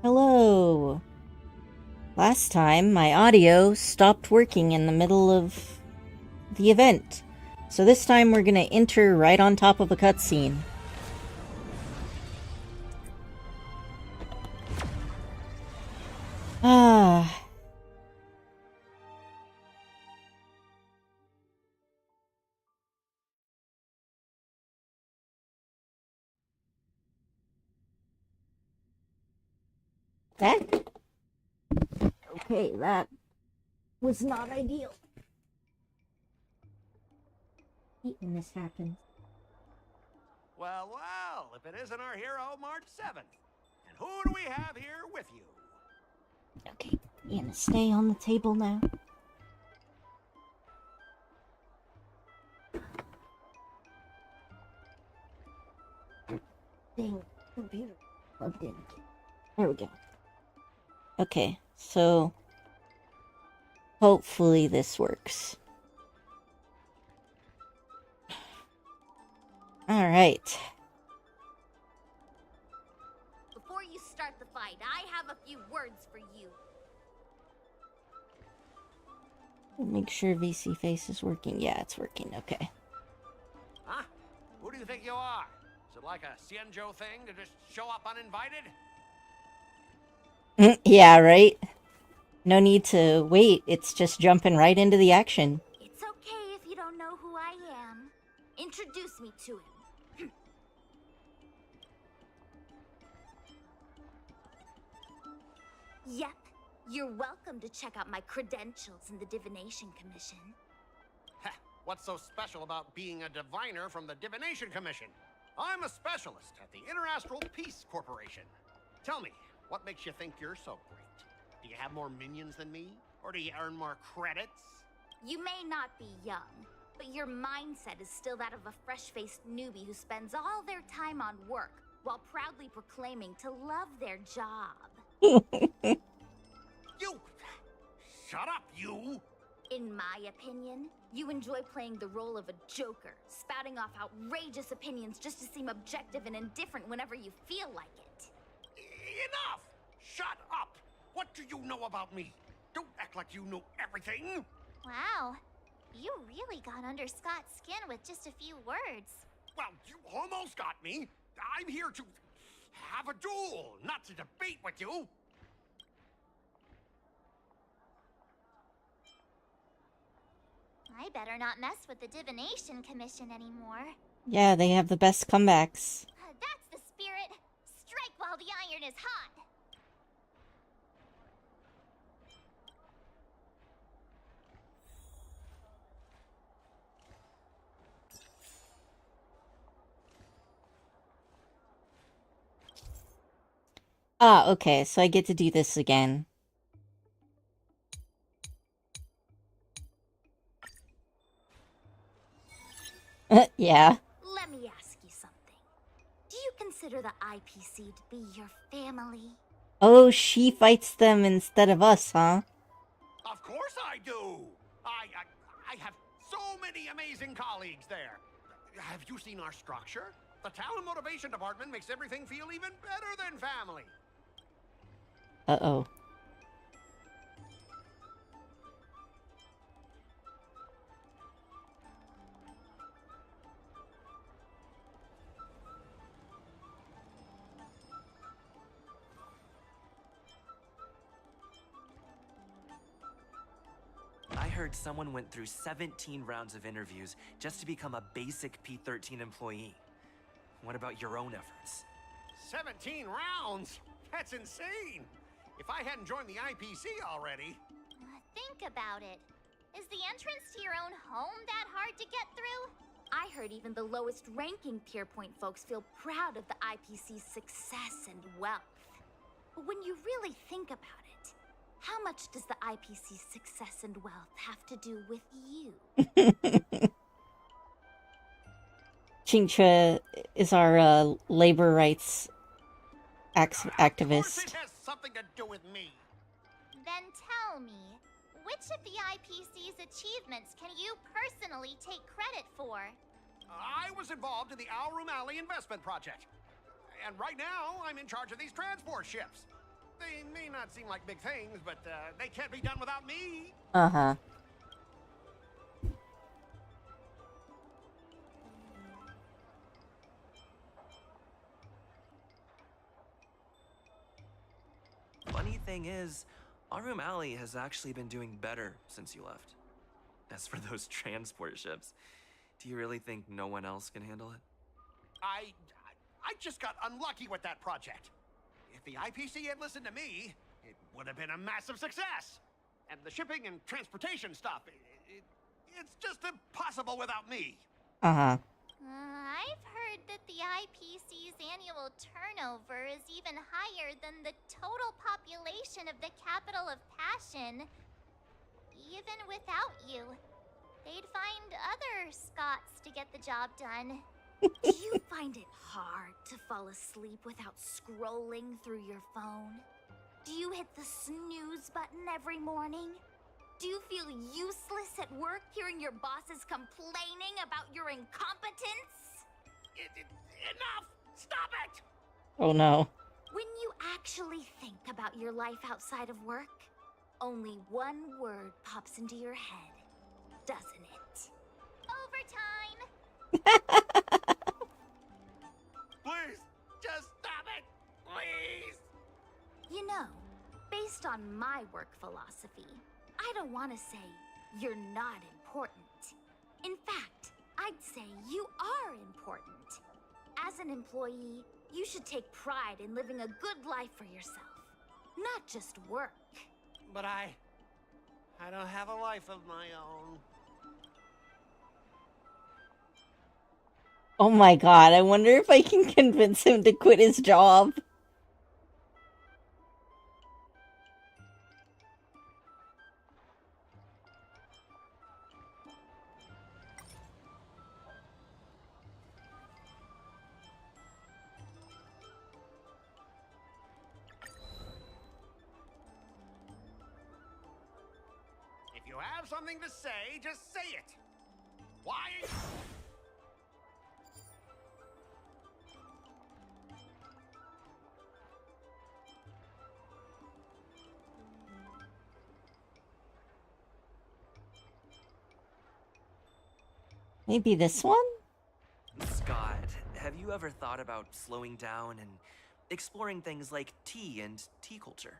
Hello. Last time, my audio stopped working in the middle of the event. So this time we're gonna enter right on top of a cutscene. Ah. That? Okay, that was not ideal. When this happens. Well, if it isn't our hero, March 7th. And who do we have here with you? Okay, you gonna stay on the table now? Dang, computer plugged in. There we go. Okay, so hopefully this works. Alright. Before you start the fight, I have a few words for you. Make sure VC face is working. Yeah, it's working. Okay. Huh? Who do you think you are? Is it like a Cienjo thing to just show up uninvited? Yeah, right? No need to wait. It's just jumping right into the action. It's okay if you don't know who I am. Introduce me to him. Yep, you're welcome to check out my credentials in the Divination Commission. What's so special about being a diviner from the Divination Commission? I'm a specialist at the Interastral Peace Corporation. Tell me, what makes you think you're so great? Do you have more minions than me? Or do you earn more credits? You may not be young, but your mindset is still that of a fresh-faced newbie who spends all their time on work while proudly proclaiming to love their job. You! Shut up, you! In my opinion, you enjoy playing the role of a joker, spouting off outrageous opinions just to seem objective and indifferent whenever you feel like it. Enough! Shut up! What do you know about me? Don't act like you know everything! Wow, you really got under Scott's skin with just a few words. Well, you almost got me. I'm here to have a duel, not to debate with you. I better not mess with the Divination Commission anymore. Yeah, they have the best comebacks. That's the spirit. Strike while the iron is hot. Ah, okay, so I get to do this again. Yeah. Let me ask you something. Do you consider the IPC to be your family? Oh, she fights them instead of us, huh? Of course I do. I have so many amazing colleagues there. Have you seen our structure? The talent motivation department makes everything feel even better than family. Uh-oh. I heard someone went through 17 rounds of interviews just to become a basic P13 employee. What about your own efforts? 17 rounds? That's insane. If I hadn't joined the IPC already. Think about it. Is the entrance to your own home that hard to get through? I heard even the lowest ranking Pierpoint folks feel proud of the IPC's success and wealth. But when you really think about it, how much does the IPC's success and wealth have to do with you? Chincha is our labor rights activist. Of course it has something to do with me. Then tell me, which of the IPC's achievements can you personally take credit for? I was involved in the Owl Room Alley investment project. And right now, I'm in charge of these transport ships. They may not seem like big things, but they can't be done without me. Uh-huh. Funny thing is, our room alley has actually been doing better since you left. As for those transport ships, do you really think no one else can handle it? I just got unlucky with that project. If the IPC had listened to me, it would have been a massive success. And the shipping and transportation stuff, it's just impossible without me. Uh-huh. I've heard that the IPC's annual turnover is even higher than the total population of the capital of Passion. Even without you, they'd find other Scots to get the job done. Do you find it hard to fall asleep without scrolling through your phone? Do you hit the snooze button every morning? Do you feel useless at work hearing your bosses complaining about your incompetence? Enough! Stop it! Oh no. When you actually think about your life outside of work, only one word pops into your head, doesn't it? Overtime! Please, just stop it! Please! You know, based on my work philosophy, I don't want to say you're not important. In fact, I'd say you are important. As an employee, you should take pride in living a good life for yourself, not just work. But I don't have a life of my own. Oh my god, I wonder if I can convince him to quit his job. If you have something to say, just say it. Why? Maybe this one? Scott, have you ever thought about slowing down and exploring things like tea and tea culture?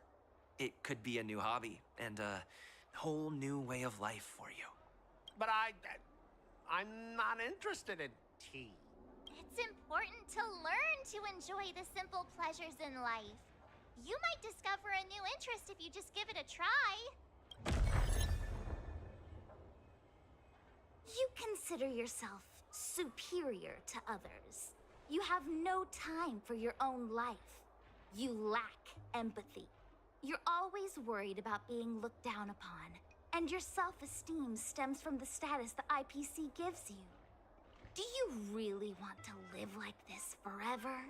It could be a new hobby and a whole new way of life for you. But I'm not interested in tea. It's important to learn to enjoy the simple pleasures in life. You might discover a new interest if you just give it a try. You consider yourself superior to others. You have no time for your own life. You lack empathy. You're always worried about being looked down upon, and your self-esteem stems from the status the IPC gives you. Do you really want to live like this forever?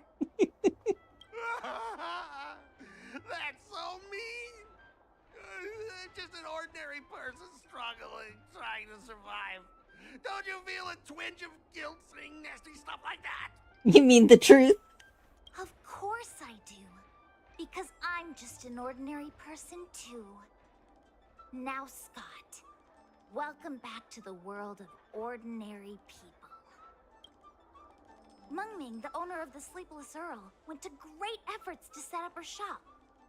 That's so mean! Just an ordinary person struggling, trying to survive. Don't you feel a twinge of guilt saying nasty stuff like that? You mean the truth? Of course I do. Because I'm just an ordinary person too. Now, Scott, welcome back to the world of ordinary people. Mungming, the owner of the Sleepless Earl, went to great efforts to set up her shop.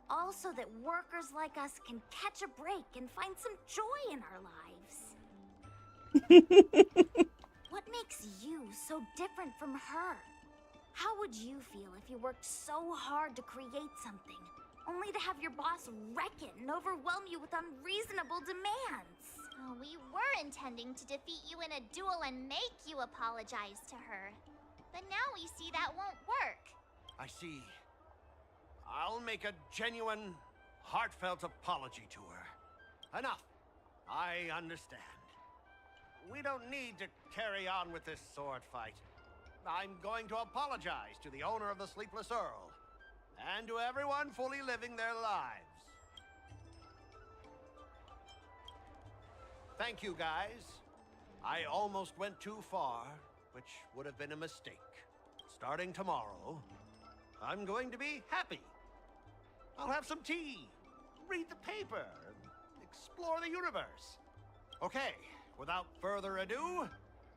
All so that workers like us can catch a break and find some joy in our lives. What makes you so different from her? How would you feel if you worked so hard to create something, only to have your boss wreck it and overwhelm you with unreasonable demands? Oh, we were intending to defeat you in a duel and make you apologize to her. But now we see that won't work. I see. I'll make a genuine, heartfelt apology to her. Enough. I understand. We don't need to carry on with this sword fight. I'm going to apologize to the owner of the Sleepless Earl, and to everyone fully living their lives. Thank you, guys. I almost went too far, which would have been a mistake. Starting tomorrow, I'm going to be happy. I'll have some tea, read the paper, explore the universe. Okay, without further ado,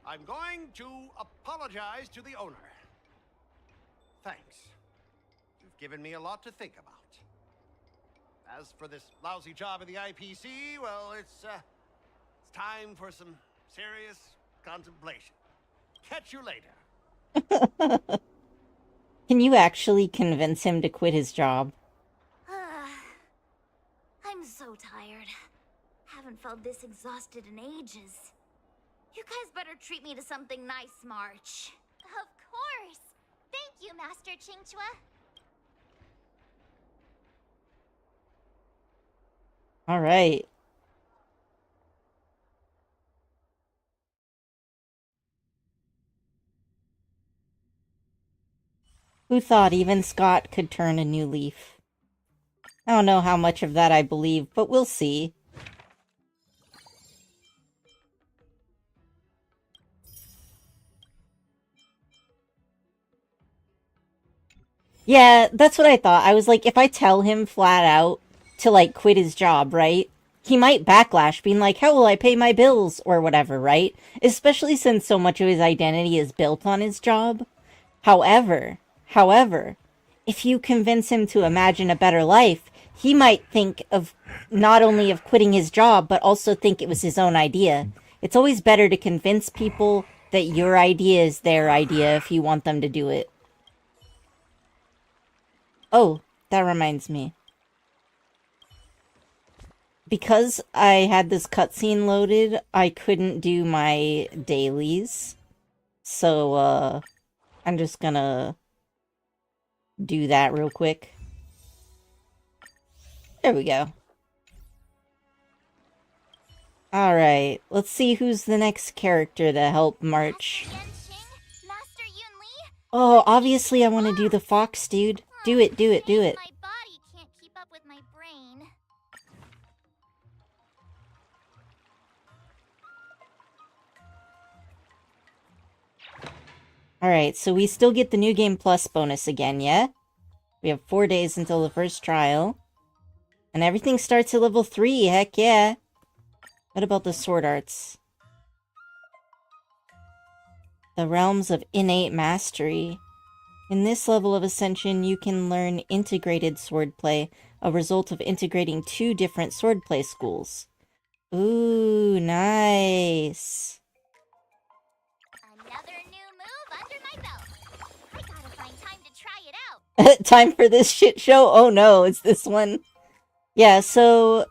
I'm going to apologize to the owner. Thanks. You've given me a lot to think about. As for this lousy job in the IPC, well, it's time for some serious contemplation. Catch you later. Can you actually convince him to quit his job? I'm so tired. Haven't felt this exhausted in ages. You guys better treat me to something nice, March. Of course! Thank you, Master Chingchua. All right. Who thought even Scott could turn a new leaf? I don't know how much of that I believe, but we'll see. Yeah, that's what I thought. I was like, if I tell him flat out to, like, quit his job, right? He might backlash, being like, how will I pay my bills? Or whatever, right? Especially since so much of his identity is built on his job. However, if you convince him to imagine a better life, he might think of not only of quitting his job, but also think it was his own idea. It's always better to convince people that your idea is their idea if you want them to do it. Oh, that reminds me. Because I had this cutscene loaded, I couldn't do my dailies. So, I'm just gonna do that real quick. There we go. Alright, let's see who's the next character to help March. Master Yunli? Oh, obviously I want to do the fox, dude. Do it. My body can't keep up with my brain. Alright, so we still get the New Game Plus bonus again, yeah? We have 4 days until the first trial. And everything starts at level 3, heck yeah! What about the sword arts? The realms of innate mastery. In this level of ascension, you can learn integrated swordplay, a result of integrating 2 different swordplay schools. Ooh, nice! Another new move under my belt. I gotta find time to try it out. Time for this shit show? Oh no, it's this one. Yeah, so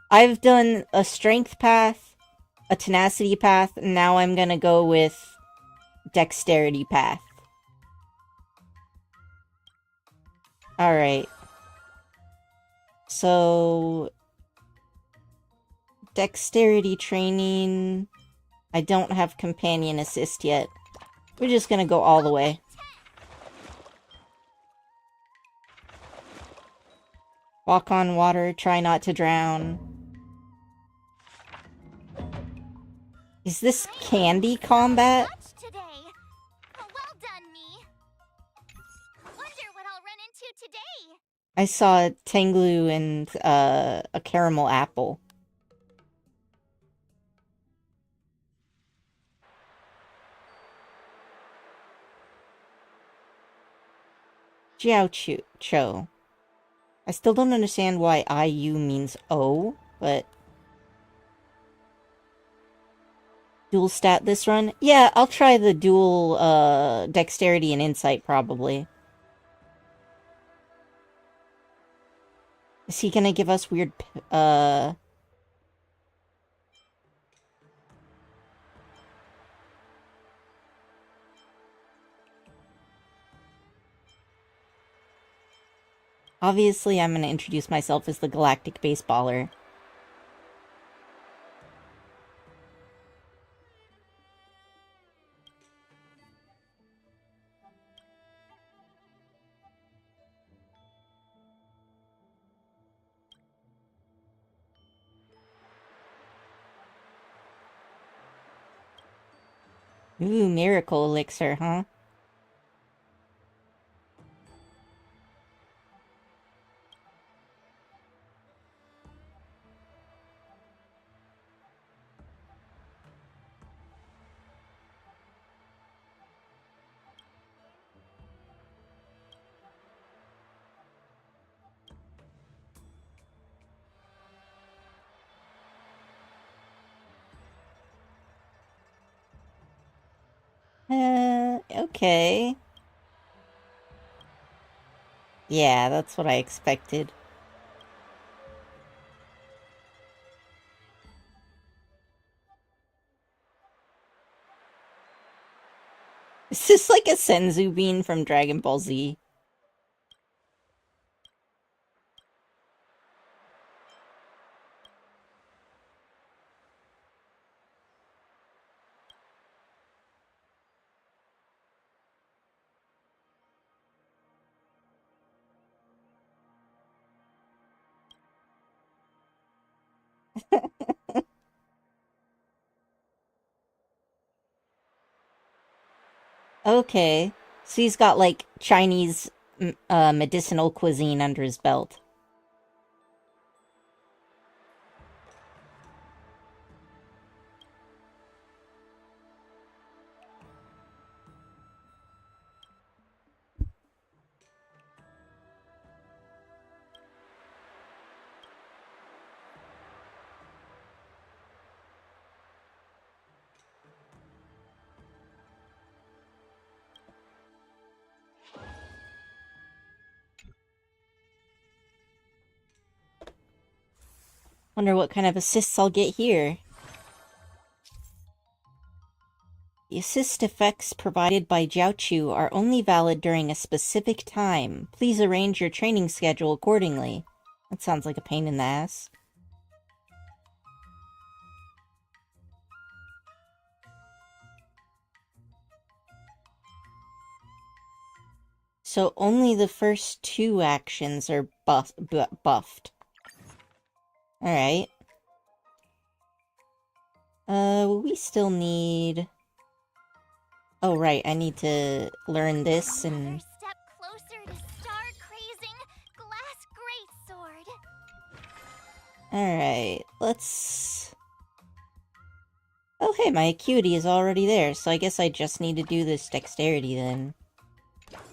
I've done a strength path, a tenacity path, and now I'm gonna go with dexterity path. Alright. So, dexterity training. I don't have companion assist yet. We're just gonna go all the way. Walk on water, try not to drown. Is this candy combat? Much today. Well done, me. Wonder what I'll run into today. I saw Tenglu and a caramel apple. Jiao Cho. I still don't understand why IU means O, but... Dual stat this run? Yeah, I'll try the dual, dexterity and insight, probably. Is he gonna give us weird, Obviously, I'm gonna introduce myself as the Galactic Baseballer. Ooh, Miracle Elixir, huh? Okay. Yeah, that's what I expected. Is this like a Senzu bean from Dragon Ball Z? Okay. So he's got like Chinese medicinal cuisine under his belt. Wonder what kind of assists I'll get here. The assist effects provided by Jiaochu are only valid during a specific time. Please arrange your training schedule accordingly. That sounds like a pain in the ass. So only the first two actions are buffed. Alright. We still need... Oh, right, I need to learn this and... Another step closer to star-crazing glass greatsword. Alright, let's... Oh, hey, my acuity is already there, so I guess I just need to do this dexterity then. Let's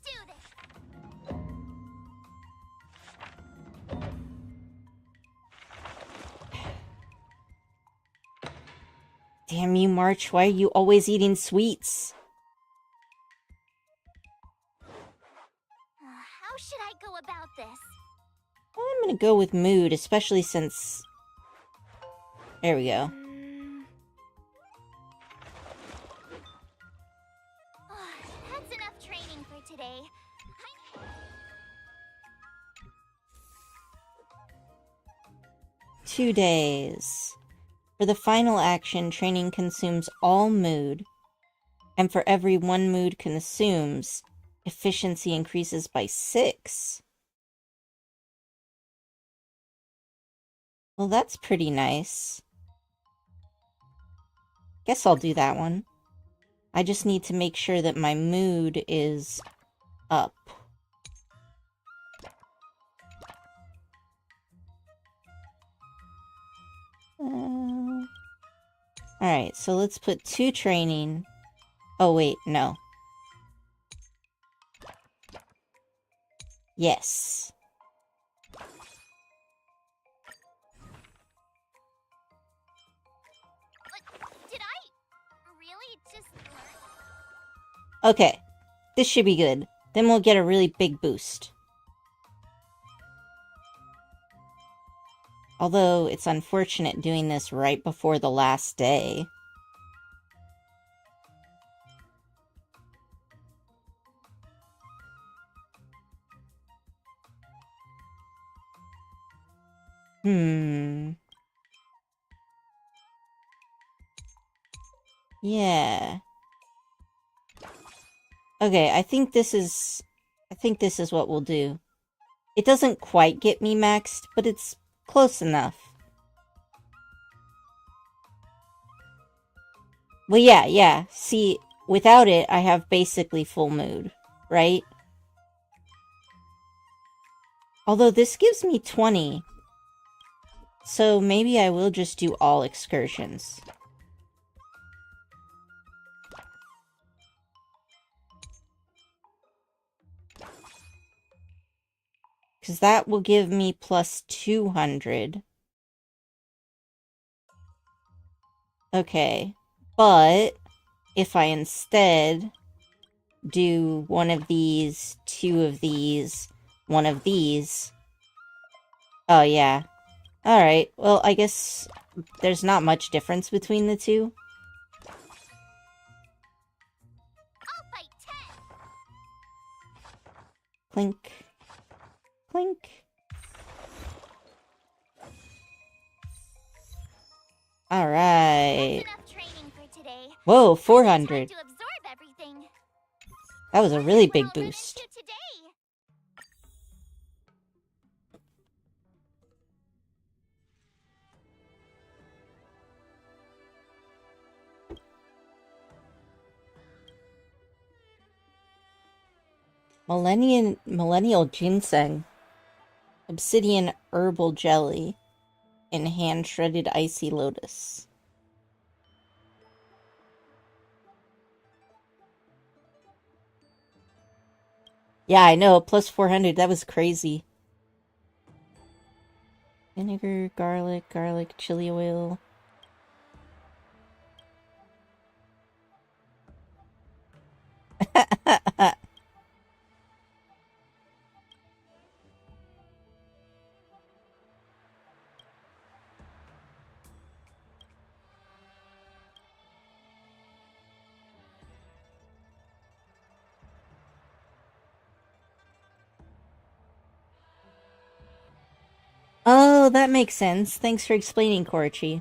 do this. Damn you, March, why are you always eating sweets? How should I go about this? I'm gonna go with mood, especially since... There we go. That's enough training for today. 2 days. For the final action, training consumes all mood. And for every 1 mood consumes, efficiency increases by 6. Well, that's pretty nice. Guess I'll do that one. I just need to make sure that my mood is up. Alright, so let's put 2 training. Oh, wait, no. Yes. Did I really just learn? Okay, this should be good. Then we'll get a really big boost. Although, it's unfortunate doing this right before the last day. Yeah. Okay, I think this is what we'll do. It doesn't quite get me maxed, but it's close enough. Well, yeah. See, without it, I have basically full mood, right? Although this gives me 20. So maybe I will just do all excursions. Because that will give me plus 200. Okay. But if I instead do one of these, two of these, one of these... Oh, yeah. Alright, well, I guess there's not much difference between the two. I'll fight 10. Clink. Clink. Alright. That's enough training for today. Whoa, Time 400. to absorb everything. That was a really What big I'll run boost. into today. Millennial ginseng. Obsidian herbal jelly. And hand-shredded icy lotus. Yeah, I know. Plus 400. That was crazy. Vinegar, garlic, chili oil. Oh, that makes sense. Thanks for explaining, Korchi.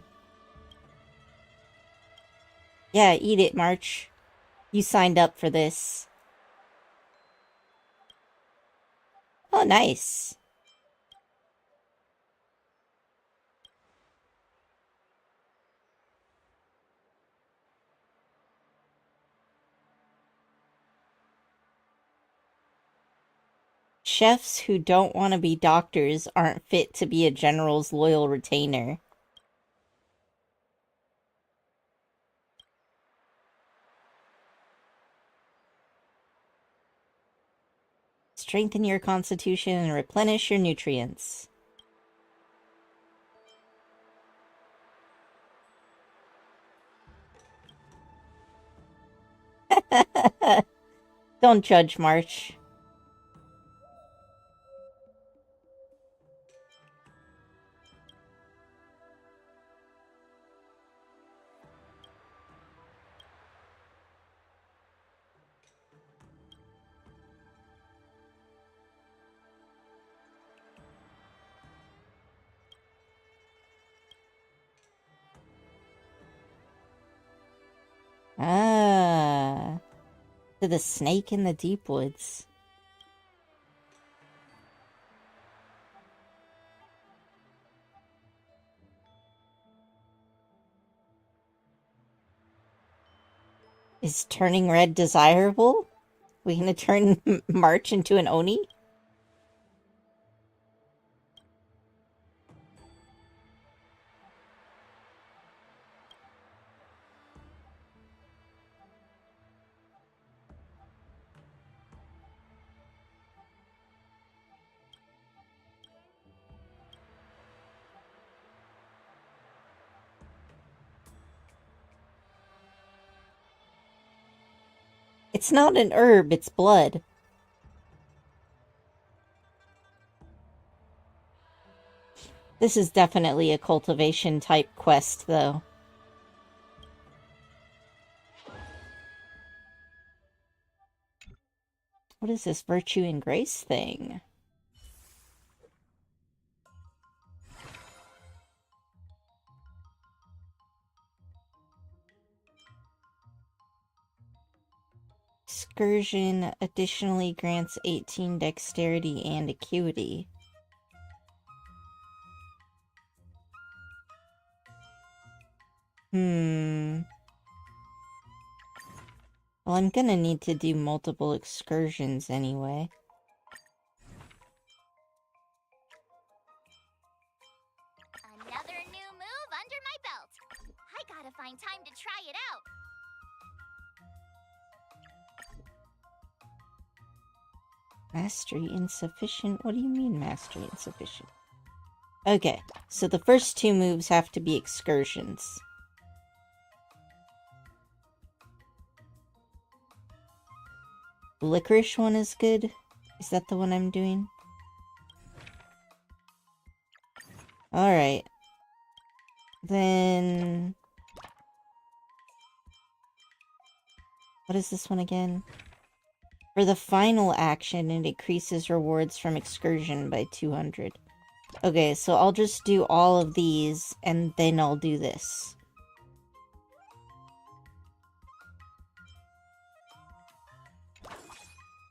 Yeah, eat it, March. You signed up for this. Oh, nice. Chefs who don't want to be doctors aren't fit to be a general's loyal retainer. Strengthen your constitution and replenish your nutrients. Don't judge, March. Ah. To the snake in the deep woods. Is turning red desirable? We gonna turn March into an Oni? It's not an herb, it's blood. This is definitely a cultivation type quest, though. What is this virtue and grace thing? Excursion additionally grants 18 dexterity and acuity. Well, I'm gonna need to do multiple excursions anyway. Another new move under my belt. I gotta find time to try it out. Mastery insufficient? What do you mean mastery insufficient? Okay, so the first two moves have to be excursions. The licorice one is good. Is that the one I'm doing? Alright. Then... what is this one again? For the final action, it increases rewards from excursion by 200. Okay, so I'll just do all of these, and then I'll do this.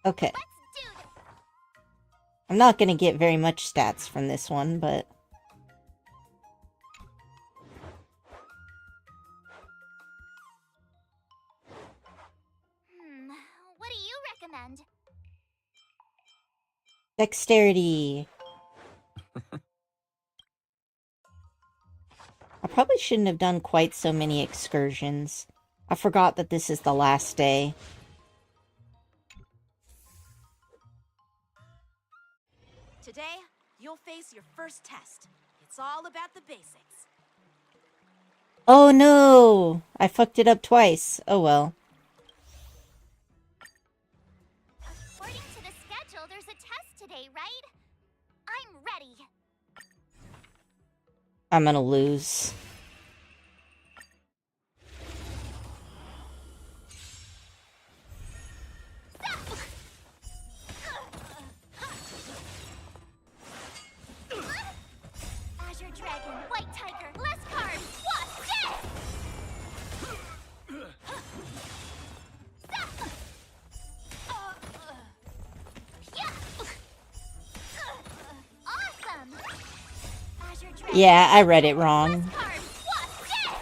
Okay. I'm not gonna get very much stats from this one, but... What do you recommend? Dexterity! I probably shouldn't have done quite so many excursions. I forgot that this is the last day. Today, you'll face your first test. It's all about the basics. Oh no! I fucked it up twice. Oh well. According to the schedule, there's a test today, right? I'm ready. I'm gonna lose. Azure Dragon, White Tiger, less cards, what's this? Awesome! Azure Dragon, Yeah, I read it wrong. less cards, what's this?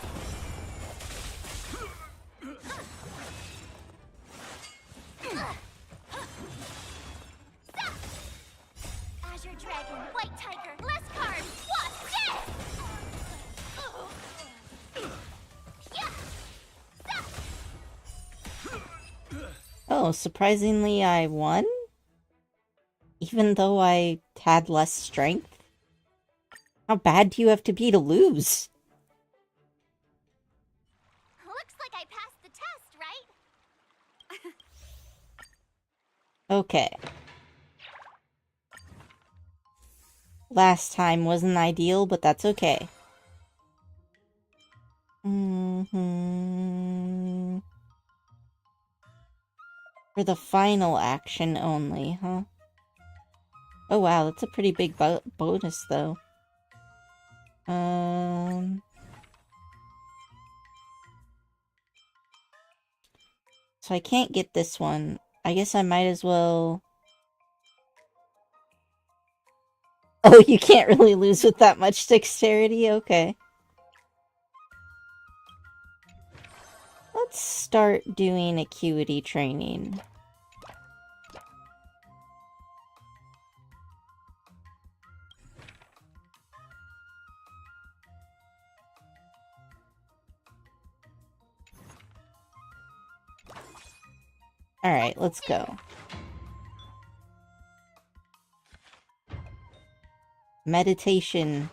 Azure Dragon, White Tiger, less cards, what's this? Oh, surprisingly I won? Even though I had less strength? How bad do you have to be to lose? Looks like I passed the test, right? Okay. Last time wasn't ideal, but that's okay. For the final action only, huh? Oh wow, that's a pretty big bonus, though. So I can't get this one. I guess I might as well... Oh, you can't really lose with that much dexterity? Okay. Let's start doing acuity training. Alright, let's go. Meditation.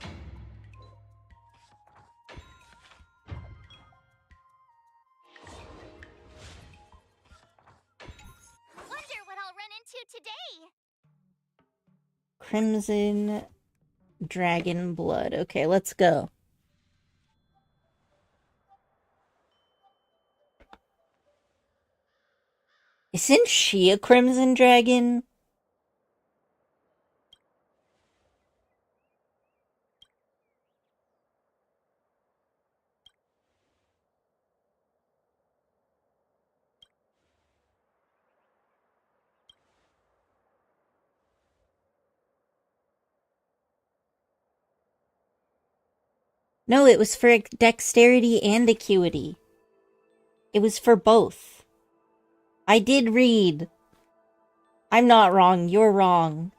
Wonder what I'll run into today. Crimson Dragon Blood. Okay, let's go. Isn't she a Crimson Dragon? No, it was for dexterity and acuity. It was for both. I did read. I'm not wrong, you're wrong.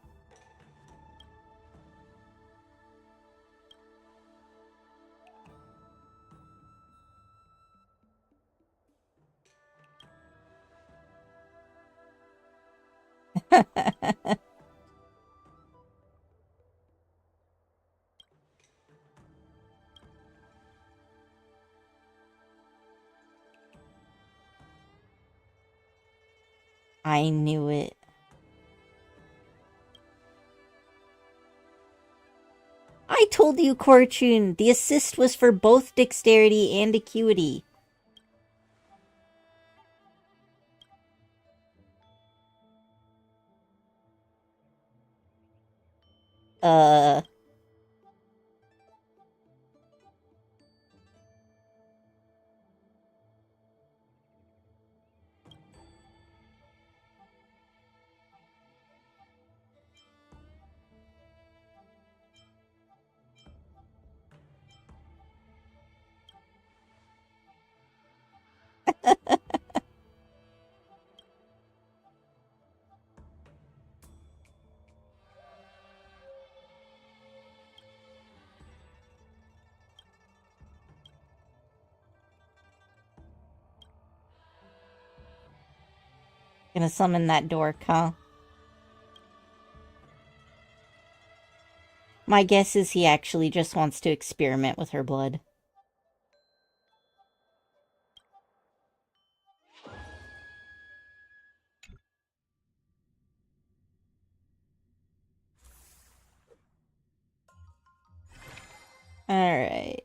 I knew it. I told you, Cortune, the assist was for both dexterity and acuity. Uh... Gonna summon that dork, huh? My guess is he actually just wants to experiment with her blood. Alright.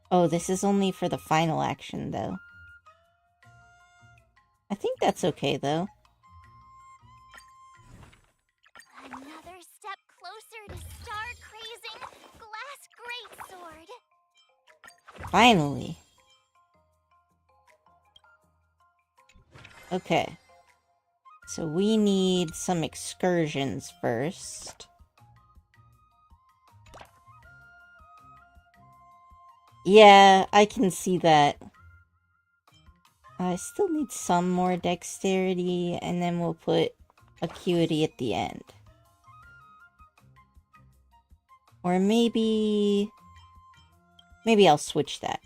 Oh, this is only for the final action, though. I think that's okay, though. Another step closer to star-crazing glass greatsword. Finally. Okay. So we need some excursions first. Yeah, I can see that. I still need some more dexterity, and then we'll put acuity at the end. Or maybe I'll switch that.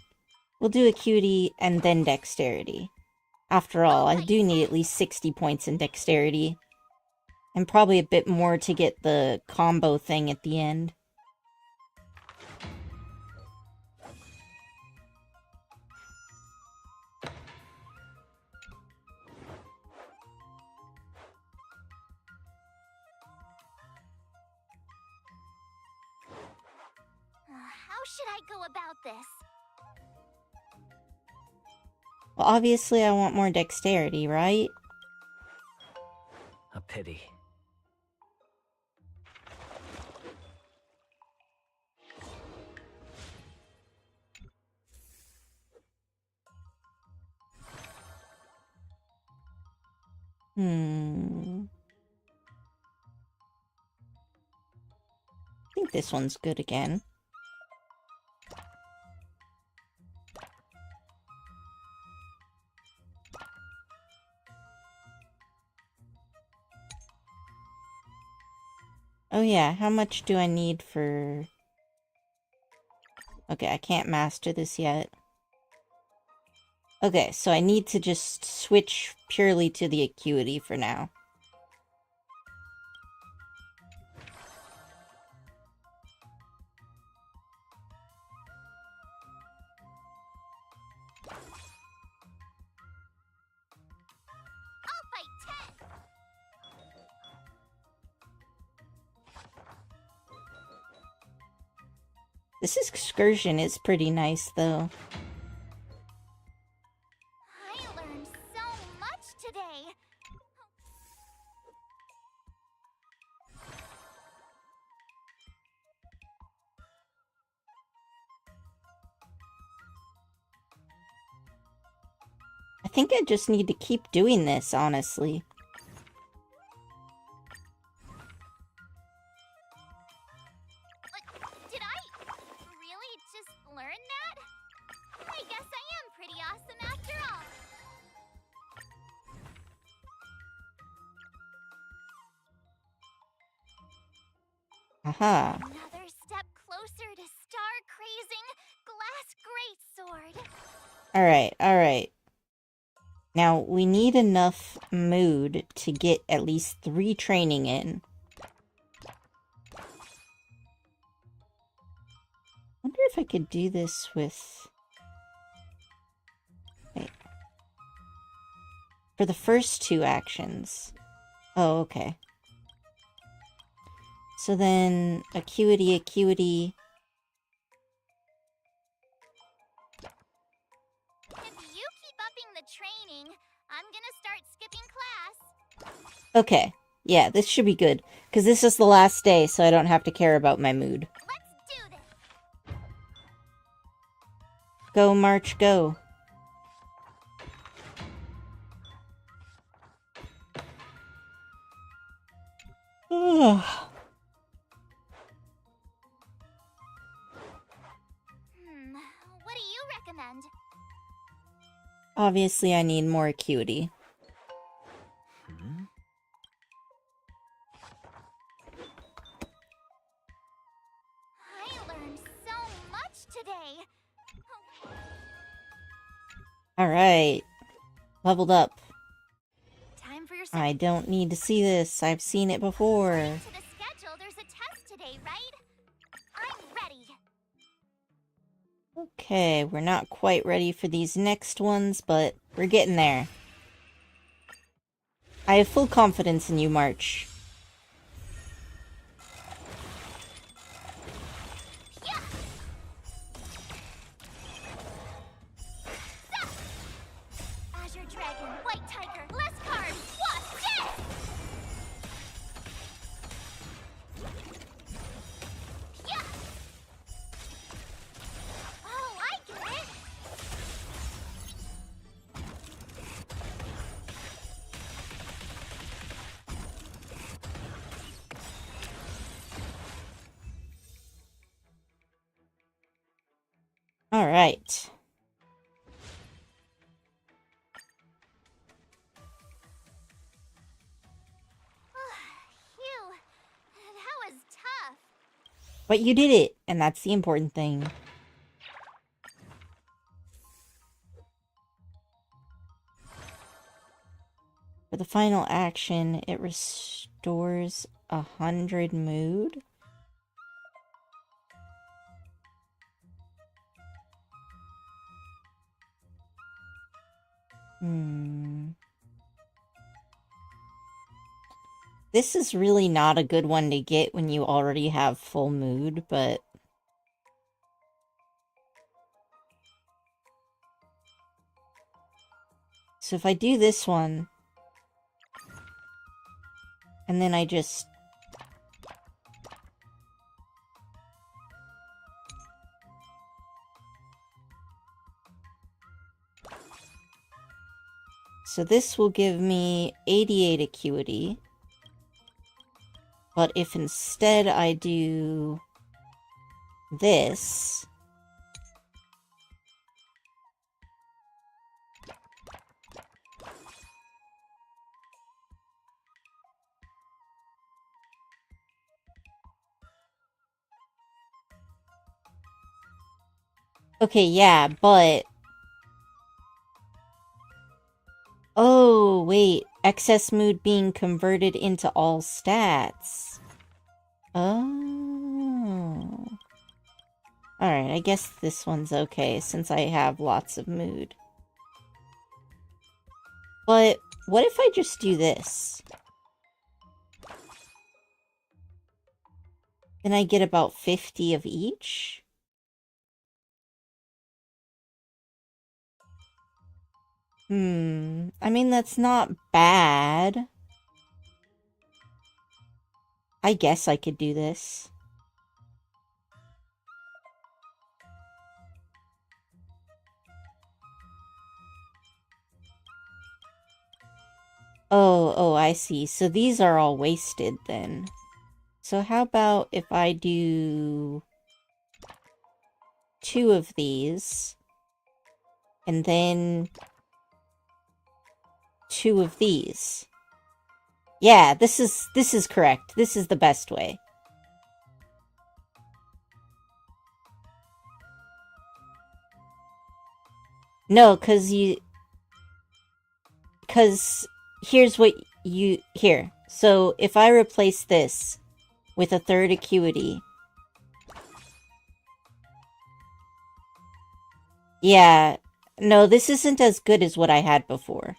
We'll do acuity and then dexterity. After all, I do need at least 60 points in dexterity. And probably a bit more to get the combo thing at the end. How should I go about this? Well, obviously I want more dexterity, right? A pity. I think this one's good again. Oh yeah, how much do I need for... Okay, I can't master this yet. Okay, so I need to just switch purely to the acuity for now. I'll fight 10. This excursion is pretty nice, though. I learned so much today. I think I just need to keep doing this, honestly. Did I really just learn that? I guess I am pretty awesome after all. Aha. Another step closer to star-crazing glass greatsword. Alright, alright. Now, we need enough mood to get at least 3 training in. Wonder if I could do this with... Wait. For the first two actions. Oh, okay. So then, acuity, acuity... If you keep upping the training, I'm gonna start skipping class. Okay. Yeah, this should be good. Because this is the last day, so I don't have to care about my mood. Let's do this. Go, March, go. Ugh. What do you recommend? Obviously, I need more acuity. I learned so much today. Alright. Leveled up. Time for your I don't need to see this. I've seen it before. To the schedule, there's a test today, right? I'm ready. Okay, we're not quite ready for these next ones, but we're getting there. I have full confidence in you, March. Yeah. Azure Dragon, White Tiger, less cards. What's this? Yeah. Oh, I get it. Alright. Phew. That was tough. But you did it, and that's the important thing. For the final action, it restores 100 mood. This is really not a good one to get when you already have full mood, but... So if I do this one... And then I just... So this will give me 88 acuity. But if instead I do this... Okay, yeah, but... Oh, wait. Excess mood being converted into all stats. Oh. Alright, I guess this one's okay, since I have lots of mood. But, what if I just do this? Then I get about 50 of each? I mean, that's not bad. I guess I could do this. Oh, I see. So these are all wasted then. So how about if I do 2 of these, and then 2 of these? Yeah, this is correct. This is the best way. No, because here's what here. So if I replace this with a 3rd acuity, Yeah. No, this isn't as good as what I had before.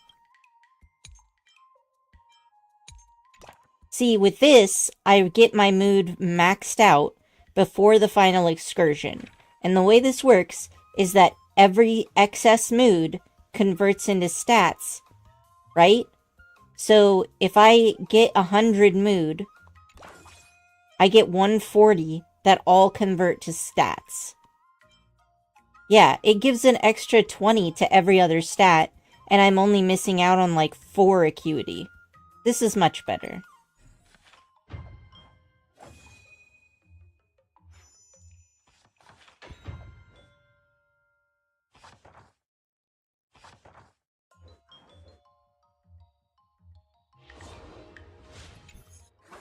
See, with this, I get my mood maxed out before the final excursion. And the way this works is that every excess mood converts into stats, right? So if I get 100 mood, I get 140 that all convert to stats. Yeah, it gives an extra 20 to every other stat, and I'm only missing out on like 4 acuity. This is much better.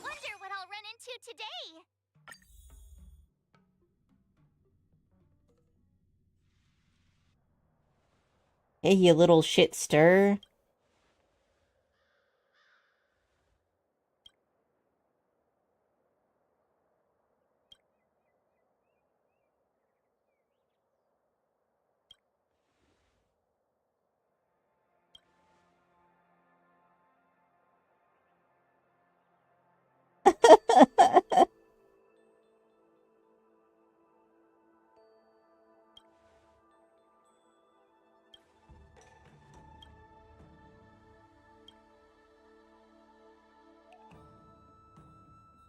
Wonder what I'll run into today. Hey, you little shit stir.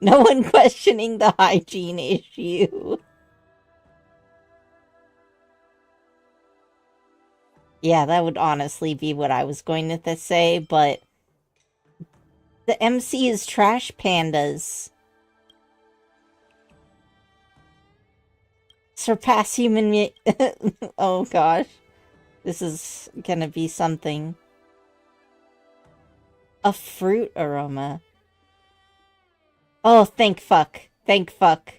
No one questioning the hygiene issue. Yeah, that would honestly be what I was going to say, but the MC is trash pandas. Surpass human oh gosh. This is gonna be something. A fruit aroma. Oh, thank fuck. Thank fuck.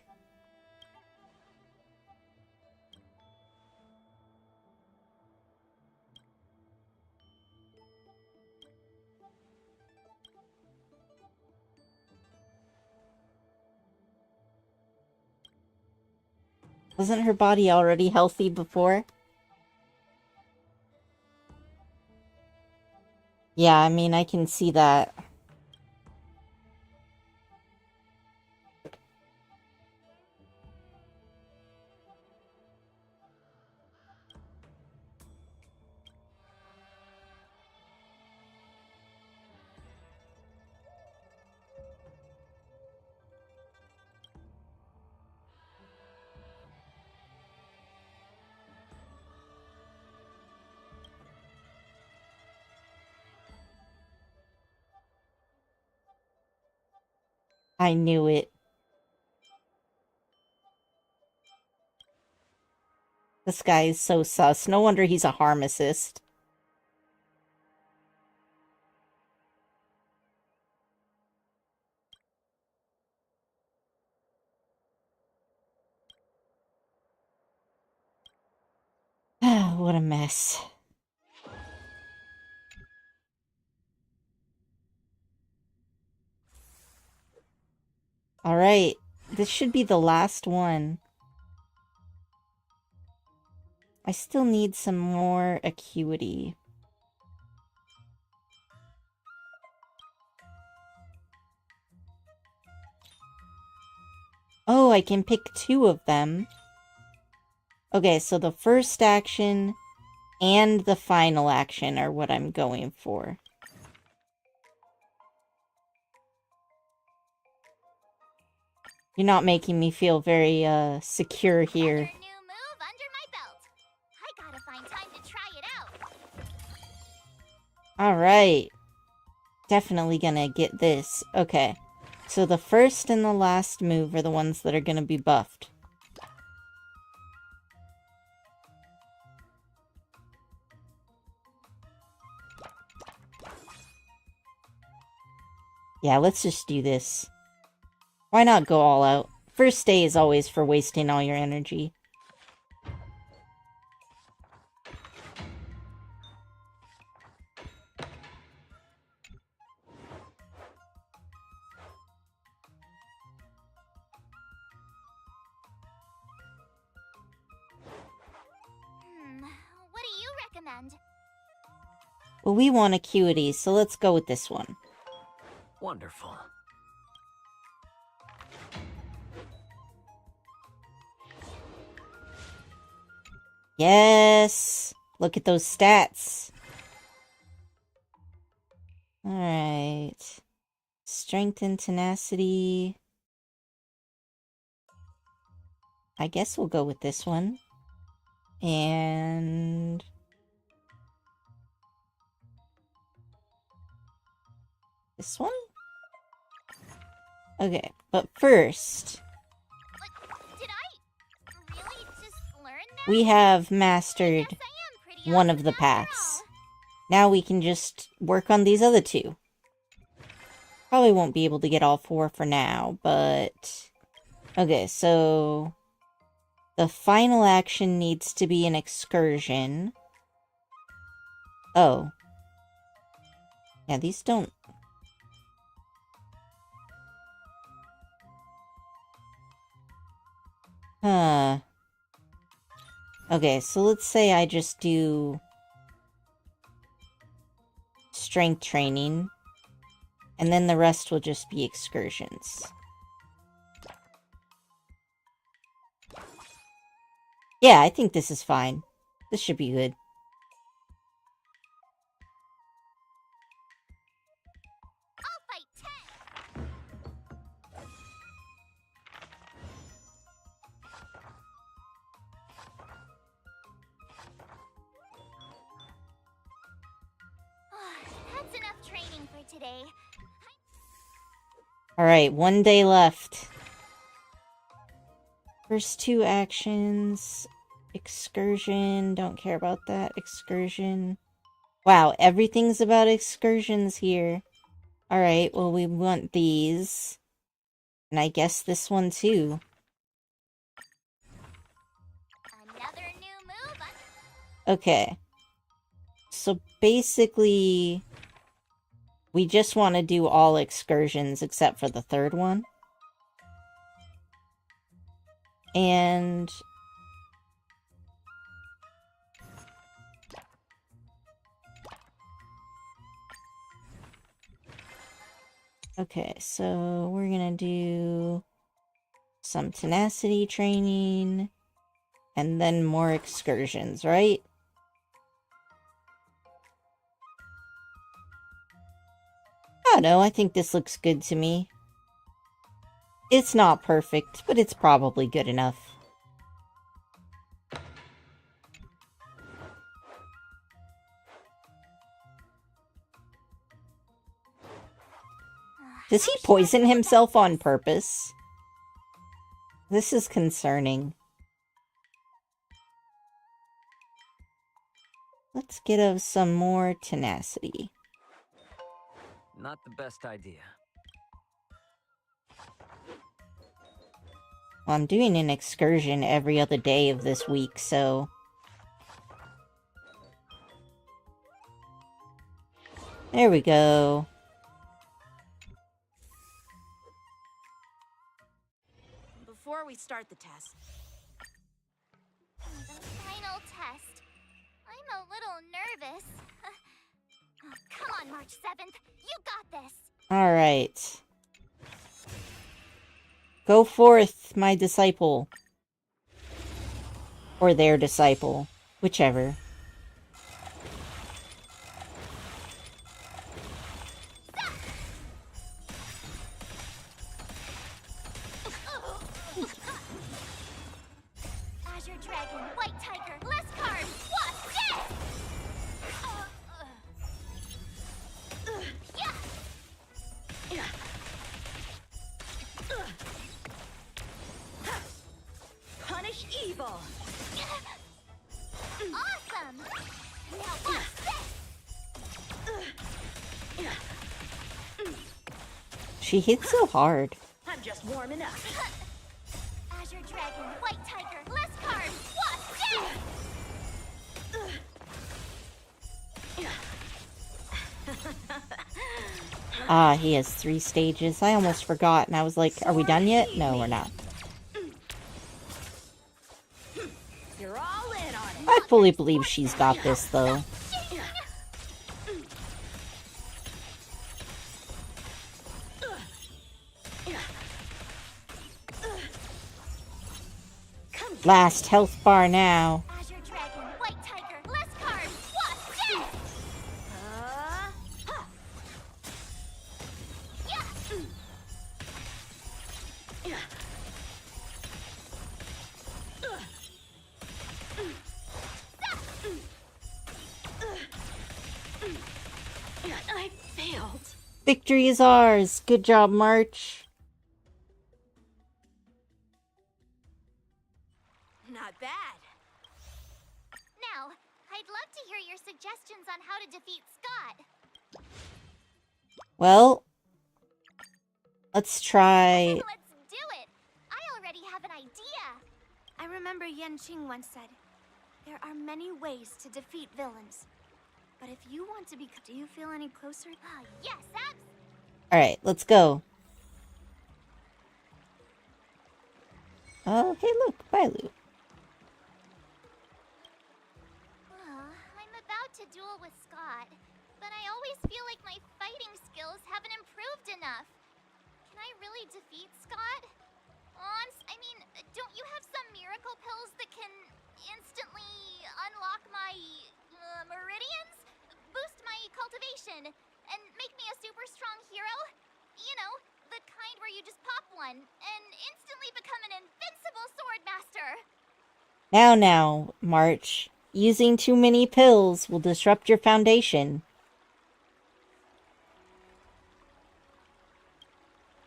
Wasn't her body already healthy before? Yeah, I mean, I can see that. I knew it. This guy is so sus. No wonder he's a pharmacist. What a mess. Alright, this should be the last one. I still need some more acuity. Oh, I can pick 2 of them. Okay, so the first action and the final action are what I'm going for. You're not making me feel very, secure here. Another new move under my belt. I gotta find time to try it out. Alright. Definitely gonna get this. Okay. So the first and the last move are the ones that are gonna be buffed. Yeah, let's just do this. Why not go all out? First day is always for wasting all your energy. recommend. Well, we want acuity, so let's go with this one. Wonderful. Yes! Look at those stats. Alright. Strength and tenacity. I guess we'll go with this one. And... this one? Okay, but first... But did I really just learn that? we have I mastered guess I am pretty one awesome of the after paths. all. Now we can just work on these other two. Probably won't be able to get all 4 for now, but... okay, so... the final action needs to be an excursion. Oh. Yeah, these don't... huh. Okay, so let's say I just do... strength training. And then the rest will just be excursions. Yeah, I think this is fine. This should be good. I'll fight 10. That's enough training for today. Alright, 1 day left. First 2 actions. Excursion. Don't care about that. Excursion. Wow, everything's about excursions here. Alright, well, we want these. And I guess this one too. Another new move. Okay. So basically, we just want to do all excursions except for the third one. And... okay, so we're gonna do some tenacity training, and then more excursions, right? I don't know, I think this looks good to me. It's not perfect, but it's probably good enough. Does he poison himself on purpose? This is concerning. Let's get us some more tenacity. Not the best idea. Well, I'm doing an excursion every other day of this week, so... there we go. Before we start the test, The final test. I'm a little nervous. Oh, come on, March 7th. You got this. Alright. Go forth, my disciple. Or their disciple. Whichever. Azure Dragon, White Tiger, less cards. What? Yes! Yeah! punish evil. Awesome! Now what's this? She hits so hard. I'm just warming up. Azure Dragon, White Tiger, less cards. What's this? Ah, he has 3 stages. I almost forgot, and I was like, are we done yet? No, we're not. you're all in on it. I fully believe she's got this, though. Last health bar now. Azure Dragon, White Tiger, less cards, what? Yes! Huh. Yeah! I failed. Victory is ours. Good job, March. Not bad. Now, I'd love to hear your suggestions on how to defeat Scott. Well, let's try... Let's do it! I already have an idea! I remember Yan Qing once said, there are many ways to defeat villains. But if you want to be... Do you feel any closer? Yes, Alright, let's go. Oh, hey look, Bailu. I'm about to duel with Scott, but I always feel like my fighting skills haven't improved enough. Can I really defeat Scott? I mean, don't you have some miracle pills that can instantly unlock my meridians? Boost my cultivation, and make me a super strong hero? You know, the kind where you just pop one, and instantly become an invincible sword master. Now, March. Using too many pills will disrupt your foundation.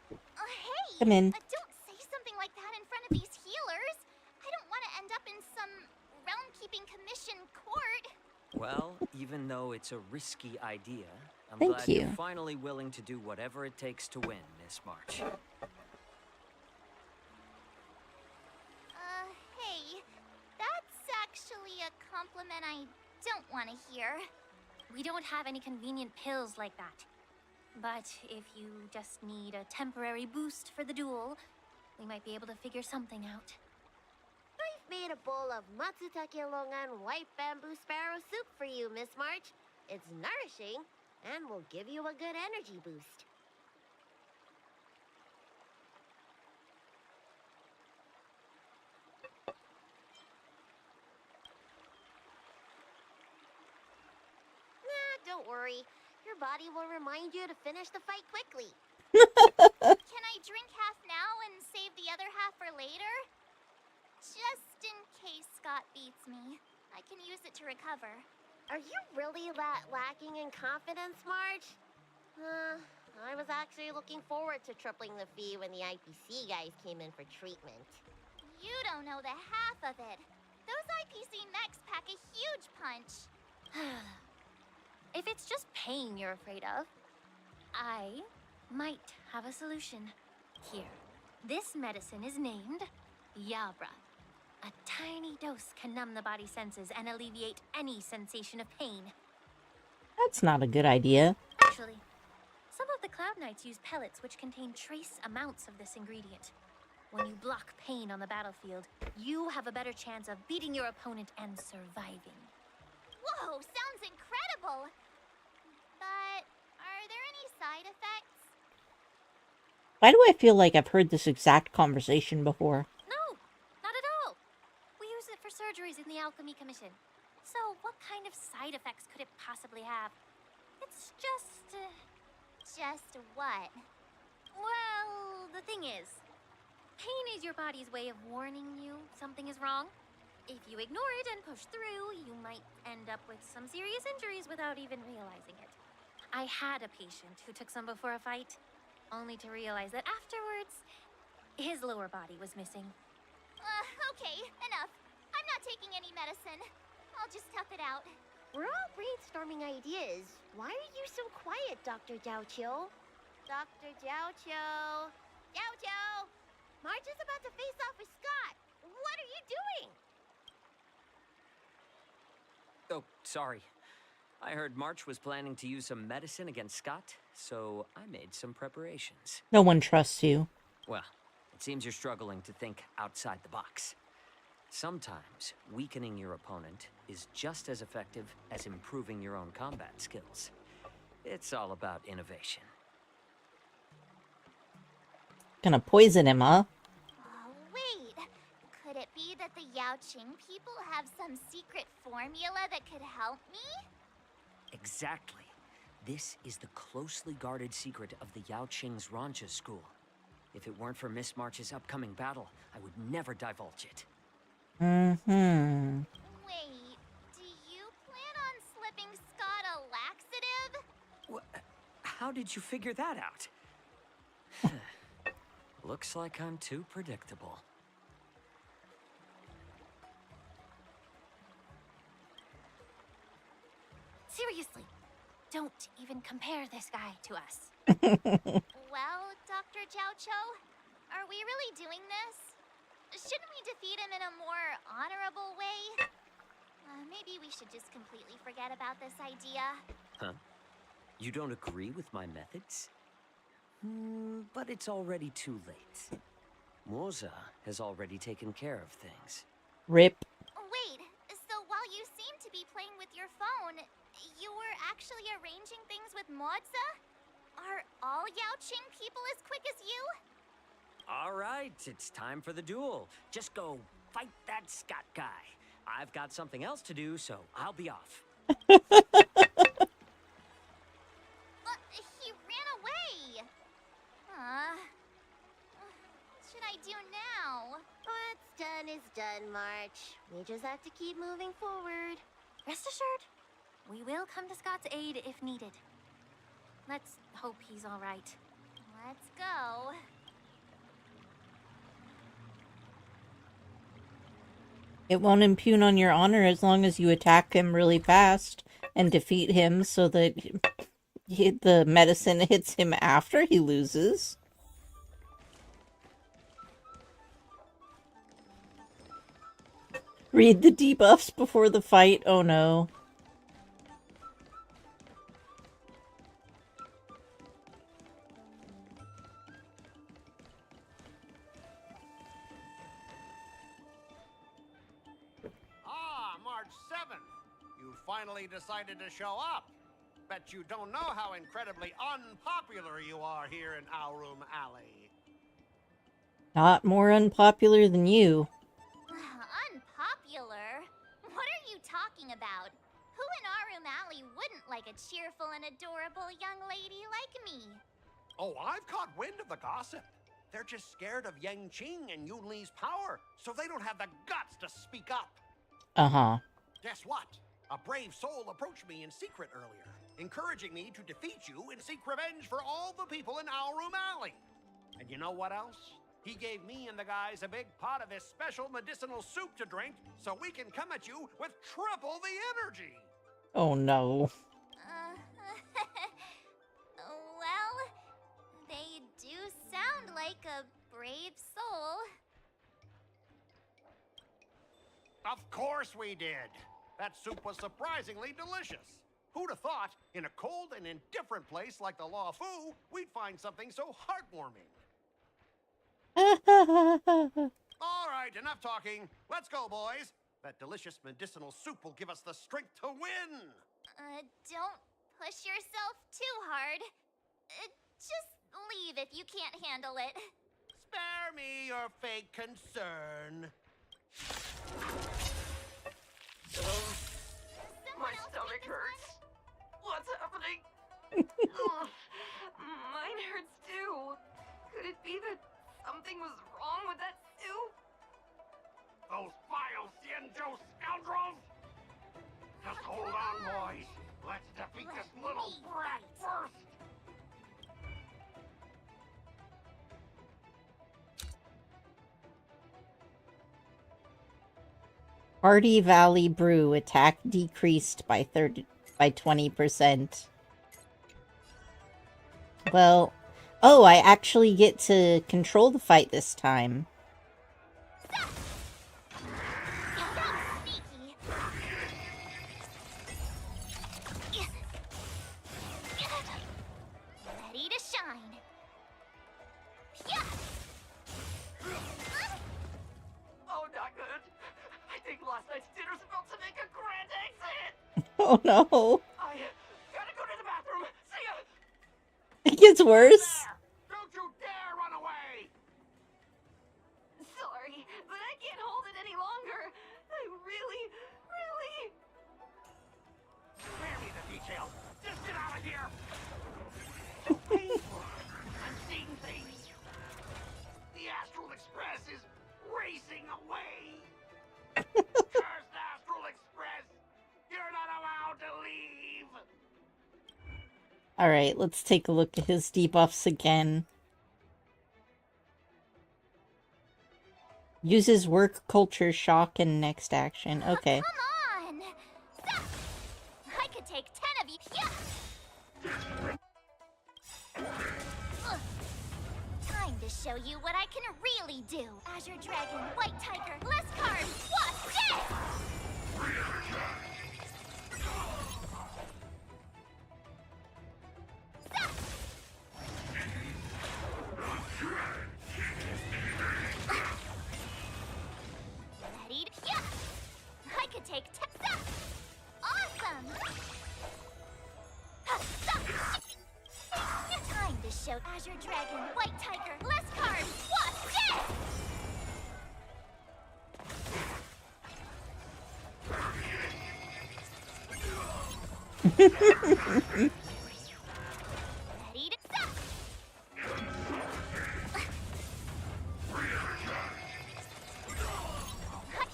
Hey! Come in. Don't say something like that in front of these healers. I don't want to end up in some realm-keeping commission court. Well, even though it's a risky idea, I'm Thank glad you. you're finally willing to do whatever it takes to win, Miss March. Hey, that's actually a compliment I don't want to hear. We don't have any convenient pills like that. But if you just need a temporary boost for the duel, we might be able to figure something out. I've made a bowl of matsutake longan white bamboo sparrow soup for you, Miss March. It's nourishing and will give you a good energy boost. Nah, don't worry. Your body will remind you to finish the fight quickly. Can I drink half now and save the other half for later? Just in case Scott beats me, I can use it to recover. Are you really lacking in confidence, Marge? I was actually looking forward to tripling the fee when the IPC guys came in for treatment. You don't know the half of it. Those IPC mechs pack a huge punch. If it's just pain you're afraid of, I might have a solution. Here, this medicine is named Yabra. A tiny dose can numb the body's senses and alleviate any sensation of pain. That's not a good idea. Actually, some of the Cloud Knights use pellets which contain trace amounts of this ingredient. When you block pain on the battlefield, you have a better chance of beating your opponent and surviving. Whoa, sounds incredible! But are there any side effects? Why do I feel like I've heard this exact conversation before? No, not at all. We use it for surgeries in the Alchemy Commission. So what kind of side effects could it possibly have? It's just... Just what? well, the thing is, pain is your body's way of warning you something is wrong. If you ignore it and push through, you might end up with some serious injuries without even realizing it. I had a patient who took some before a fight, only to realize that afterwards, his lower body was missing. Okay, enough. I'm not taking any medicine. I'll just tough it out. We're all brainstorming ideas. Why are you so quiet, Dr. Jiaoqiu? Dr. Jiaoqiu! Jiaoqiu! Marge is about to face off with Scott! What are you doing? Oh, sorry. I heard March was planning to use some medicine against Scott, so I made some preparations. No one trusts you. Well, it seems you're struggling to think outside the box. Sometimes weakening your opponent is just as effective as improving your own combat skills. It's all about innovation. Gonna poison him, huh? Oh, wait. Could it be that the Yaoqing people have some secret formula that could help me? Exactly. This is the closely guarded secret of the Yaoqing's Rancha school. If it weren't for Miss March's upcoming battle, I would never divulge it. Mm-hmm. Wait, do you plan on slipping Scott a laxative? How did you figure that out? Looks like I'm too predictable. Seriously, don't even compare this guy to us. Well, Dr. Jiaoqiu, are we really doing this? Shouldn't we defeat him in a more honorable way? Maybe we should just completely forget about this idea. Huh? You don't agree with my methods? But it's already too late. Moza has already taken care of things. Rip. Wait, so while you seem to be playing with your phone, you were actually arranging things with Moza? Are all Yaoqing people as quick as you? All right, it's time for the duel. Just go fight that Scott guy. I've got something else to do, so I'll be off. He ran away. What should I do now? What's done is done, March. We just have to keep moving forward. Rest assured, we will come to Scott's aid if needed. Let's hope he's all right. Let's go. It won't impugn on your honor as long as you attack him really fast and defeat him so that the medicine hits him after he loses. Read the debuffs before the fight. Oh no. March 7th. You finally decided to show up. Bet you don't know how incredibly unpopular you are here in Aurum Alley. Not more unpopular than you. Unpopular? What are you talking about? Who in Aurum Alley wouldn't like a cheerful and adorable young lady like me? Oh, I've caught wind of the gossip. They're just scared of Yang Qing and Yun Li's power, so they don't have the guts to speak up. Uh-huh. Guess what? A brave soul approached me in secret earlier, encouraging me to defeat you and seek revenge for all the people in Aurum Alley. And you know what else? He gave me and the guys a big pot of this special medicinal soup to drink so we can come at you with triple the energy. Oh no. Well, they do sound like a brave soul. Of course we did. That soup was surprisingly delicious. Who'd have thought, in a cold and indifferent place like the Law Fu, we'd find something so heartwarming. All right, enough talking. Let's go, boys. That delicious medicinal soup will give us the strength to win. Don't push yourself too hard. Just leave if you can't handle it. Spare me your fake concern. My stomach hurts. What's happening? Mine hurts too. Could it be that something was wrong with that soup? Those vile Xianzhou scoundrels! Just hold on, boys. Let's defeat this little brat first. Hardy Valley Brew attack decreased by 20%. Well, oh, I actually get to control the fight this time. Ready to shine. Oh, not good. Tonight's dinner's about to make a grand exit! Oh no. I gotta go to the bathroom. See ya! It gets worse. Don't you dare run away! Sorry, but I can't hold it any longer. I really... Spare me the details. Just get out of here. It's painful. I'm seeing things. The Astral Express is racing away. Cursed Astral Express. You're not allowed to leave. Alright, let's take a look at his debuffs again. Uses work culture shock in next action. Okay. Come on! Stop! I could take 10 of you. Yeah! Ugh. Time to show you what I can really do. Azure Dragon, White Tiger, less cards, Wasp, dead! Stop! Ready? Yeah! I could take 10. Stop! Awesome! Stop! Time to show Azure Dragon, White Tiger, less cards, Wasp, dead! Ready to stop!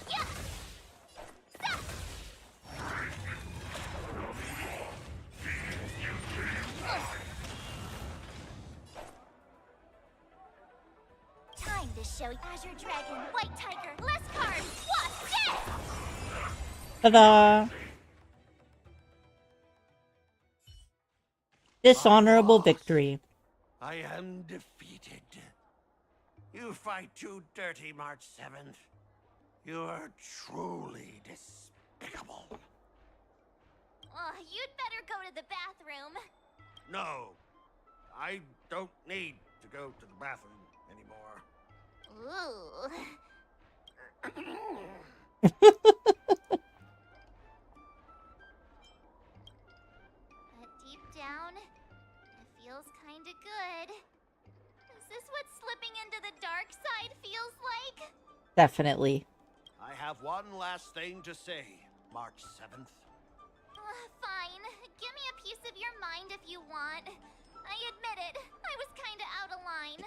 Yeah! Stop! Time to show Azure Dragon, White Tiger, less cards, Wasp, dead! Ta-da! Dishonorable victory. I am defeated. You fight too dirty, March 7th. You are truly despicable. You'd better go to the bathroom. No, I don't need to go to the bathroom anymore. Ooh. But deep down, it feels kinda good. Is this what slipping into the dark side feels like? Definitely. I have one last thing to say, March 7th. Fine. Give me a piece of your mind if you want. I admit it. I was kinda out of line.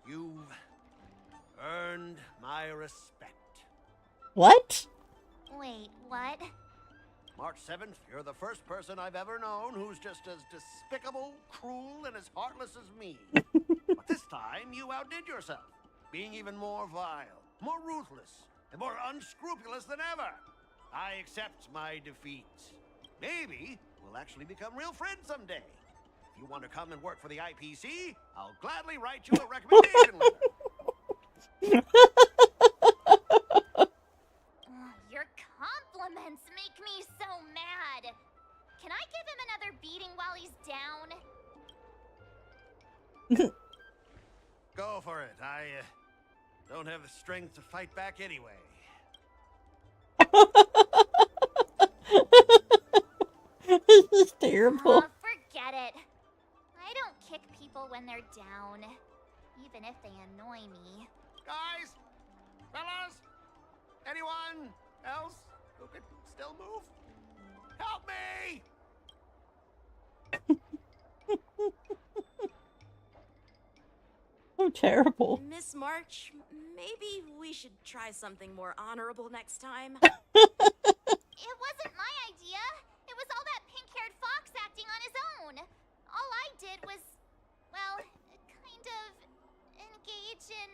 You've earned my respect. What? Wait, what? March 7th, you're the first person I've ever known who's just as despicable, cruel, and as heartless as me. But this time, you outdid yourself, being even more vile, more ruthless, and more unscrupulous than ever. I accept my defeat. Maybe we'll actually become real friends someday. If you want to come and work for the IPC, I'll gladly write you a recommendation letter. Your compliments make me so mad. Can I give him another beating while he's down? Go for it. I don't have the strength to fight back anyway. This is terrible. Forget it. I don't kick people when they're down, even if they annoy me. Guys, fellas, anyone else who could still move? Help me! So terrible. Miss March, maybe we should try something more honorable next time. It wasn't my idea. It was all that pink-haired fox acting on his own. All I did was, well, kind of engage in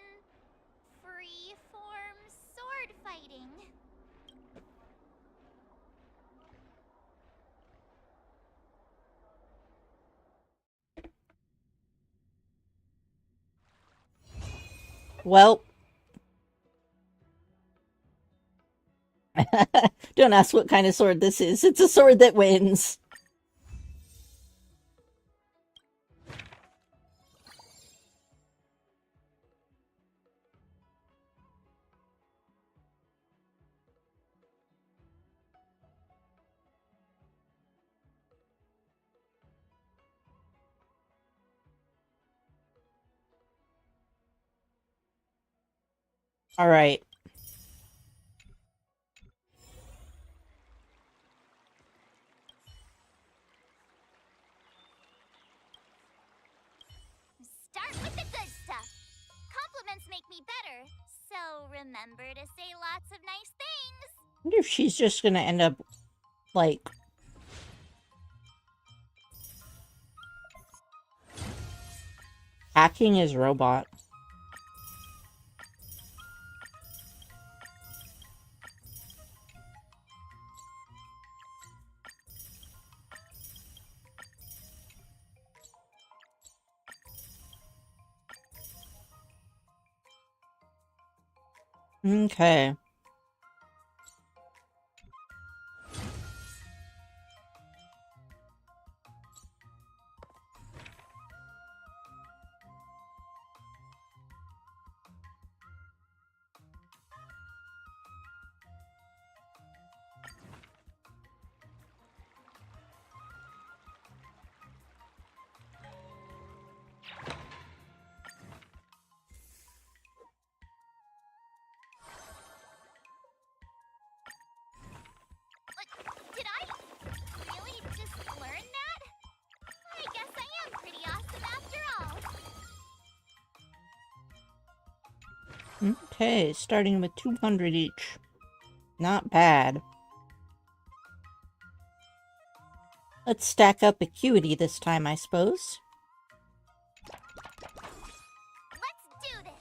free-form sword fighting. Well. Don't ask what kind of sword this is. It's a sword that wins. All right. Start with the good stuff. Compliments make me better, so remember to say lots of nice things. I wonder if she's just gonna end up, like... hacking his robot. Okay. Did I really just learn that? I guess I am pretty awesome after all. Okay, starting with 200 each. Not bad. Let's stack up acuity this time, I suppose. Let's do this.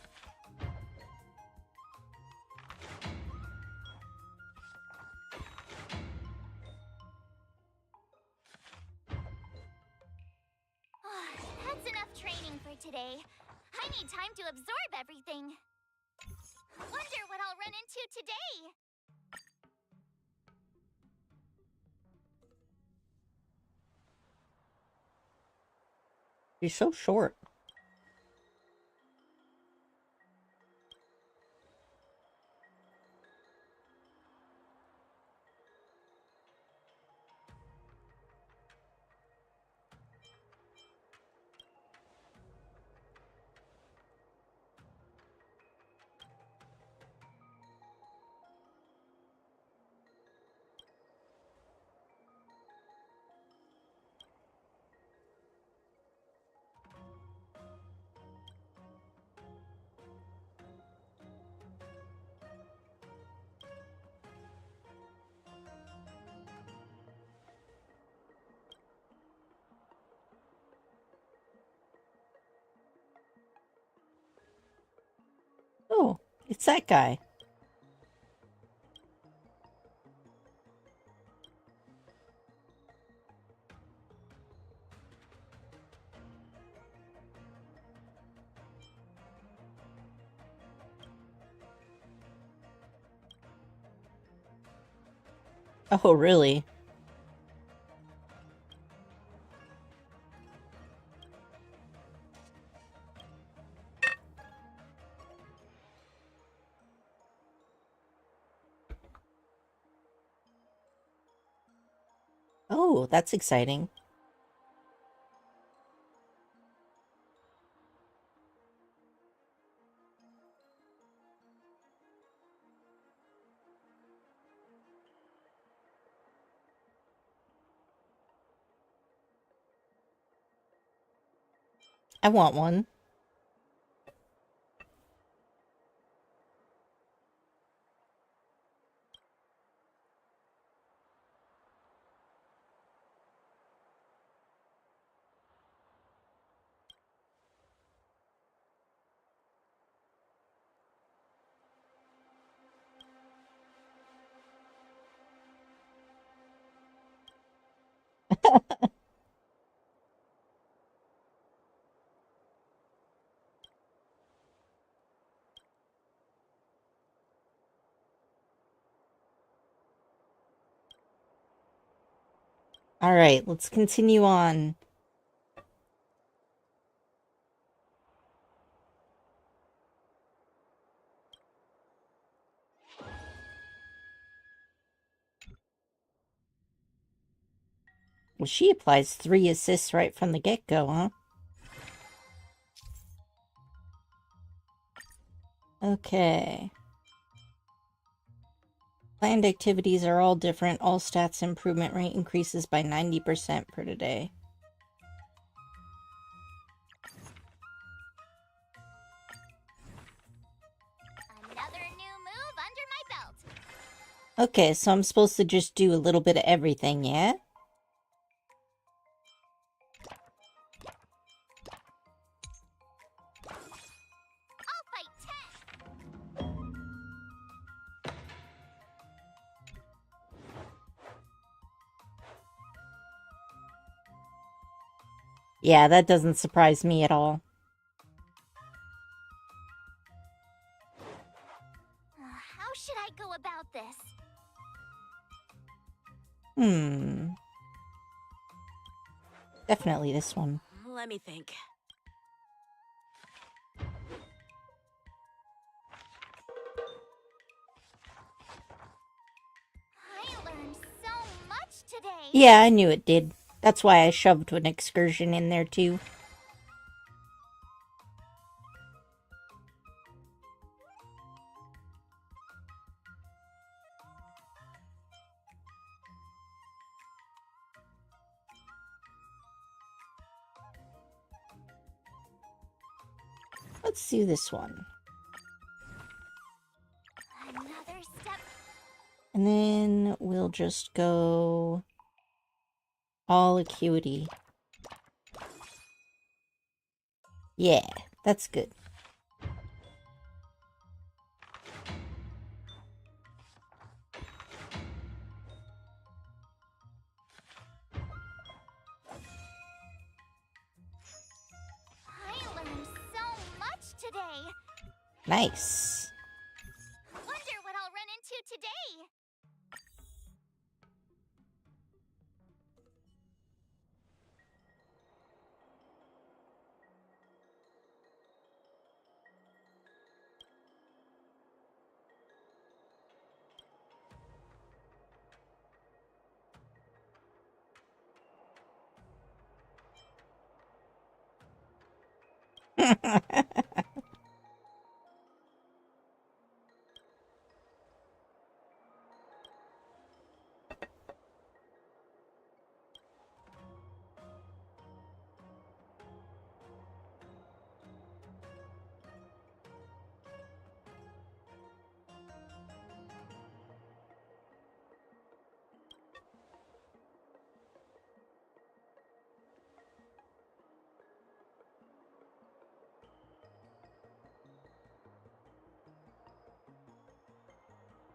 That's enough training for today. I need time to absorb everything. Wonder what I'll run into today. She's so short. Oh, it's that guy. Oh, really? Oh, that's exciting. I want one. All right, let's continue on. Well, she applies 3 assists right from the get-go, huh? Okay. Planned activities are all different. All stats improvement rate increases by 90% per day. Another new move under my belt. Okay, so I'm supposed to just do a little bit of everything, yeah? I'll fight 10. Yeah, that doesn't surprise me at all. How should I go about this? Definitely this one. Let me think. I learned so much today. Yeah, I knew it did. That's why I shoved an excursion in there too. Let's do this one. Another step. And then we'll just go all acuity. Yeah, that's good. I learned so much today. Nice. Wonder what I'll run into today.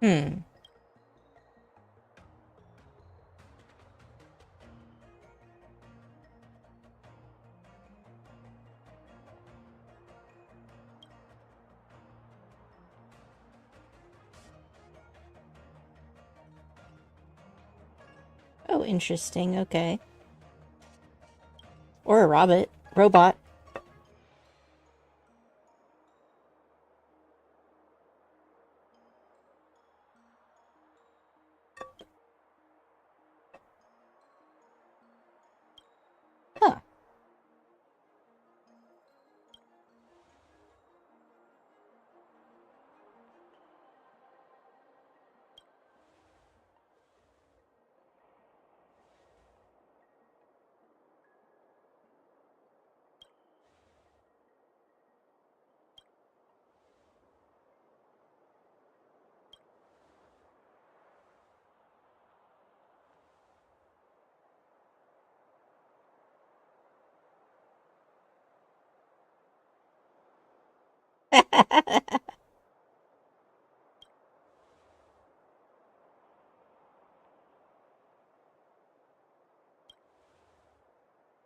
Hmm. Oh, interesting. Okay. Or a robot. Huh.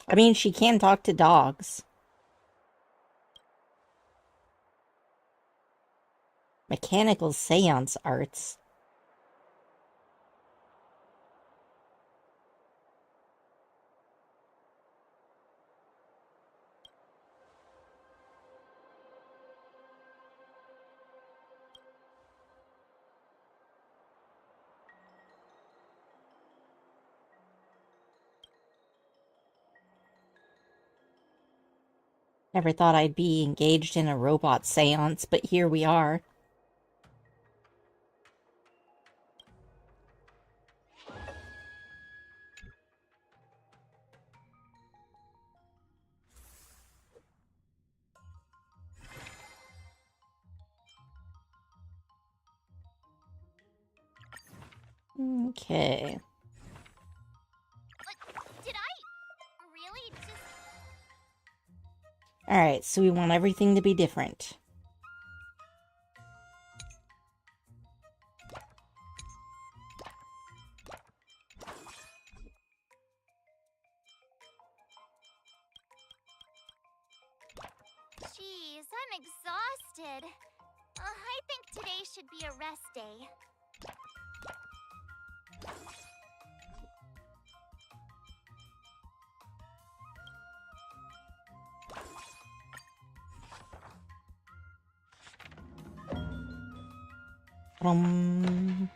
I mean, she can talk to dogs. Mechanical seance arts. Never thought I'd be engaged in a robot seance, but here we are. Okay. Did I really just... Alright, so we want everything to be different. Jeez, I'm exhausted. I think today should be a rest day. Um...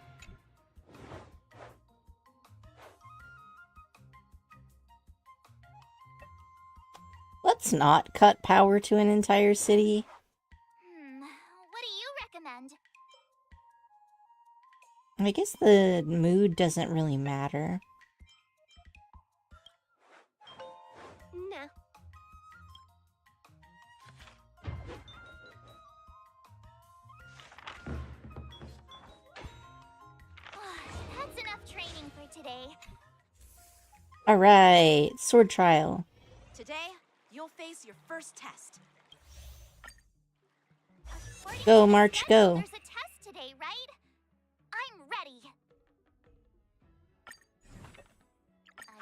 Let's not cut power to an entire city. What do you recommend? I guess the mood doesn't really matter. Nah. That's enough training for today. Alright, sword trial. Today, you'll face your first test. According Go, to the March, schedule, go. There's a test today, right? I'm ready.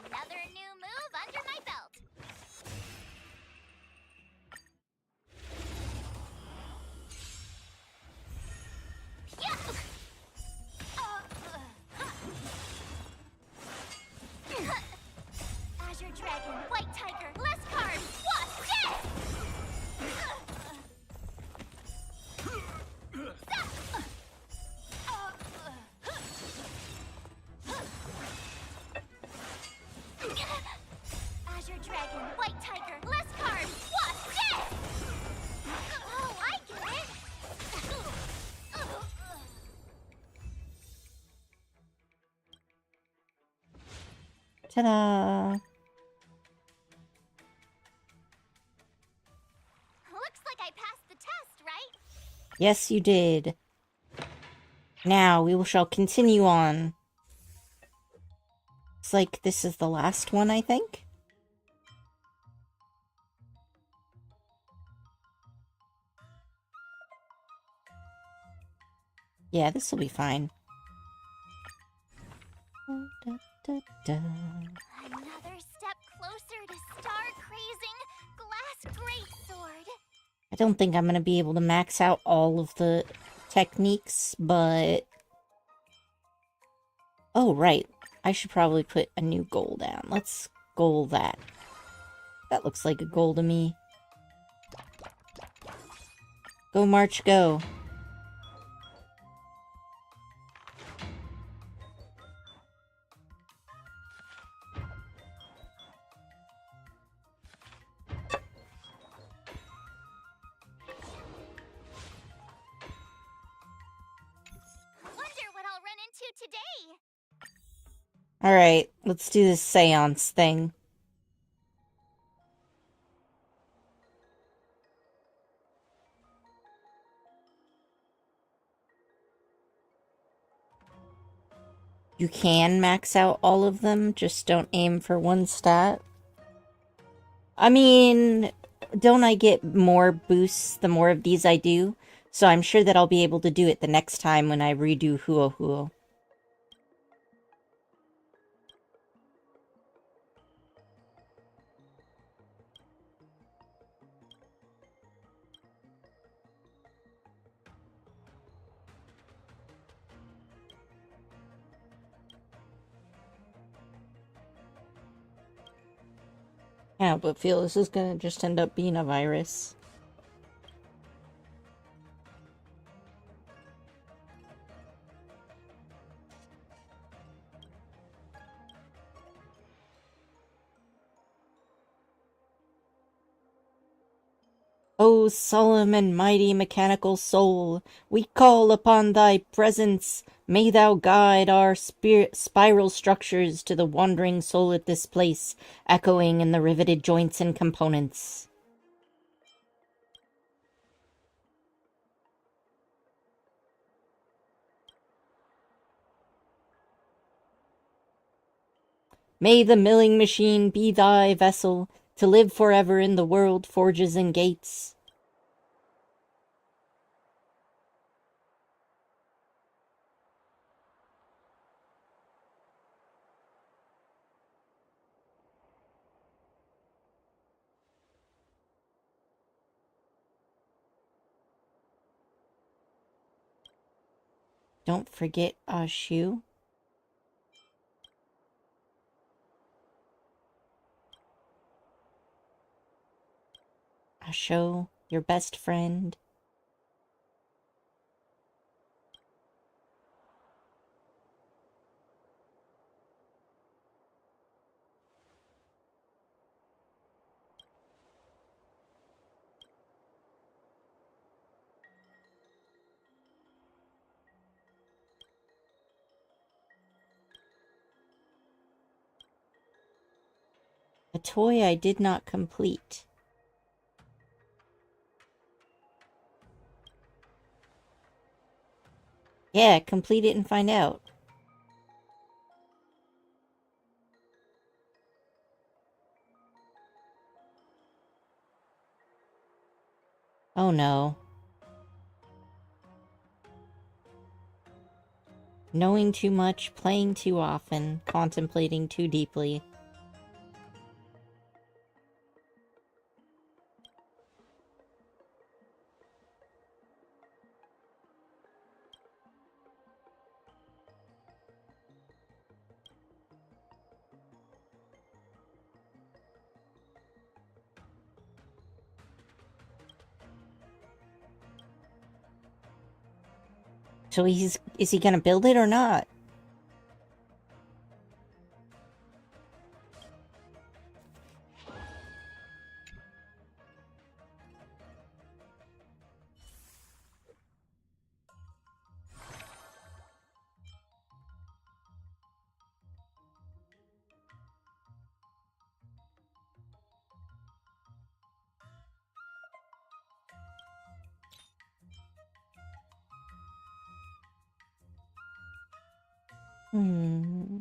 Another new move under my belt. Azure Dragon, White Tiger, less cards, what's this? Azure Dragon, White Tiger, less cards, what's this? Oh, I get it. Ta-da! Looks like I passed the test, right? Yes, you did. Now, we shall continue on. It's like this is the last one, I think? Yeah, this will be fine. Another step closer to star-crazing glass greatsword. I don't think I'm gonna be able to max out all of the techniques, but... Oh, right. I should probably put a new goal down. Let's goal that. That looks like a goal to me. Go, March, go. Wonder what I'll run into today. Alright, let's do this seance thing. You can max out all of them, just don't aim for one stat. I mean, don't I get more boosts the more of these I do? So I'm sure that I'll be able to do it the next time when I redo Huo Huo. Yeah, but feel this is gonna just end up being a virus. O solemn and mighty mechanical soul, we call upon thy presence. May thou guide our spiral structures to the wandering soul at this place, echoing in the riveted joints and components. May the milling machine be thy vessel to live forever in the world forges and gates. Don't forget Ashu. Asho, your best friend. A toy I did not complete. Yeah, complete it and find out. Oh no. Knowing too much, playing too often, contemplating too deeply. So is he gonna build it or not? Hmm.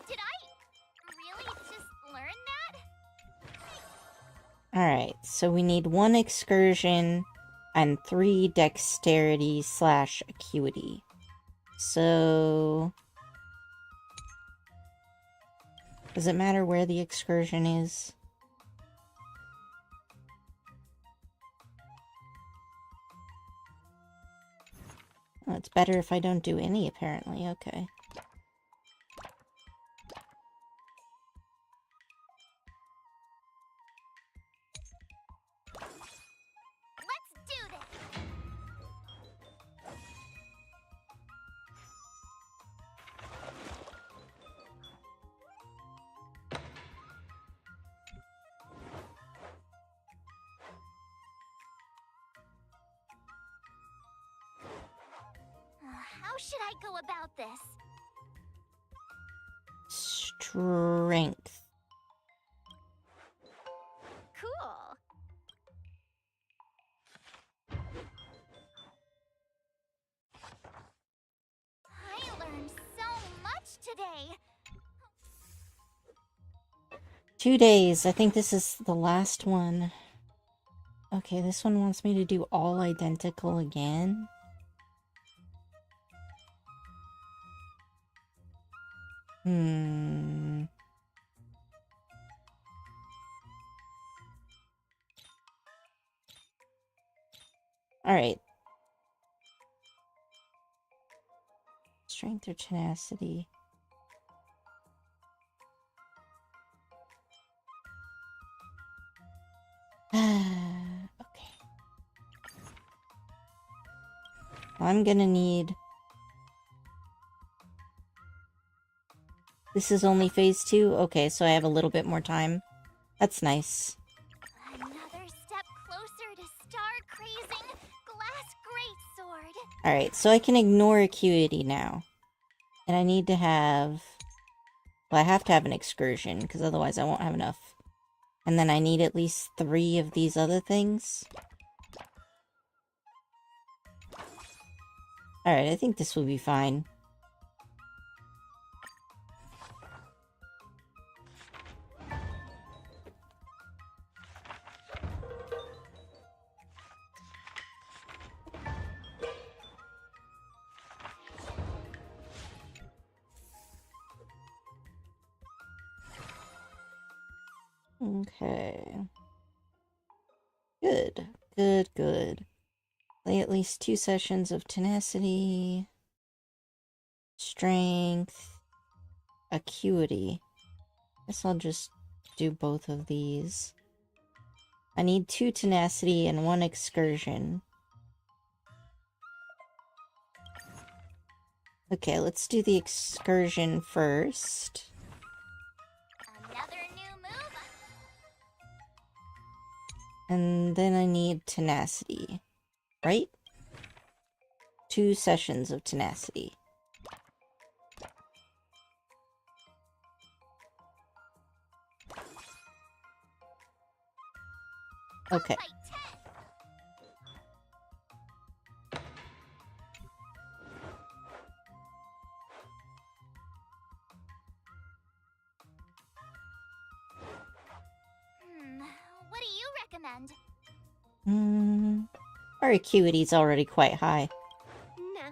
Did I really just learn that? Alright, so we need 1 excursion and 3 dexterity / acuity. So... does it matter where the excursion is? Oh, it's better if I don't do any, apparently. Okay. Let's do this! How should I go about this? Strength. Cool. I learned so much today. 2 days. I think this is the last one. Okay, this one wants me to do all identical again. Hmm. Alright. Strength or tenacity? Okay. I'm gonna need... this is only phase 2? Okay, so I have a little bit more time. That's nice. Another step closer to star-crazing glass greatsword. Alright, so I can ignore acuity now. And I need to have Well, I have to have an excursion, because otherwise I won't have enough. And then I need at least 3 of these other things. Alright, I think this will be fine. Okay. Good. Good, good. Play at least 2 sessions of tenacity, strength, acuity. Guess I'll just do both of these. I need 2 tenacity and 1 excursion. Okay, let's do the excursion first. Another new move? And then I need tenacity. Right? 2 sessions of tenacity. Okay. By 10. What do you recommend? Our acuity's already quite high. Nah.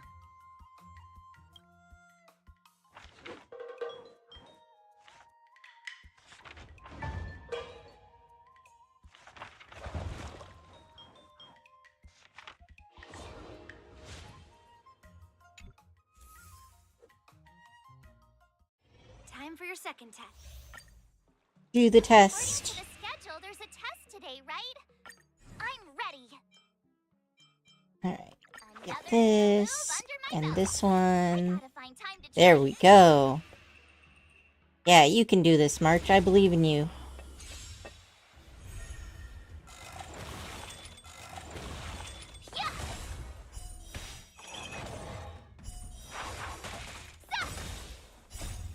Time for your second test. Do the According test. to the schedule, there's a test today, right? I'm ready. Alright. Get Another this. move under my And belt. this I one. gotta find time to There train. we go. Yeah, you can do this, March. I believe in you. Yeah. Sup.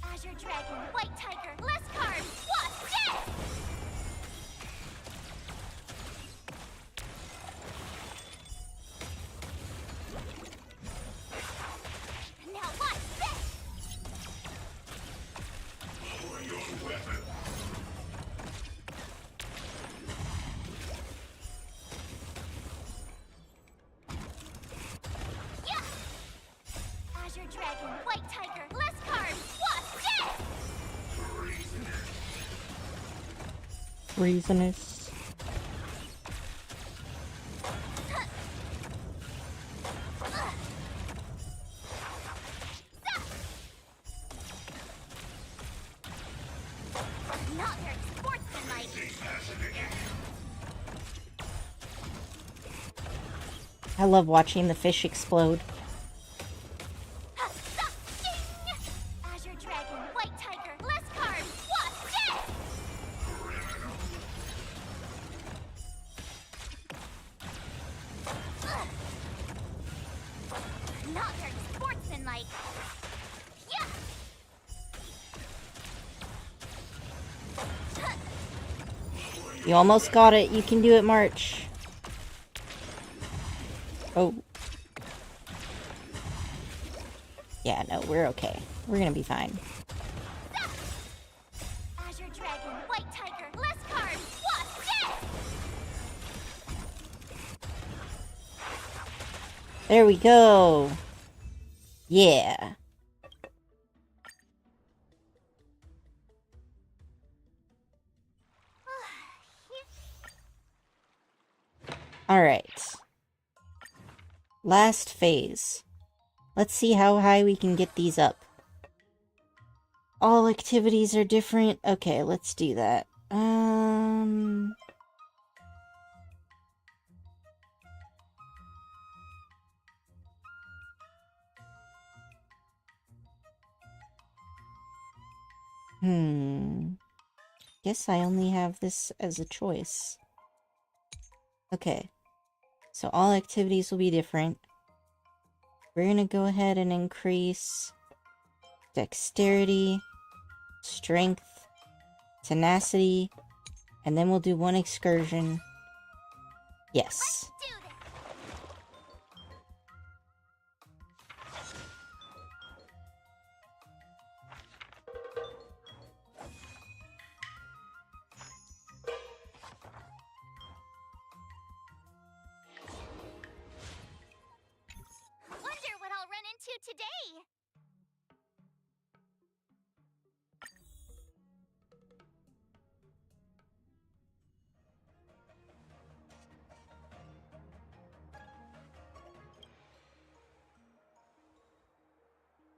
Azure Dragon, White Tiger, less carbs, what? Yes! Now watch this! Yeah! Azure Dragon, White Tiger, less carbs, what? Yes! Reasoners. Not very sportsmanlike. I love watching the fish explode. Azure Dragon, White Tiger, less carbs, what? Yes! Not very sportsmanlike. Yeah! You almost got it. You can do it, March. Oh. Yeah, no, we're okay. We're gonna be fine. Azure Dragon, White Tiger, less carbs, what? Yes! There we go. Yeah. Alright. Last phase. Let's see how high we can get these up. All activities are different. Okay, let's do that. Guess I only have this as a choice. Okay. So all activities will be different. We're gonna go ahead and increase dexterity, strength, tenacity, and then we'll do one excursion. Yes. Do this. Wonder what I'll run into today.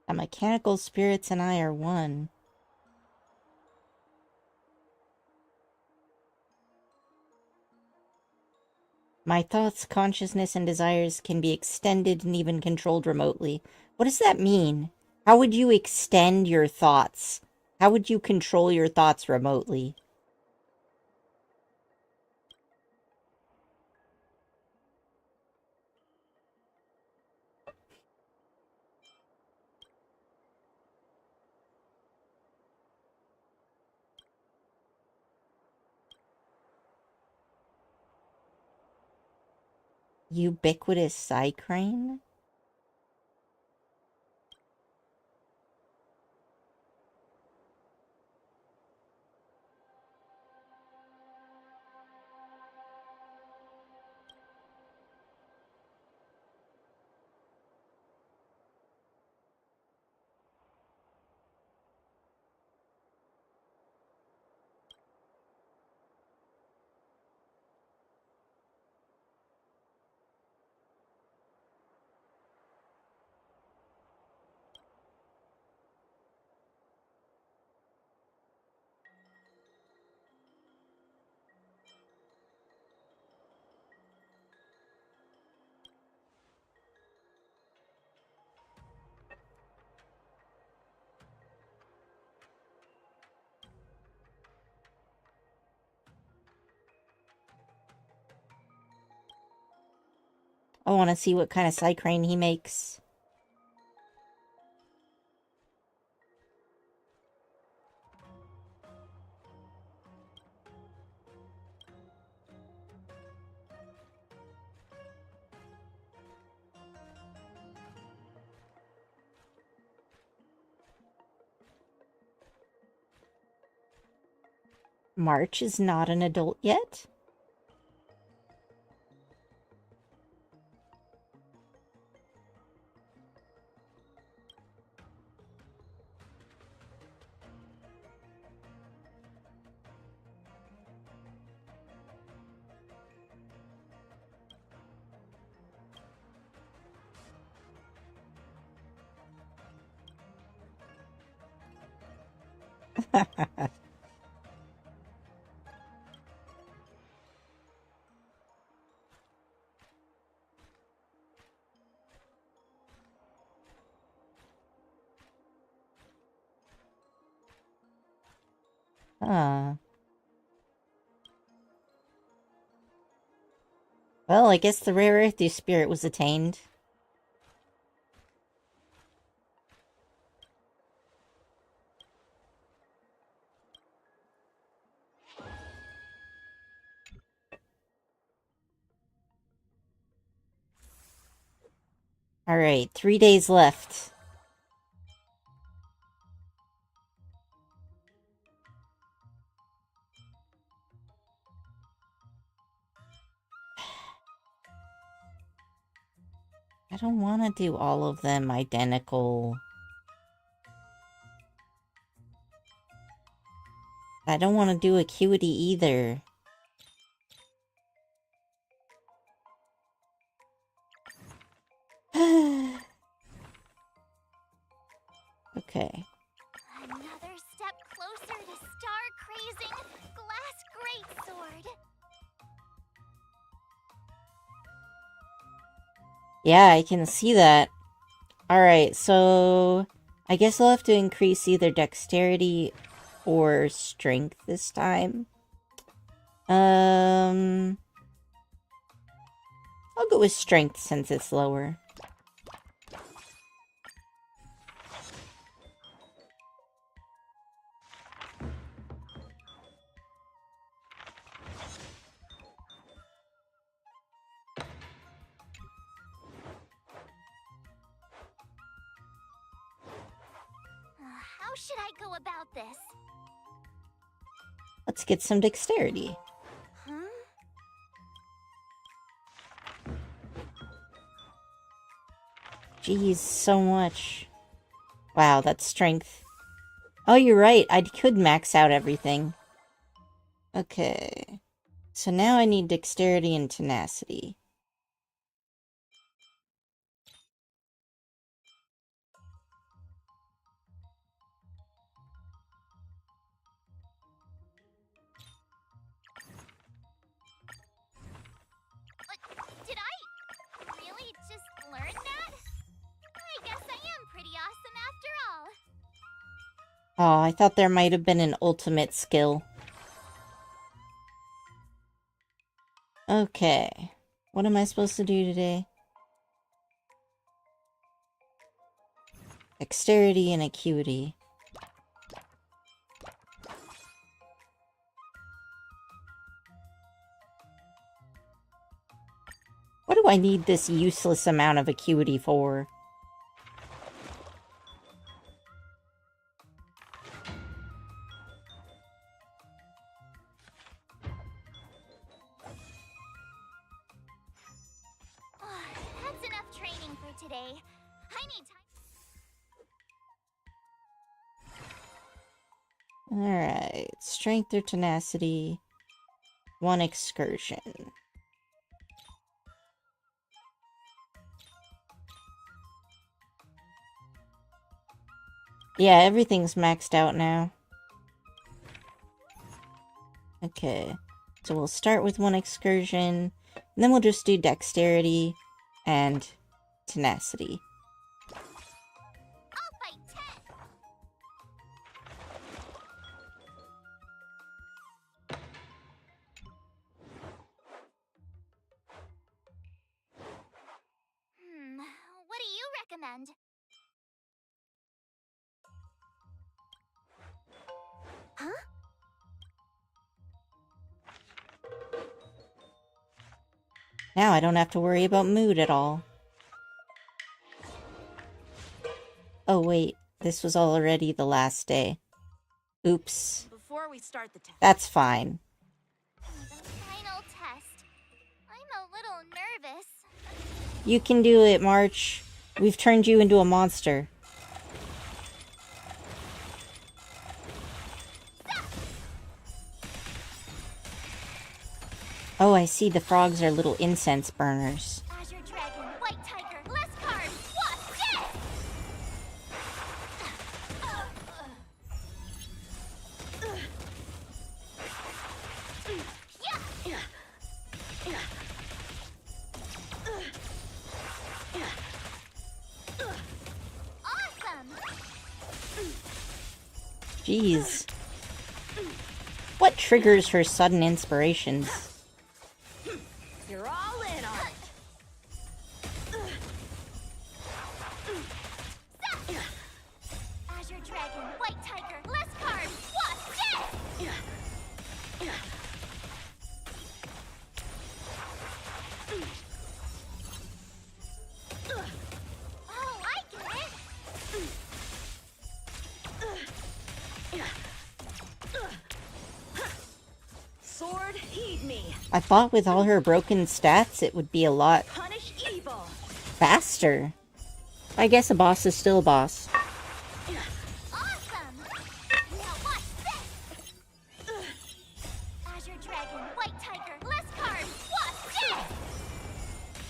The mechanical spirits and I are one. My thoughts, consciousness, and desires can be extended and even controlled remotely. What does that mean? How would you extend your thoughts? How would you control your thoughts remotely? Ubiquitous Psycrane? I want to see what kind of Psycrane he makes. March is not an adult yet? Huh. Well, I guess the rare earthy spirit was attained. Alright, 3 days left. I don't want to do all of them identical. I don't want to do acuity either. Okay. Another step closer to star-crazing glass greatsword. Yeah, I can see that. Alright, so I guess I'll have to increase either dexterity or strength this time. I'll go with strength since it's lower. should I go about this? Let's get some dexterity. Huh? Jeez, so much. Wow, that's strength. Oh, you're right. I could max out everything. Okay. So now I need dexterity and tenacity. Did I really just learn that? I guess I am pretty awesome after all. Oh, I thought there might have been an ultimate skill. Okay. What am I supposed to do today? Dexterity and acuity. What do I need this useless amount of acuity for? That's enough training for today. I need time. Alright. Strength or tenacity. 1 excursion. Yeah, everything's maxed out now. Okay. So we'll start with 1 excursion, and then we'll just do dexterity and tenacity. I'll fight 10. What do you recommend? Huh? Now I don't have to worry about mood at all. Oh wait, this was already the last day. Oops. Before we start the test, That's fine. The final test. I'm a little nervous. You can do it, March. We've turned you into a monster. Oh, I see the frogs are little incense burners. Azure Dragon, White Tiger, less cards, Wasp, death! Awesome! Jeez. What triggers her sudden inspirations? you're all in on it. Azure Dragon, White Tiger, less cards, Wasp, death! Oh, I get it! Sword, heed me. I thought with all her broken stats, it would be a lot Punish evil. faster. I guess a boss is still a boss. Awesome! Now watch this! Azure Dragon, White Tiger, less cards, Wasp,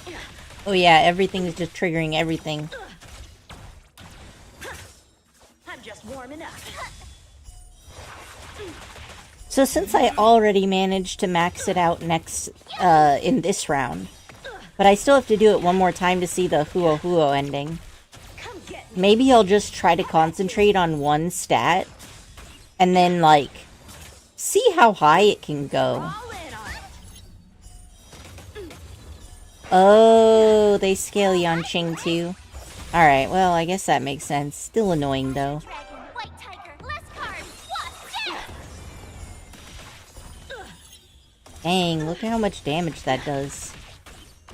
death! Oh yeah, everything's just triggering everything. I'm just warming up. So since I already managed to max it out in this round, but I still have to do it one more time to see the Huo Huo ending, Come get me. maybe I'll just try to concentrate on one stat, and then, like, see how high it can go. All in on it. Oh, they scale Yanqing too. Alright, well, I guess that makes sense. Still annoying, though. Dragon, White Tiger, less cards, Wasp, death! Dang, look at how much damage that does.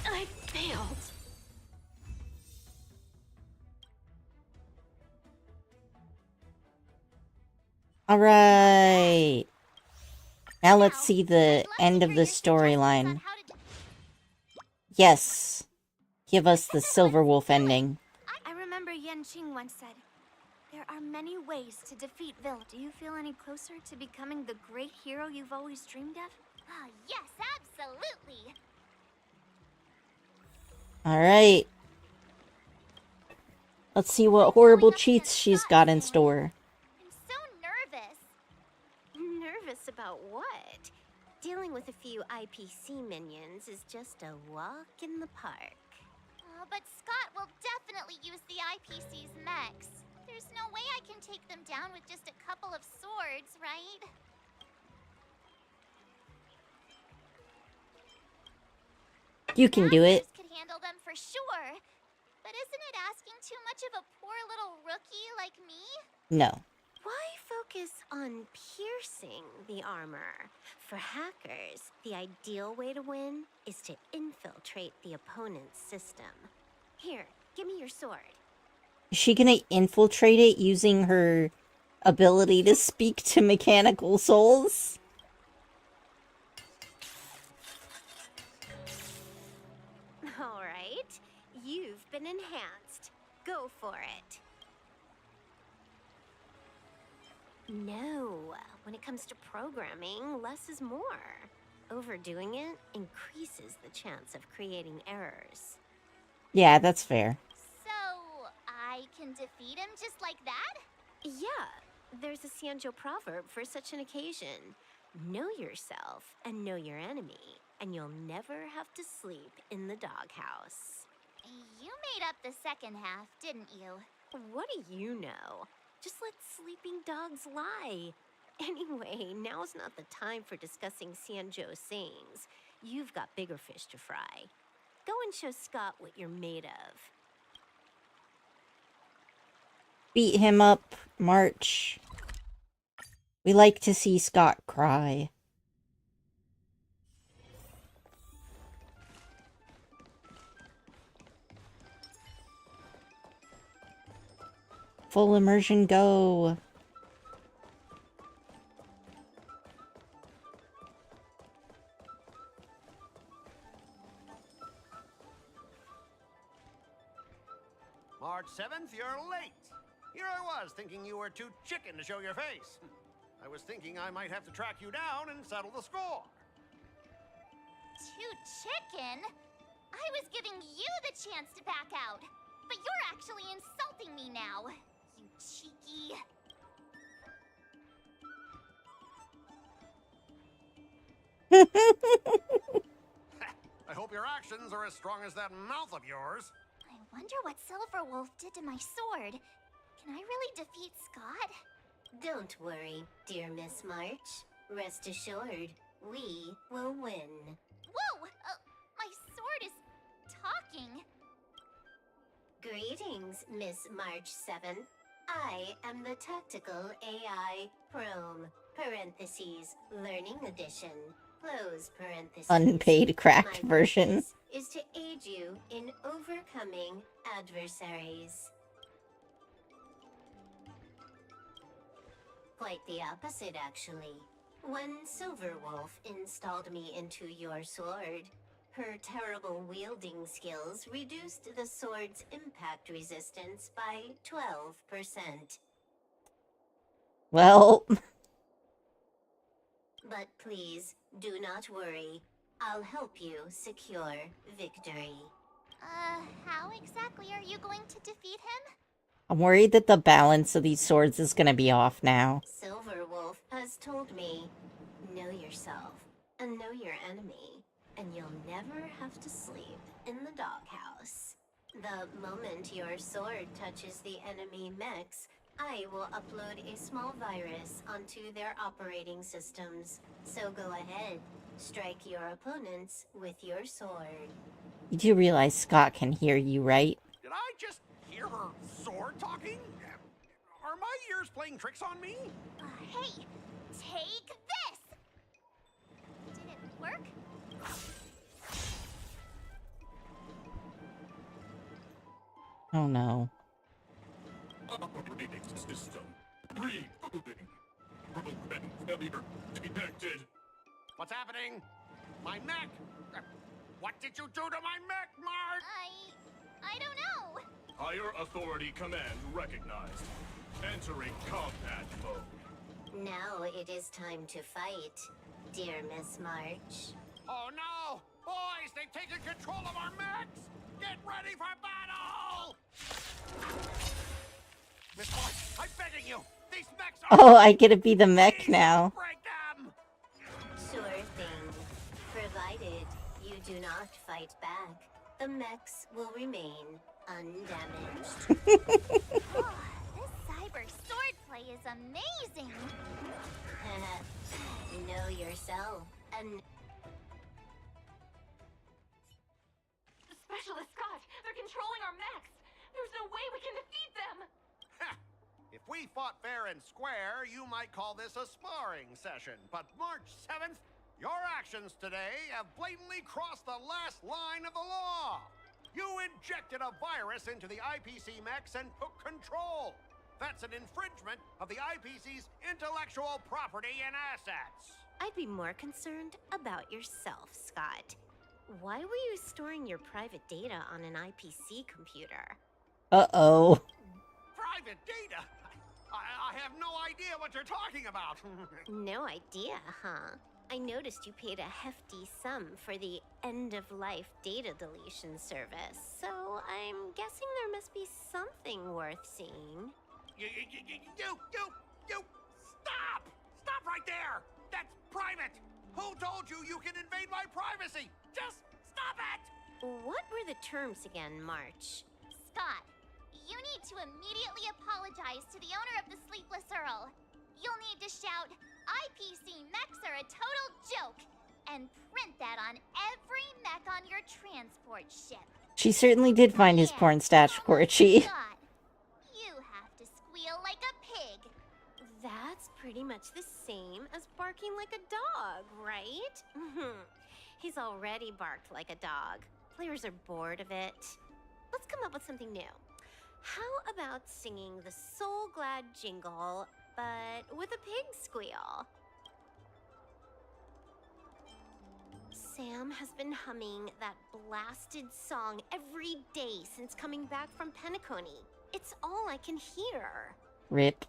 I failed. Alright. Now let's see I'd the love end to of hear the your suggestions on storyline. how to Yes. Give us the Silver Wolf ending. I remember Yanqing once said, there are many ways to defeat villains. Do you feel any closer to becoming the great hero you've always dreamed of? Ah, yes, absolutely. Alright. Let's see what horrible cheats she's got in store. I'm so nervous. Nervous about what? Dealing with a few IPC minions is just a walk in the park. But Scott will definitely use the IPC's mechs. There's no way I can take them down with just a couple of swords, right? You can do it. Masters could handle them for sure. But isn't it asking too much of a poor little rookie like me? No. Why focus on piercing the armor? For hackers, the ideal way to win is to infiltrate the opponent's system. Here, give me your sword. Is she gonna infiltrate it using her ability to speak to mechanical souls? All right, you've been enhanced. Go for it. No, when it comes to programming, less is more. Overdoing it increases the chance of creating errors. Yeah, that's fair. So, I can defeat him just like that? Yeah, there's a Xianzhou proverb for such an occasion. Know yourself and know your enemy, and you'll never have to sleep in the doghouse. You made up the second half, didn't you? What do you know? Just let sleeping dogs lie. Anyway, now's not the time for discussing Xianzhou's sayings. You've got bigger fish to fry. Go and show Scott what you're made of. Beat him up, March. We like to see Scott cry. Full immersion, go. March 7th, you're late. Here I was, thinking you were too chicken to show your face. I was thinking I might have to track you down and settle the score. Too chicken? I was giving you the chance to back out. But you're actually insulting me now. You cheeky... I hope your actions are as strong as that mouth of yours. I wonder what Silver Wolf did to my sword. Can I really defeat Scott? Don't worry, dear Miss March. Rest assured, we will win. Whoa! My sword is talking. Greetings, Miss March 7. I am the Tactical AI Prome, parentheses, Learning Edition, close parentheses. Unpaid cracked My version. purpose is to aid you in overcoming adversaries. Quite the opposite, actually. When Silver Wolf installed me into your sword, her terrible wielding skills reduced the sword's impact resistance by 12%. Well, But please, do not worry. I'll help you secure victory. How exactly are you going to defeat him? I'm worried that the balance of these swords is gonna be off now. Silver Wolf has told me, know yourself and know your enemy, and you'll never have to sleep in the doghouse. The moment your sword touches the enemy mechs, I will upload a small virus onto their operating systems. So go ahead, strike your opponents with your sword. You do realize Scott can hear you, right? Did I just hear her sword talking? Are my ears playing tricks on me? Hey, take this! Did it work? Oh no. Operating system rebooting. Detected. What's happening? My mech! What did you do to my mech, Mark? I don't know. Higher authority command recognized. Entering combat mode. Now it is time to fight, dear Miss March. Oh no! Boys, they've taken control of our mechs! Get ready for battle! Miss March, I'm begging you! These mechs are... Oh, I get to be the mech now. Break them! Sure thing. Provided you do not fight back, the mechs will remain undamaged. Oh, this cyber swordplay is amazing. Know yourself and... Specialist Scott, they're controlling our mechs. There's no way we can defeat them. If we fought fair and square, you might call this a sparring session. But March 7th, your actions today have blatantly crossed the last line of the law. You injected a virus into the IPC mechs and took control. That's an infringement of the IPC's intellectual property and assets. I'd be more concerned about yourself, Scott. Why were you storing your private data on an IPC computer? Uh-oh. Private data? I have no idea what you're talking about. No idea, huh? I noticed you paid a hefty sum for the end-of-life data deletion service, so I'm guessing there must be something worth seeing. You, stop! Stop right there! That's private! Who told you you can invade my privacy? Just stop it! What were the terms again, March? Scott, you need to immediately apologize to the owner of the Sleepless Earl. You'll need to shout, IPC mechs are a total joke, and print that on every mech on your transport ship. She certainly did find his porn stash scorchy. Scott, you have to squeal like a pig. That's pretty much the same as barking like a dog, right? He's already barked like a dog. Players are bored of it. Let's come up with something new. How about singing the Soul Glad jingle, but with a pig squeal? Sam has been humming that blasted song every day since coming back from Penacony. It's all I can hear. Rip.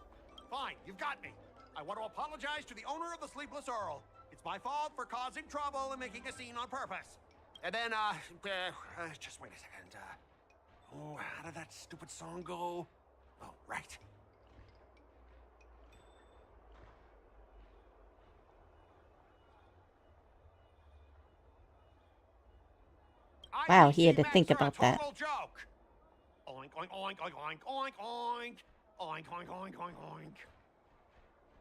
Fine, you've got me. I want to apologize to the owner of the Sleepless Earl. It's my fault for causing trouble and making a scene on purpose. And then, just wait a second. Oh, how did that stupid song go? Oh, right. Wow, he had to IPC think mechs are a about that. total joke. Oink, oink, oink, oink, oink, oink, oink. Oink, oink, oink, oink, oink.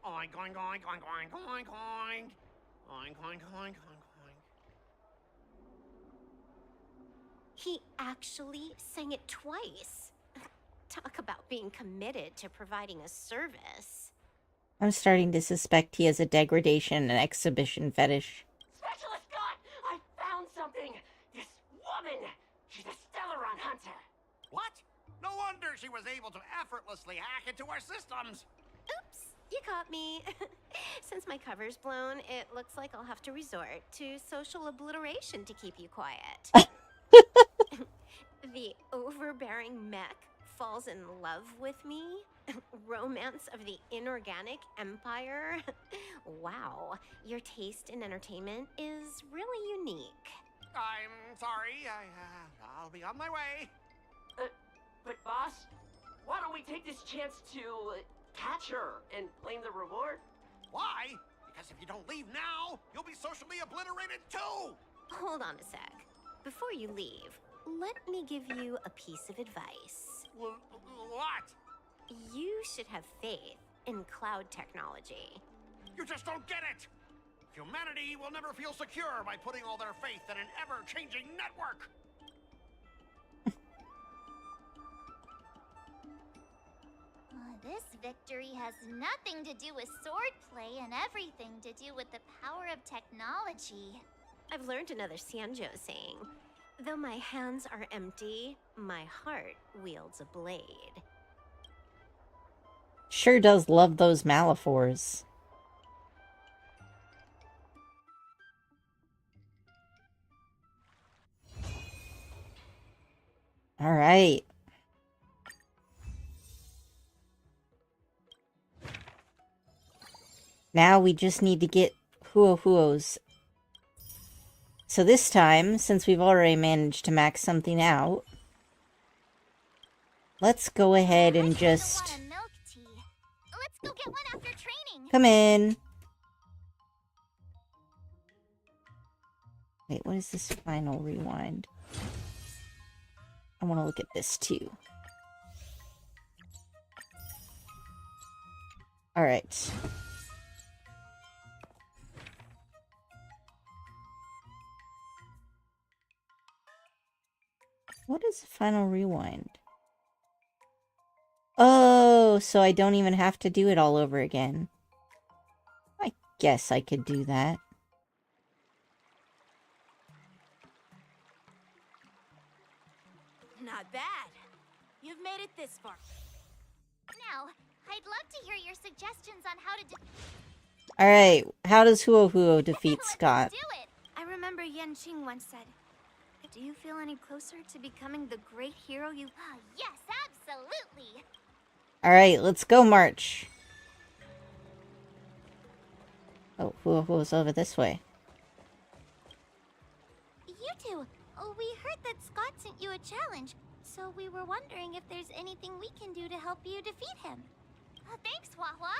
Oink, oink, oink, oink, oink, oink, oink. Oink, oink, oink, oink, oink. He actually sang it twice. Talk about being committed to providing a service. I'm starting to suspect he has a degradation and exhibition fetish. Specialist Scott, I found something. This woman, she's a Stellaron hunter. What? No wonder she was able to effortlessly hack into our systems. Oops, you caught me. Since my cover's blown, it looks like I'll have to resort to social obliteration to keep you quiet. The overbearing mech falls in love with me? Romance of the inorganic empire? Wow, your taste in entertainment is really unique. I'm sorry. I'll be on my way. But boss, why don't we take this chance to catch her and claim the reward? Why? Because if you don't leave now, you'll be socially obliterated too. Hold on a sec. Before you leave, let me give you a piece of advice. What? You should have faith in cloud technology. You just don't get it. Humanity will never feel secure by putting all their faith in an ever-changing network. This victory has nothing to do with swordplay and everything to do with the power of technology. I've learned another Sanjo saying. Though my hands are empty, my heart wields a blade. Sure does love those Malifaux. All right. Now we just need to get Huo-Huos. So this time, since we've already managed to max something out, let's go ahead and just... Want a milk tea. Let's go get one after training. Come in. Wait, what is this final rewind? I want to look at this too. Alright. What is the final rewind? Oh, so I don't even have to do it all over again. I guess I could do that. Not bad. You've made it this far. Now, I'd love to hear your suggestions on how to do. Alright, how does Huo-Huo defeat Scott? Do it. I remember Yanqing once said, do you feel any closer to becoming the great hero you... Yes, absolutely. Alright, let's go march. Oh, Huo-Huo's over this way. You two, we heard that Scott sent you a challenge, so we were wondering if there's anything we can do to help you defeat him. Thanks, Hua-Hua.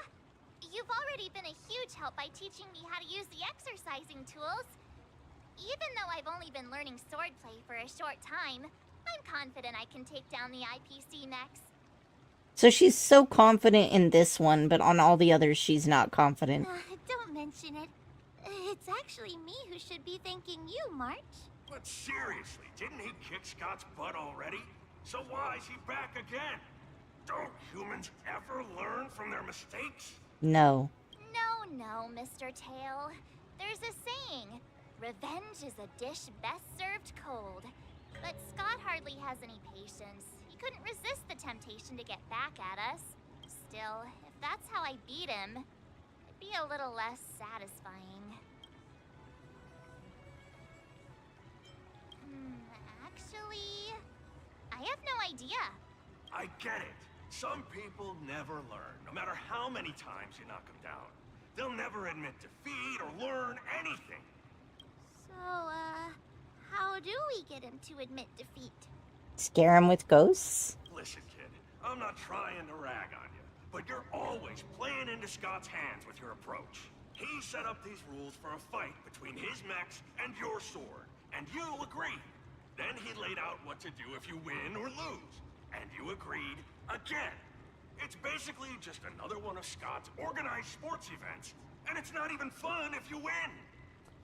You've already been a huge help by teaching me how to use the exercising tools. Even though I've only been learning swordplay for a short time, I'm confident I can take down the IPC mechs. So she's so confident in this one, but on all the others she's not confident. Don't mention it. It's actually me who should be thanking you, March. But seriously, didn't he kick Scott's butt already? So why is he back again? Don't humans ever learn from their mistakes? No. No, Mr. Tail. There's a saying, revenge is a dish best served cold. But Scott hardly has any patience. He couldn't resist the temptation to get back at us. Still, if that's how I beat him, it'd be a little less satisfying. Actually, I have no idea. I get it. Some people never learn, no matter how many times you knock them down. They'll never admit defeat or learn anything. So, how do we get him to admit defeat? Scare him with ghosts? Listen, kid, I'm not trying to rag on you, but you're always playing into Scott's hands with your approach. He set up these rules for a fight between his mechs and your sword, and you agreed. Then he laid out what to do if you win or lose, and you agreed again. It's basically just another one of Scott's organized sports events, and it's not even fun if you win.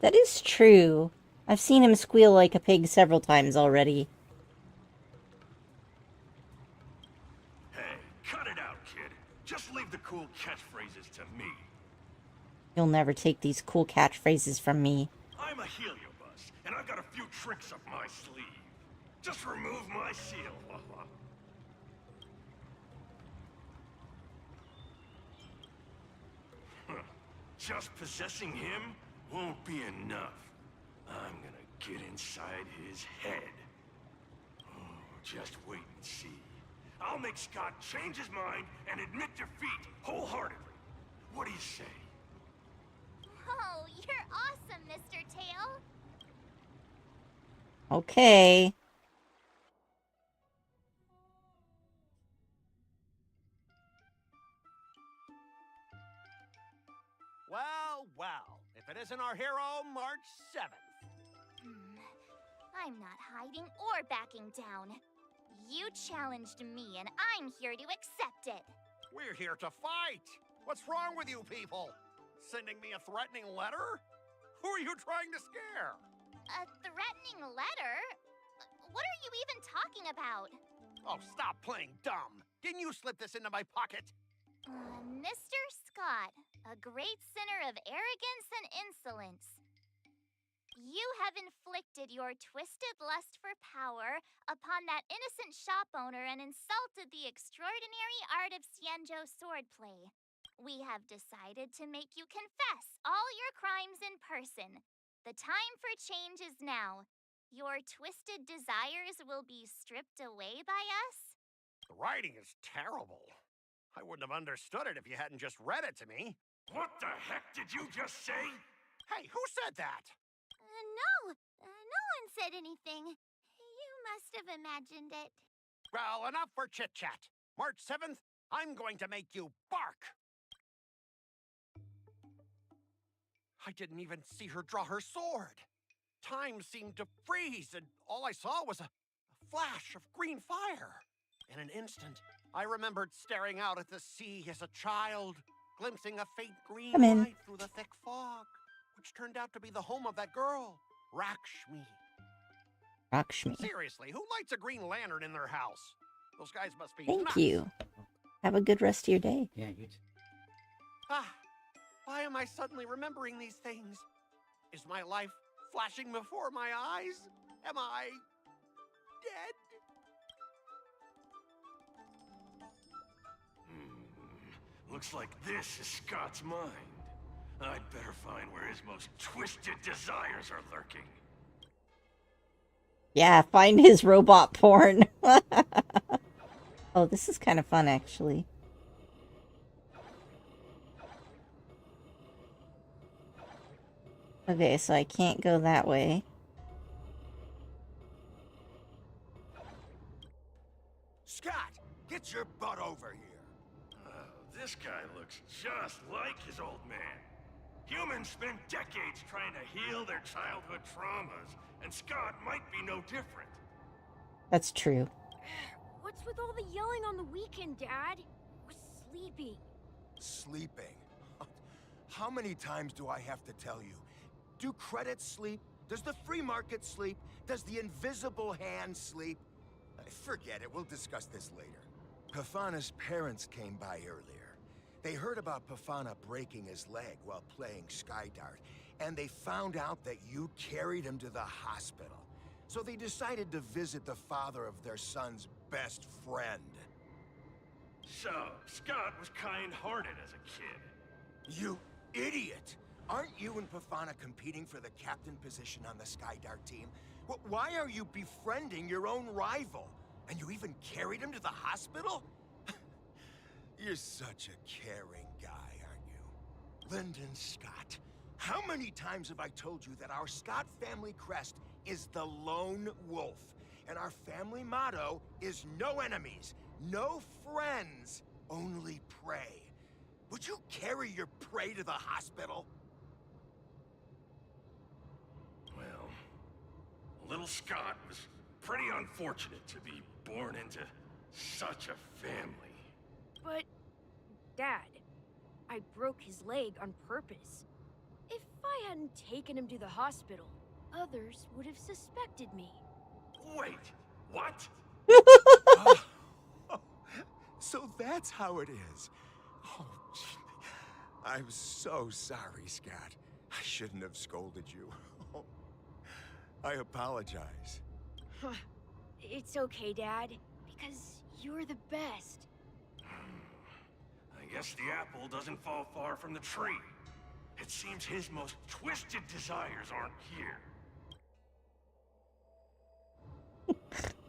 That is true. I've seen him squeal like a pig several times already. Hey, cut it out, kid. Just leave the cool catchphrases to me. You'll never take these cool catchphrases from me. I'm a heliobus, and I've got a few tricks up my sleeve. Just remove my seal. Just possessing him won't be enough. I'm gonna get inside his head. Oh, just wait and see. I'll make Scott change his mind and admit defeat wholeheartedly. What do you say? Oh, you're awesome, Mr. Tail. Okay. Well, if it isn't our hero, March 7th. I'm not hiding or backing down. You challenged me, and I'm here to accept it. We're here to fight. What's wrong with you people? Sending me a threatening letter? Who are you trying to scare? A threatening letter? What are you even talking about? Oh, stop playing dumb. Didn't you slip this into my pocket? Mr. Scott, a great sinner of arrogance and insolence. You have inflicted your twisted lust for power upon that innocent shop owner and insulted the extraordinary art of Xianzhou swordplay. We have decided to make you confess all your crimes in person. The time for change is now. Your twisted desires will be stripped away by us? The writing is terrible. I wouldn't have understood it if you hadn't just read it to me. What the heck did you just say? Hey, who said that? No, no one said anything. You must have imagined it. Well, enough for chit-chat. March 7th, I'm going to make you bark. I didn't even see her draw her sword. Time seemed to freeze, and all I saw was a flash of green fire. In an instant, I remembered staring out at the sea as a child, glimpsing a faint green Come in. light through the thick fog, which turned out to be the home of that girl, Rakshmi. Rakshmi. Seriously, who lights a green lantern in their house? Those guys must be Thank nuts. you. Have a good rest of your day. Yeah, you too. Ah, why am I suddenly remembering these things? Is my life flashing before my eyes? Am I dead? Looks like this is Scott's mind. I'd better find where his most twisted desires are lurking. Yeah, find his robot porn. Oh, this is kind of fun, actually. Okay, so I can't go that way. Scott, get your butt over here. This guy looks just like his old man. Humans spend decades trying to heal their childhood traumas, and Scott might be no different. That's true. What's with all the yelling on the weekend, Dad? We're sleeping. Sleeping? How many times do I have to tell you? Do credits sleep? Does the free market sleep? Does the invisible hand sleep? Forget it, we'll discuss this later. Pafana's parents came by earlier. They heard about Pafana breaking his leg while playing Skydart, and they found out that you carried him to the hospital. So they decided to visit the father of their son's best friend. So, Scott was kind-hearted as a kid. You idiot! Aren't you and Pafana competing for the captain position on the Skydart team? Why are you befriending your own rival? And you even carried him to the hospital? You're such a caring guy, aren't you? Lyndon Scott, how many times have I told you that our Scott family crest is the Lone Wolf, and our family motto is no enemies, no friends, only prey. Would you carry your prey to the hospital? Well, little Scott was pretty unfortunate to be born into such a family. But, Dad, I broke his leg on purpose. If I hadn't taken him to the hospital, others would have suspected me. Wait, what? So that's how it is. Oh, I'm so sorry, Scott. I shouldn't have scolded you. I apologize. It's okay, Dad, because you're the best. I guess the apple doesn't fall far from the tree. It seems his most twisted desires aren't here.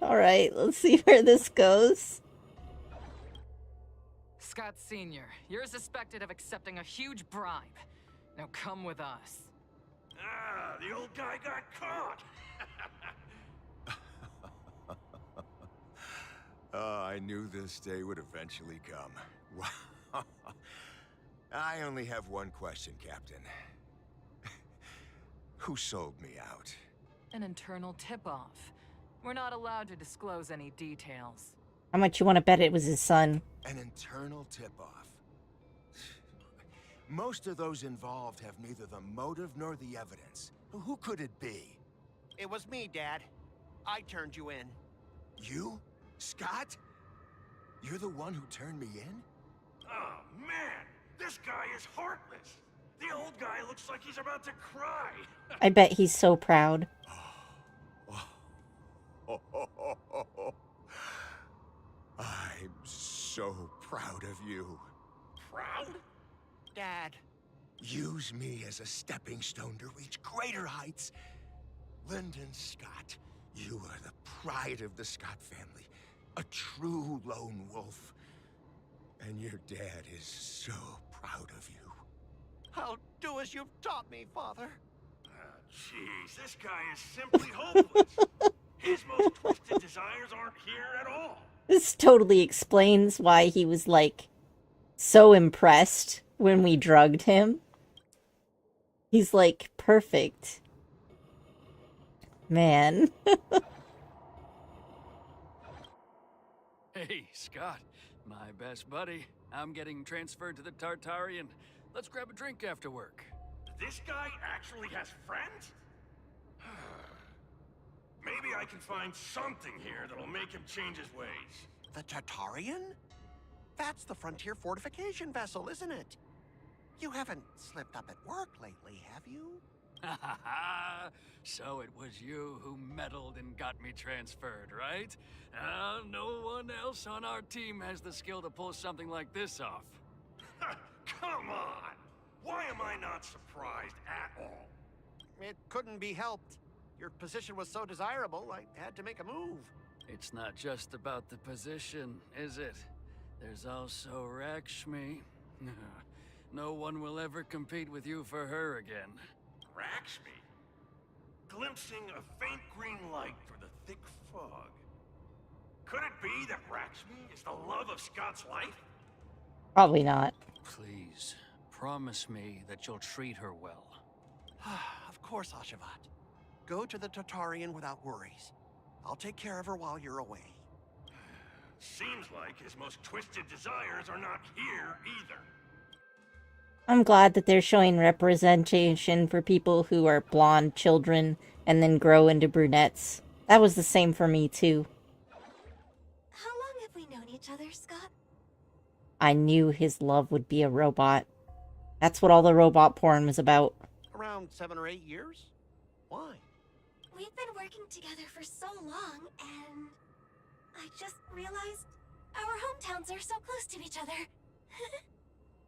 Alright, let's see where this goes. Scott Sr., you're suspected of accepting a huge bribe. Now come with us. Ah, the old guy got caught! I knew this day would eventually come. Wow. I only have one question, Captain. Who sold me out? An internal tip-off. We're not allowed to disclose any details. How much you want to bet it was his son? An internal tip-off. Most of those involved have neither the motive nor the evidence. Who could it be? It was me, Dad. I turned you in. You? Scott? You're the one who turned me in? Oh, man! This guy is heartless! The old guy looks like he's about to cry! I bet he's so proud. I'm so proud of you. Proud? Dad. Use me as a stepping stone to reach greater heights. Lyndon Scott, you are the pride of the Scott family. A true lone wolf. And your dad is so proud of you. I'll do as you've taught me, Father. Jeez, this guy is simply hopeless. His most twisted desires aren't here at all. This totally explains why he was, like, so impressed when we drugged him. He's, like, perfect. Man. Hey, Scott. My best buddy. I'm getting transferred to the Tartarian. Let's grab a drink after work. This guy actually has friends? Maybe I can find something here that'll make him change his ways. The Tartarian? That's the frontier fortification vessel, isn't it? You haven't slipped up at work lately, have you? Ha ha ha! So it was you who meddled and got me transferred, right? No one else on our team has the skill to pull something like this off. Come on! Why am I not surprised at all? It couldn't be helped. Your position was so desirable, I had to make a move. It's not just about the position, is it? There's also Rakshmi. No one will ever compete with you for her again. Rakshmi? Glimpsing a faint green light through the thick fog. Could it be that Rakshmi is the love of Scott's life? Probably not. Please, promise me that you'll treat her well. Of course, Ashavat. Go to the Tartarian without worries. I'll take care of her while you're away. Seems like his most twisted desires are not here either. I'm glad that they're showing representation for people who are blonde children and then grow into brunettes. That was the same for me, too. How long have we known each other, Scott? I knew his love would be a robot. That's what all the robot porn was about. Around 7 or 8 years? Why? We've been working together for so long, and I just realized our hometowns are so close to each other.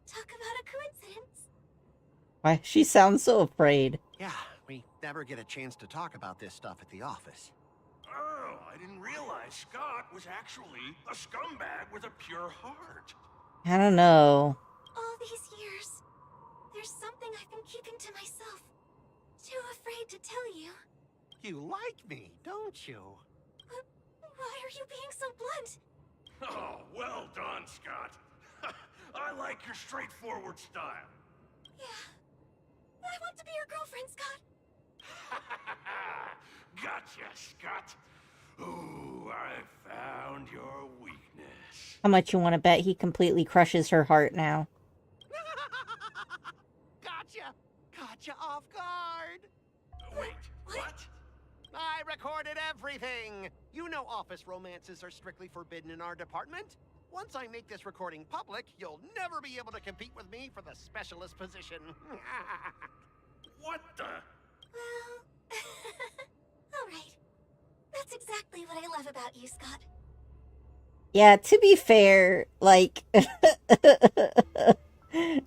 Talk about a coincidence. Why, she sounds so afraid. Yeah, we never get a chance to talk about this stuff at the office. Oh, I didn't realize Scott was actually a scumbag with a pure heart. I don't know. All these years, there's something I've been keeping to myself. Too afraid to tell you. You like me, don't you? But why are you being so blunt? Oh, well done, Scott. I like your straightforward style. Yeah. I want to be your girlfriend, Scott. Gotcha, Scott. Ooh, I found your weakness. How much you want to bet he completely crushes her heart now? Gotcha off guard. Wait, what? I recorded everything. You know office romances are strictly forbidden in our department. Once I make this recording public, you'll never be able to compete with me for the specialist position. What the? Well, all right. That's exactly what I love about you, Scott. Yeah, to be fair, like,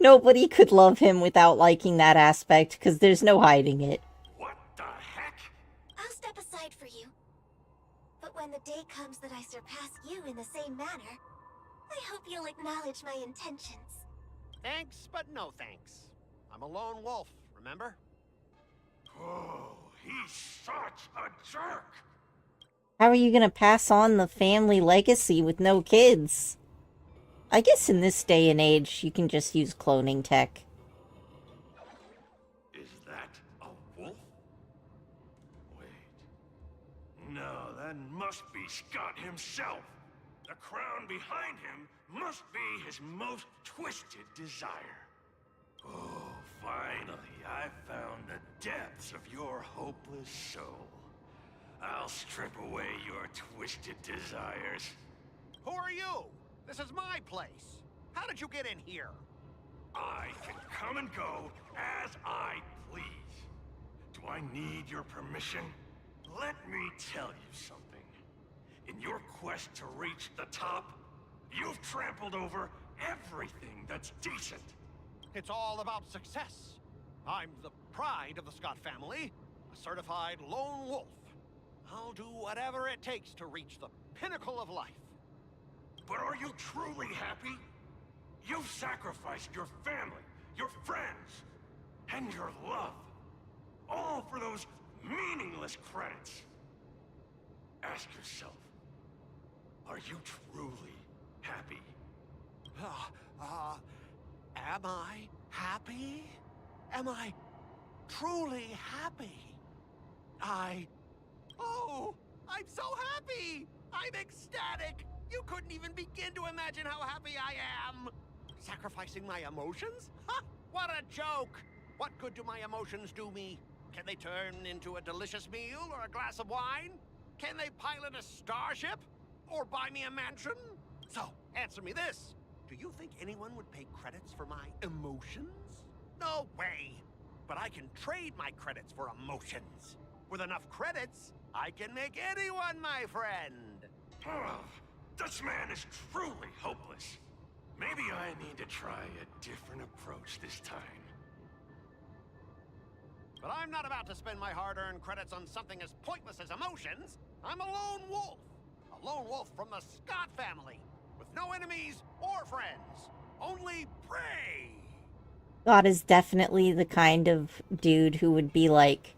nobody could love him without liking that aspect, because there's no hiding it. What the heck? I'll step aside for you. But when the day comes that I surpass you in the same manner, I hope you'll acknowledge my intentions. Thanks, but no thanks. I'm a lone wolf, remember? Oh, he's such a jerk. How are you gonna pass on the family legacy with no kids? I guess in this day and age, you can just use cloning tech. Is that a wolf? Wait. No, that must be Scott himself. The crown behind him must be his most twisted desire. Oh, finally, I found the depths of your hopeless soul. I'll strip away your twisted desires. Who are you? This is my place. How did you get in here? I can come and go as I please. Do I need your permission? Let me tell you something. In your quest to reach the top, you've trampled over everything that's decent. It's all about success. I'm the pride of the Scott family. a certified lone wolf. I'll do whatever it takes to reach the pinnacle of life. But are you truly happy? You've sacrificed your family, your friends, and your love. All for those meaningless credits. Ask yourself, are you truly happy? Am I happy? Am I truly happy? Oh, I'm so happy! I'm ecstatic! You couldn't even begin to imagine how happy I am! Sacrificing my emotions? Ha! What a joke! What good do my emotions do me? Can they turn into a delicious meal or a glass of wine? Can they pilot a starship? Or buy me a mansion? So, answer me this. Do you think anyone would pay credits for my emotions? No way! But I can trade my credits for emotions. With enough credits, I can make anyone my friend. This man is truly hopeless. Maybe I need to try a different approach this time. But I'm not about to spend my hard-earned credits on something as pointless as emotions. I'm a lone wolf. A lone wolf from the Scott family. With no enemies or friends. Only prey. God is definitely the kind of dude who would be like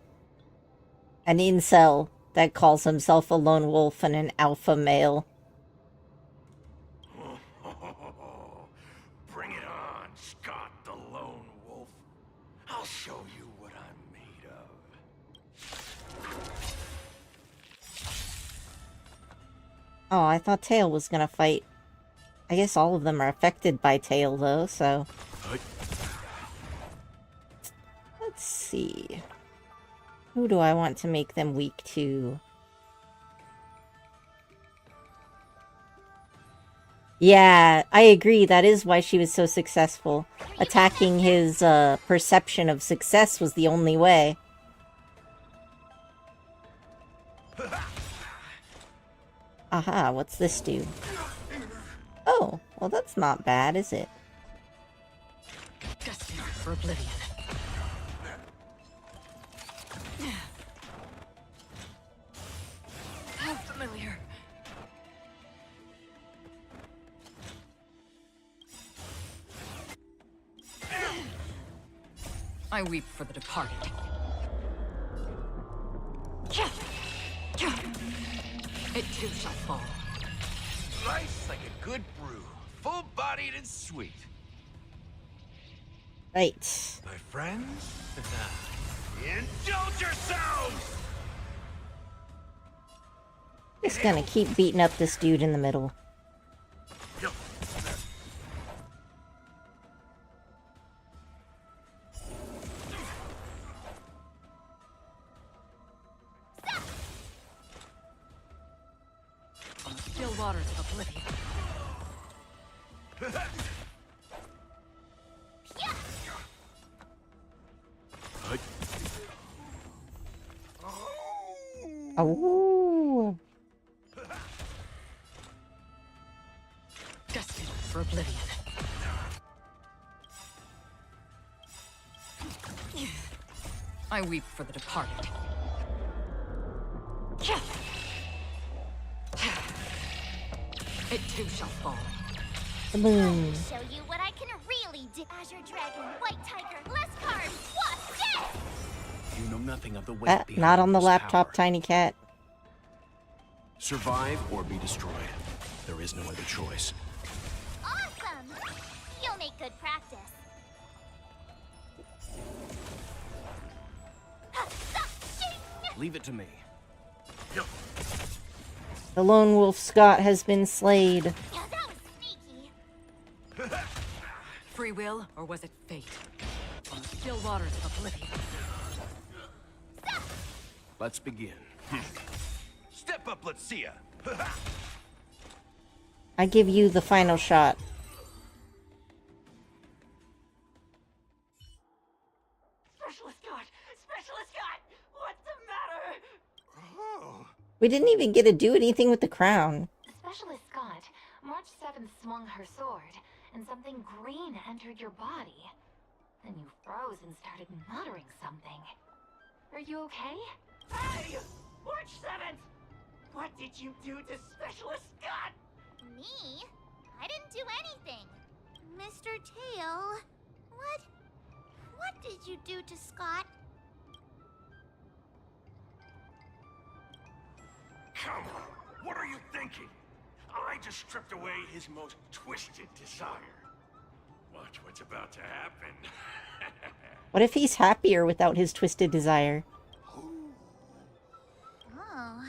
an incel that calls himself a lone wolf and an alpha male. Bring it on, Scott the Lone Wolf. I'll show you what I'm made of. Oh, I thought Tail was gonna fight. I guess all of them are affected by Tail, though, so... Let's see. Who do I want to make them weak to? Yeah, I agree. That is why she was so successful. Attacking his perception of success was the only way. Aha, what's this do? Oh, well that's not bad, is it? Destined for oblivion. How familiar. I weep for the departed. It too shall fall. Nice like a good brew. Full-bodied and sweet. Right. My friends? Indulge yourselves! Just gonna keep beating up this dude in the middle. On the still waters of oblivion. Oh. Destined for oblivion. I weep for the departed. It too shall fall. Boom. Show you what I can really do. Azure Dragon, White Tiger, less carbs, wasp, death! You know nothing of the weight behind Not on the this laptop, power. Tiny Cat. Survive or be destroyed. There is no other choice. Awesome! You'll make good practice. Leave it to me. The lone wolf Scott has been slayed. Yeah, that was sneaky. Free will, or was it fate? On the still waters of oblivion. Let's begin. Step up, let's see ya. I give you the final shot. Specialist God! Specialist God! What's the matter? Oh. We didn't even get to do anything with the crown. Specialist Scott, March 7th swung her sword, and something green entered your body. Then you froze and started muttering something. Are you okay? Hey! March 7th! What did you do to Specialist Scott? Me? I didn't do anything. Mr. Tail, what did you do to Scott? Come on, what are you thinking? I just stripped away his most twisted desire. Watch what's about to happen. What if he's happier without his twisted desire? Oh,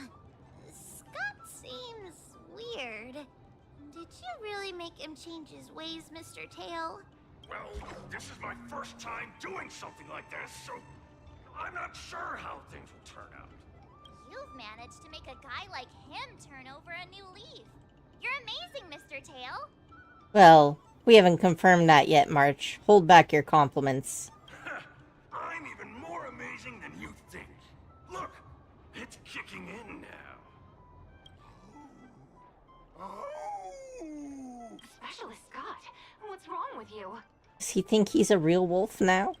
Scott seems weird. Did you really make him change his ways, Mr. Tail? Well, this is my first time doing something like this, so I'm not sure how things will turn out. You've managed to make a guy like him turn over a new leaf. You're amazing, Mr. Tail. Well, we haven't confirmed that yet, March. Hold back your compliments. I'm even more amazing than you think. Look, it's kicking in now. Specialist Scott, what's wrong with you? Does he think he's a real wolf now?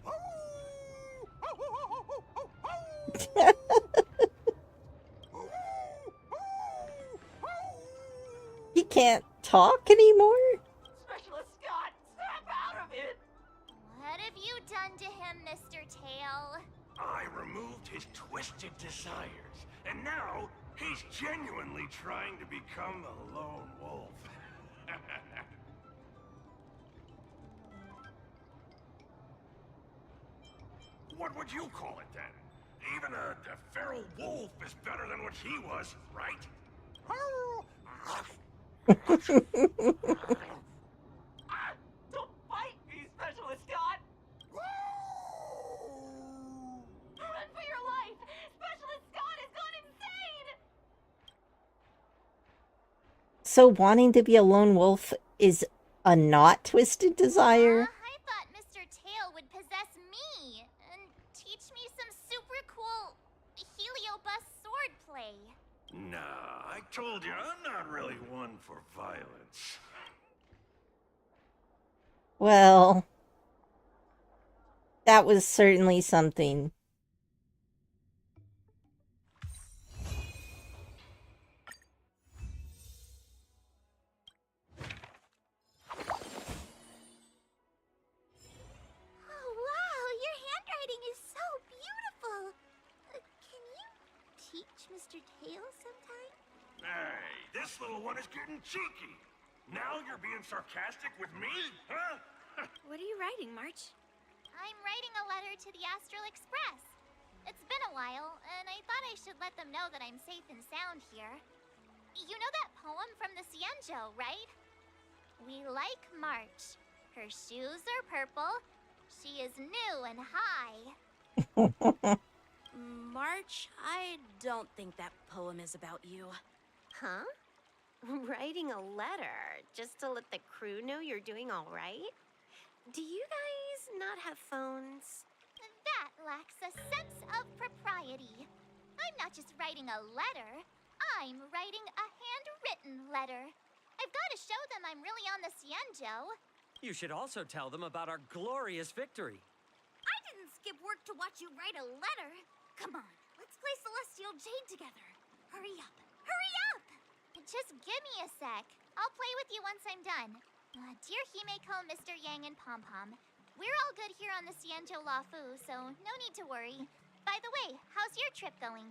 He can't talk anymore? Specialist Scott, snap out of it! What have you done to him, Mr. Tail? I removed his twisted desires, and now he's genuinely trying to become a lone wolf. What would you call it then? Even a feral wolf is better than what he was, right? Don't bite me, Specialist Scott! Run for your life! Specialist Scott has gone insane! So wanting to be a lone wolf is a not twisted desire? I thought Mr. Tail would possess me and teach me some super cool Heliobus swordplay. Nah, I told you, I'm not really one for violence. Well, that was certainly something. Oh, wow, your handwriting is so beautiful. Can you teach Mr. Tail sometime? Hey, this little one is getting cheeky. Now you're being sarcastic with me, huh? What are you writing, March? I'm writing a letter to the Astral Express. It's been a while, and I thought I should let them know that I'm safe and sound here. You know that poem from the Cienjo, right? We like March. Her shoes are purple. She is new and high. March, I don't think that poem is about you. Huh? Writing a letter just to let the crew know you're doing all right? Do you guys not have phones? That lacks a sense of propriety. I'm not just writing a letter. I'm writing a handwritten letter. I've got to show them I'm really on the Cienjo. You should also tell them about our glorious victory. I didn't skip work to watch you write a letter. Come on, let's play Celestial Jade together. Hurry up! Hurry up! Just give me a sec. I'll play with you once I'm done. Dear Himeko, Mr. Yang, and Pom Pom, we're all good here on the Cienjo Lafu, so no need to worry. By the way, how's your trip going?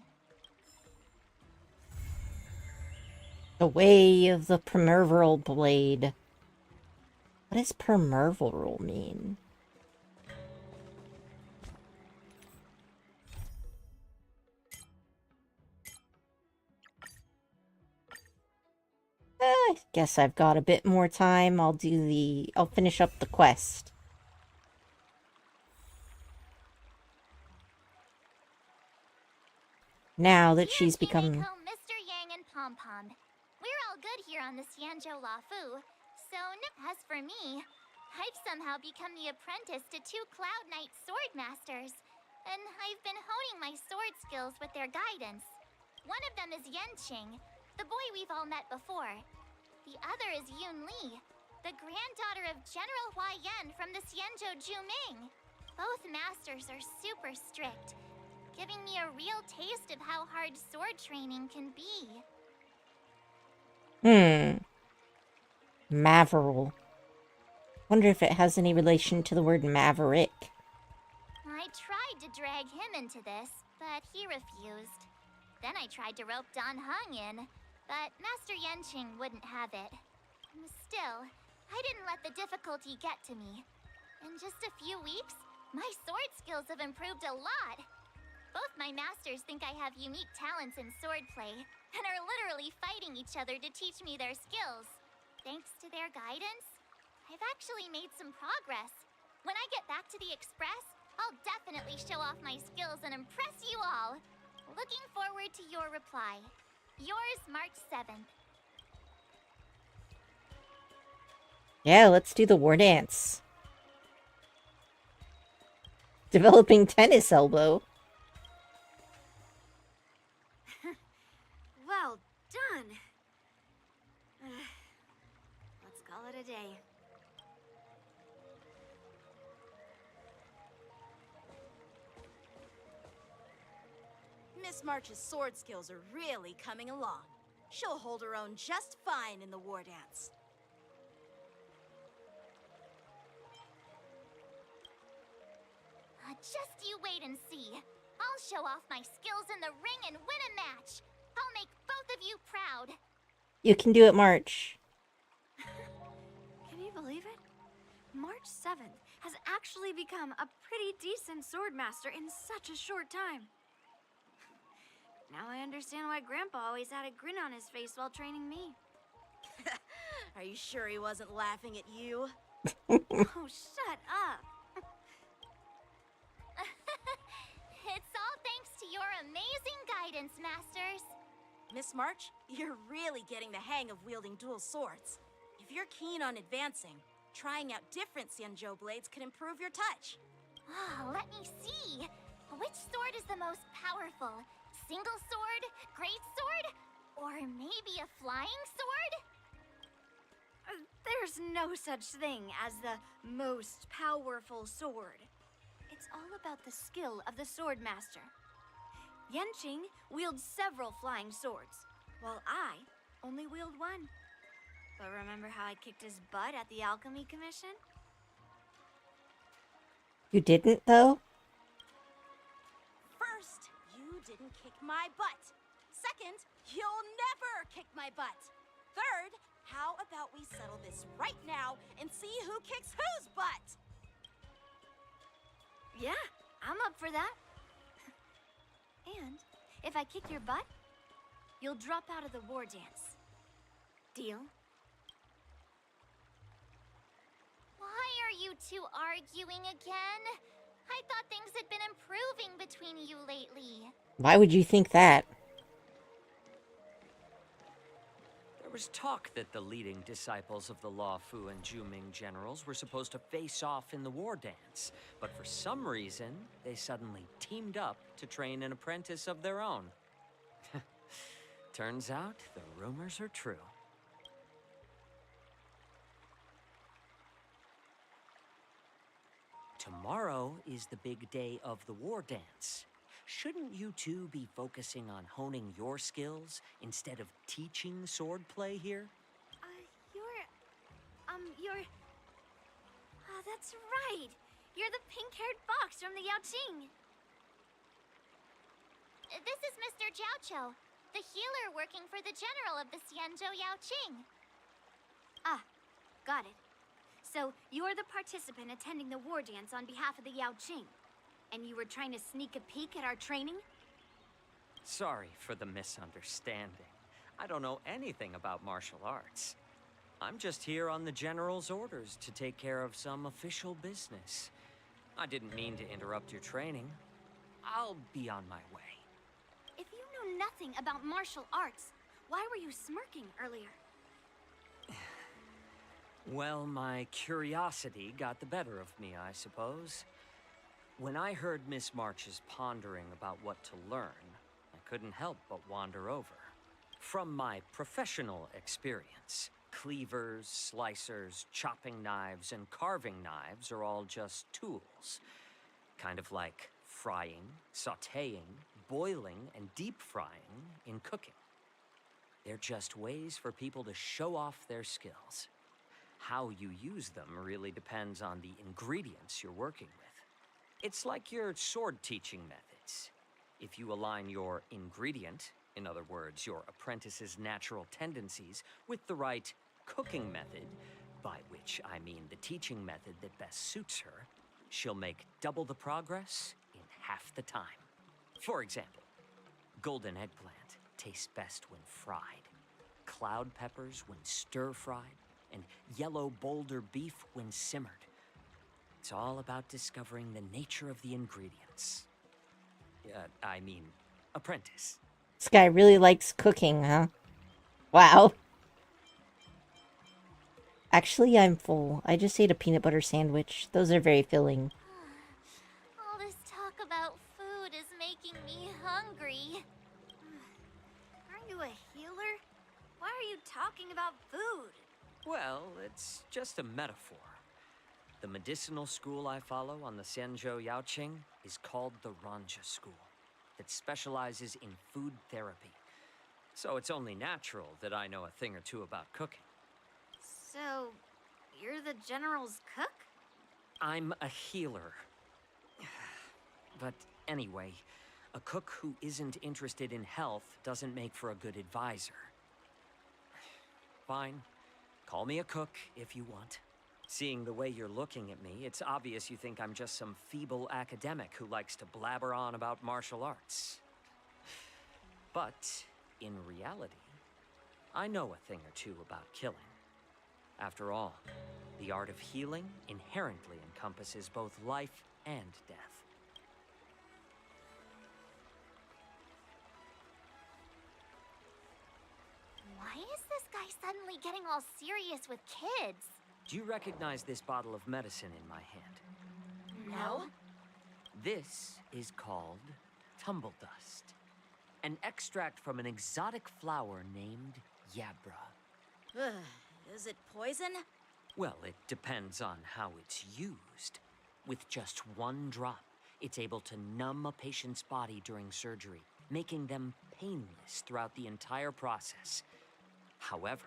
The way of the Primerval Blade. What does Primerval mean? I guess I've got a bit more time. I'll finish up the quest. Now that she's become... Himeko, Mr. Yang, and Pom Pom, we're all good here on the Cienjo Lafu, so as for me, I've somehow become the apprentice to 2 Cloud Knight sword masters, and I've been honing my sword skills with their guidance. One of them is Yenqing, the boy we've all met before. The other is Yun Li, the granddaughter of General Hua Yan from the Cienjo Juming. Both masters are super strict, giving me a real taste of how hard sword training can be. Maveril. Wonder if it has any relation to the word maverick. I tried to drag him into this, but he refused. Then I tried to rope Don Hung in, but Master Yenching wouldn't have it. Still, I didn't let the difficulty get to me. In just a few weeks, my sword skills have improved a lot. Both my masters think I have unique talents in swordplay, and are literally fighting each other to teach me their skills. Thanks to their guidance, I've actually made some progress. When I get back to the Express, I'll definitely show off my skills and impress you all. Looking forward to your reply. Yours, March 7th. Yeah, let's do the war dance. Developing tennis elbow. Well done. Let's call it a day. Miss March's sword skills are really coming along. She'll hold her own just fine in the war dance. Just you wait and see. I'll show off my skills in the ring and win a match. I'll make both of you proud. You can do it, March. Can you believe it? March 7th has actually become a pretty decent swordmaster in such a short time. Now I understand why Grandpa always had a grin on his face while training me. Are you sure he wasn't laughing at you? Oh, shut up. It's all thanks to your amazing guidance, Masters. Miss March, you're really getting the hang of wielding dual swords. If you're keen on advancing, trying out different Xianzhou blades could improve your touch. Let me see. Which sword is the most powerful? Single sword? Great sword? Or maybe a flying sword? There's no such thing as the most powerful sword. It's all about the skill of the swordmaster. Yenching wields several flying swords, while I only wield one. But remember how I kicked his butt at the Alchemy Commission? You didn't, though? First, you didn't kick my butt. Second, you'll never kick my butt. Third, how about we settle this right now and see who kicks whose butt? Yeah, I'm up for that. And if I kick your butt, you'll drop out of the war dance. Deal? Why are you two arguing again? I thought things had been improving between you lately. Why would you think that? There was talk that the leading disciples of the Law Fu and Juming generals were supposed to face off in the war dance, but for some reason, they suddenly teamed up to train an apprentice of their own. Turns out, the rumors are true. Tomorrow is the big day of the war dance. Shouldn't you two be focusing on honing your skills instead of teaching swordplay here? That's right. You're the pink-haired fox from the Yaoqing. This is Mr. Jiaoqiu, the healer working for the general of the Xianzhou Yaoqing. Ah, got it. So, you're the participant attending the war dance on behalf of the Yaoqing. And you were trying to sneak a peek at our training? Sorry for the misunderstanding. I don't know anything about martial arts. I'm just here on the General's orders to take care of some official business. I didn't mean to interrupt your training. I'll be on my way. If you know nothing about martial arts, why were you smirking earlier? Well, my curiosity got the better of me, I suppose. When I heard Miss March's pondering about what to learn, I couldn't help but wander over. From my professional experience, cleavers, slicers, chopping knives, and carving knives are all just tools. Kind of like frying, sautéing, boiling, and deep frying in cooking. They're just ways for people to show off their skills. How you use them really depends on the ingredients you're working with. It's like your sword teaching methods. If you align your ingredient, in other words, your apprentice's natural tendencies, with the right cooking method, by which I mean the teaching method that best suits her, she'll make double the progress in half the time. For example, golden eggplant tastes best when fried, cloud peppers when stir-fried, and yellow boulder beef when simmered. It's all about discovering the nature of the ingredients. Apprentice. This guy really likes cooking, huh? Wow. Actually, I'm full. I just ate a peanut butter sandwich. Those are very filling. All this talk about food is making me hungry. Aren't you a healer? Why are you talking about food? Well, it's just a metaphor. The medicinal school I follow on the Senjo Yaoqing is called the Ranja School, that specializes in food therapy. So it's only natural that I know a thing or two about cooking. So, you're the General's cook? I'm a healer. But anyway, a cook who isn't interested in health doesn't make for a good advisor. Fine. Call me a cook if you want. Seeing the way you're looking at me, it's obvious you think I'm just some feeble academic who likes to blabber on about martial arts. But, in reality, I know a thing or two about killing. After all, the art of healing inherently encompasses both life and death. Why is this guy suddenly getting all serious with kids? Do you recognize this bottle of medicine in my hand? No. This is called tumble dust, an extract from an exotic flower named Yabra. Ugh, is it poison? Well, it depends on how it's used. With just one drop, it's able to numb a patient's body during surgery, making them painless throughout the entire process. However,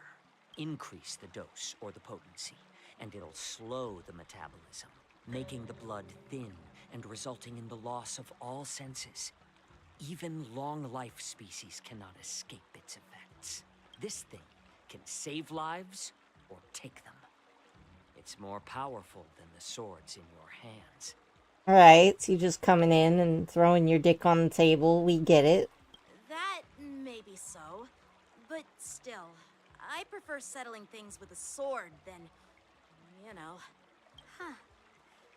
increase the dose or the potency, and it'll slow the metabolism, making the blood thin and resulting in the loss of all senses. Even long-life species cannot escape its effects. This thing can save lives or take them. It's more powerful than the swords in your hands. Alright, so you just coming in and throwing your dick on the table. We get it. That may be so, but still, I prefer settling things with a sword than, you know. Huh.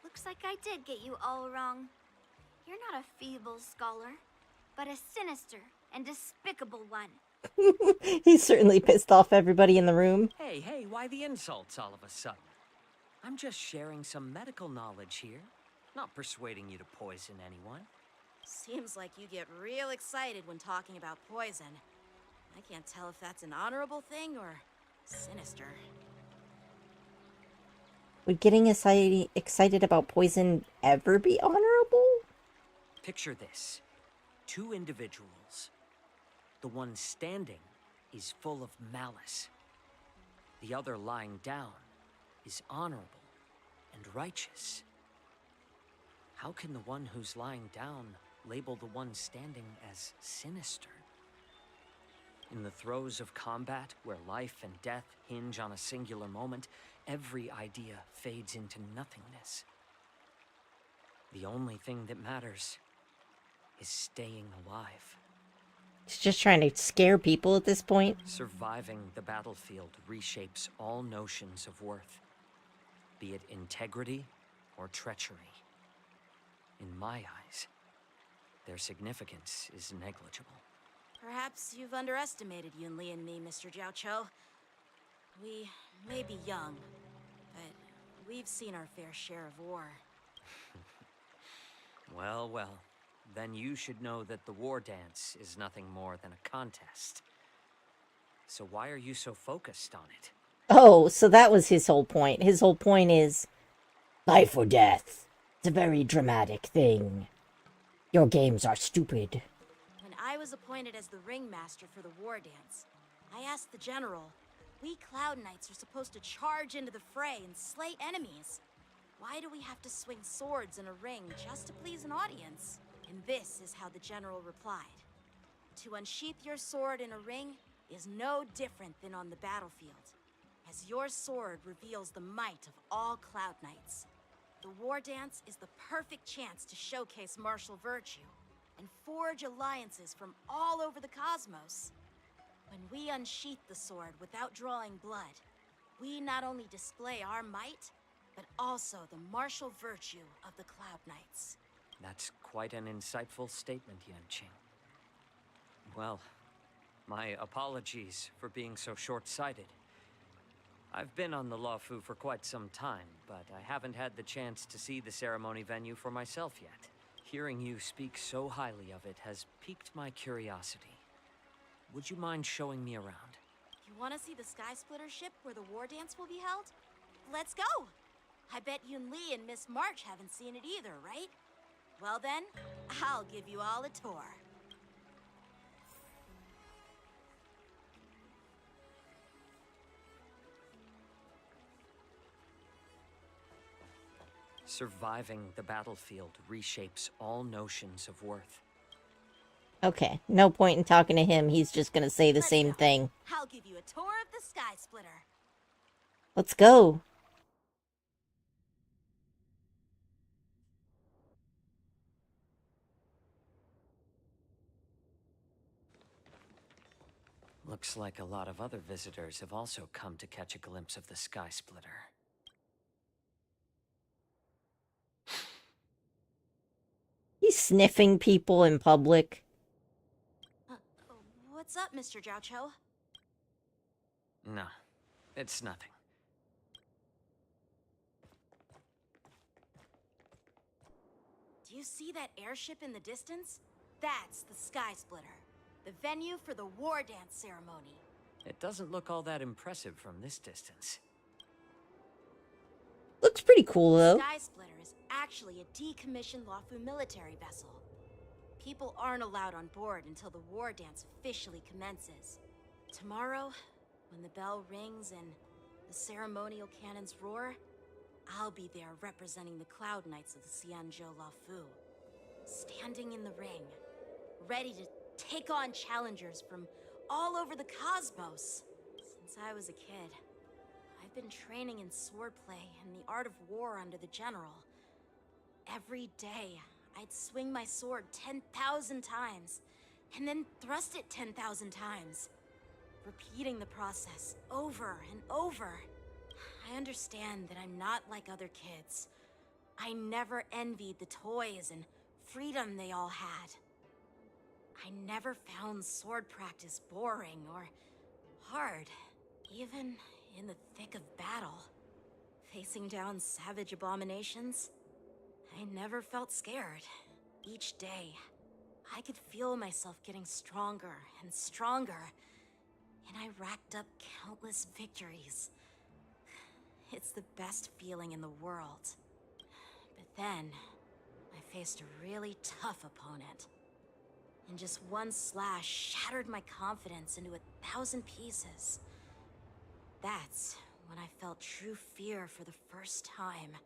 Looks like I did get you all wrong. You're not a feeble scholar, but a sinister and despicable one. He's certainly pissed off everybody in the room. Hey, why the insults all of a sudden? I'm just sharing some medical knowledge here, not persuading you to poison anyone. Seems like you get real excited when talking about poison. I can't tell if that's an honorable thing or sinister. Would getting excited about poison ever be honorable? Picture this. 2 individuals. The one standing is full of malice. The other lying down is honorable and righteous. How can the one who's lying down label the one standing as sinister? In the throes of combat, where life and death hinge on a singular moment, every idea fades into nothingness. The only thing that matters is staying alive. He's just trying to scare people at this point. Surviving the battlefield reshapes all notions of worth, be it integrity or treachery. In my eyes, their significance is negligible. Perhaps you've underestimated Yunli and me, Mr. Jiaoqiu. We may be young, but we've seen our fair share of war. Well, then you should know that the war dance is nothing more than a contest. So why are you so focused on it? Oh, so that was his whole point. His whole point is life or death. It's a very dramatic thing. Your games are stupid. When I was appointed as the ringmaster for the war dance, I asked the general, we Cloud Knights are supposed to charge into the fray and slay enemies. Why do we have to swing swords in a ring just to please an audience? And this is how the general replied. To unsheath your sword in a ring is no different than on the battlefield, as your sword reveals the might of all Cloud Knights. The war dance is the perfect chance to showcase martial virtue and forge alliances from all over the cosmos. When we unsheath the sword without drawing blood, we not only display our might, but also the martial virtue of the Cloud Knights. That's quite an insightful statement, Yanqing. Well, my apologies for being so short-sighted. I've been on the Luofu for quite some time, but I haven't had the chance to see the ceremony venue for myself yet. Hearing you speak so highly of it has piqued my curiosity. Would you mind showing me around? You want to see the Sky Splitter ship where the war dance will be held? Let's go! I bet Yun Li and Miss March haven't seen it either, right? Well then, I'll give you all a tour. Surviving the battlefield reshapes all notions of worth. Okay, no point in talking to him. He's just gonna say the same thing. I'll give you a tour of the Sky Splitter. Let's go. Looks like a lot of other visitors have also come to catch a glimpse of the Sky Splitter. He's sniffing people in public. What's up, Mr. Jiao Cho? No, it's nothing. Do you see that airship in the distance? That's the Sky Splitter, the venue for the war dance ceremony. It doesn't look all that impressive from this distance. Looks pretty cool, though. Sky Splitter is actually a decommissioned Luofu military vessel. People aren't allowed on board until the war dance officially commences. Tomorrow, when the bell rings and the ceremonial cannons roar, I'll be there representing the Cloud Knights of the Xianzhou Luofu, standing in the ring, ready to take on challengers from all over the cosmos. Since I was a kid, I've been training in swordplay and the art of war under the general. Every day, I'd swing my sword 10,000 times, and then thrust it 10,000 times, repeating the process over and over. I understand that I'm not like other kids. I never envied the toys and freedom they all had. I never found sword practice boring or hard, even in the thick of battle. Facing down savage abominations, I never felt scared. Each day, I could feel myself getting stronger and stronger, and I racked up countless victories. It's the best feeling in the world. But then, I faced a really tough opponent. And just one slash shattered my confidence into 1,000 pieces. That's when I felt true fear for the first time.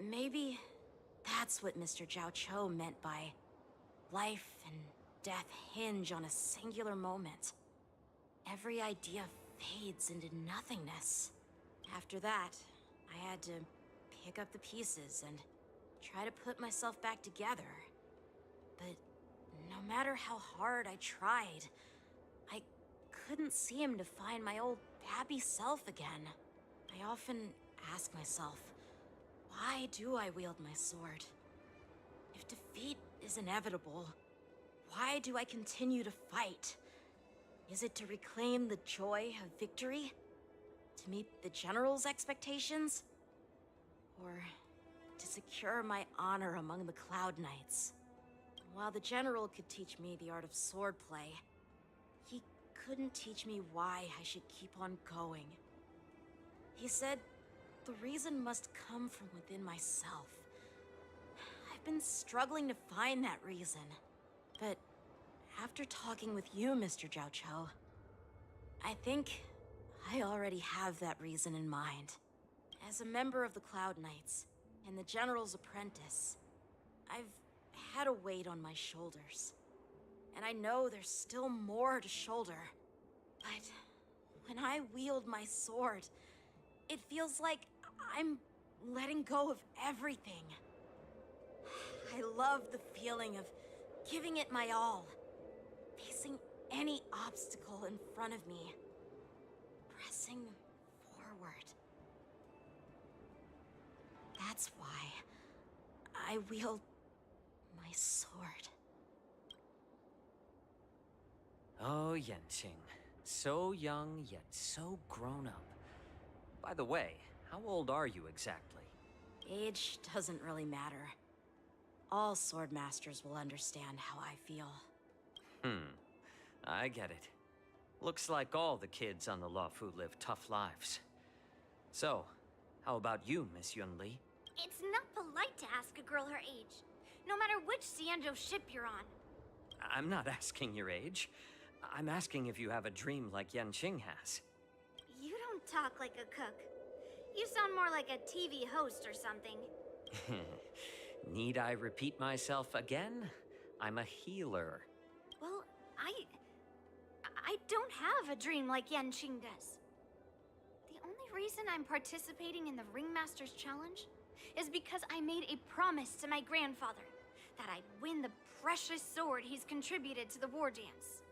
Maybe that's what Mr. Jiao Cho meant by life and death hinge on a singular moment. Every idea fades into nothingness. After that, I had to pick up the pieces and try to put myself back together. But no matter how hard I tried, I couldn't seem to find my old happy self again. I often ask myself, why do I wield my sword? If defeat is inevitable, why do I continue to fight? Is it to reclaim the joy of victory? To meet the General's expectations? Or to secure my honor among the Cloud Knights? While the General could teach me the art of swordplay, he couldn't teach me why I should keep on going. He said the reason must come from within myself. I've I've been struggling to find that reason. But after talking with you, Mr. Jiao Cho, I think I already have that reason in mind. As a member of the Cloud Knights and the General's apprentice, I've had a weight on my shoulders. And I know there's still more to shoulder. But when I wield my sword, it feels like I'm letting go of everything. I love the feeling of giving it my all, facing any obstacle in front of me, pressing forward. That's why I wield my sword. Oh, Yanqing. So young, yet so grown up. By the way, how old are you exactly? Age doesn't really matter. All sword masters will understand how I feel. I get it. Looks like all the kids on the Luofu live tough lives. So, how about you, Miss Yunli? It's not polite to ask a girl her age, no matter which Xianzhou ship you're on. I'm not asking your age. I'm asking if you have a dream like Yanqing has. You don't talk like a cook. You sound more like a TV host or something. Need I repeat myself again? I'm a healer. Well, I don't have a dream like Yanqing does. The only reason I'm participating in the Ringmaster's Challenge is because I made a promise to my grandfather that I'd win the precious sword he's contributed to the war dance.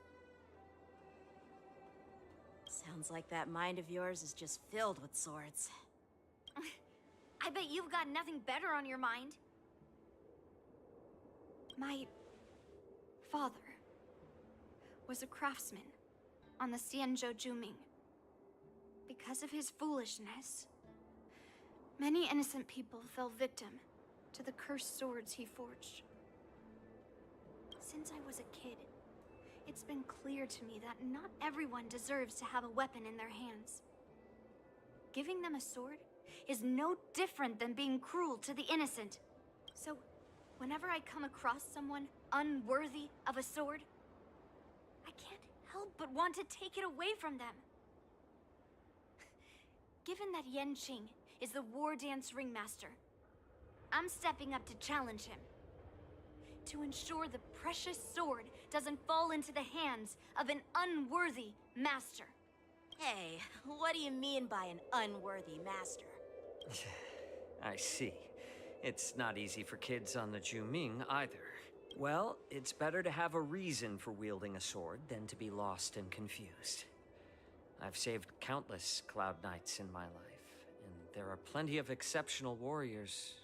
Sounds like that mind of yours is just filled with swords. I bet you've got nothing better on your mind. My father was a craftsman on the Xianzhou Juming. Because of his foolishness, many innocent people fell victim to the cursed swords he forged. Since I was a kid, it's been clear to me that not everyone deserves to have a weapon in their hands. Giving them a sword is no different than being cruel to the innocent. So, whenever I come across someone unworthy of a sword, I can't help but want to take it away from them. Given that Yanqing is the war dance ringmaster, I'm stepping up to challenge him. To ensure the precious sword doesn't fall into the hands of an unworthy master. Hey, what do you mean by an unworthy master? I see. It's not easy for kids on the Juming either. Well, it's better to have a reason for wielding a sword than to be lost and confused. I've saved countless Cloud Knights in my life, and there are plenty of exceptional warriors,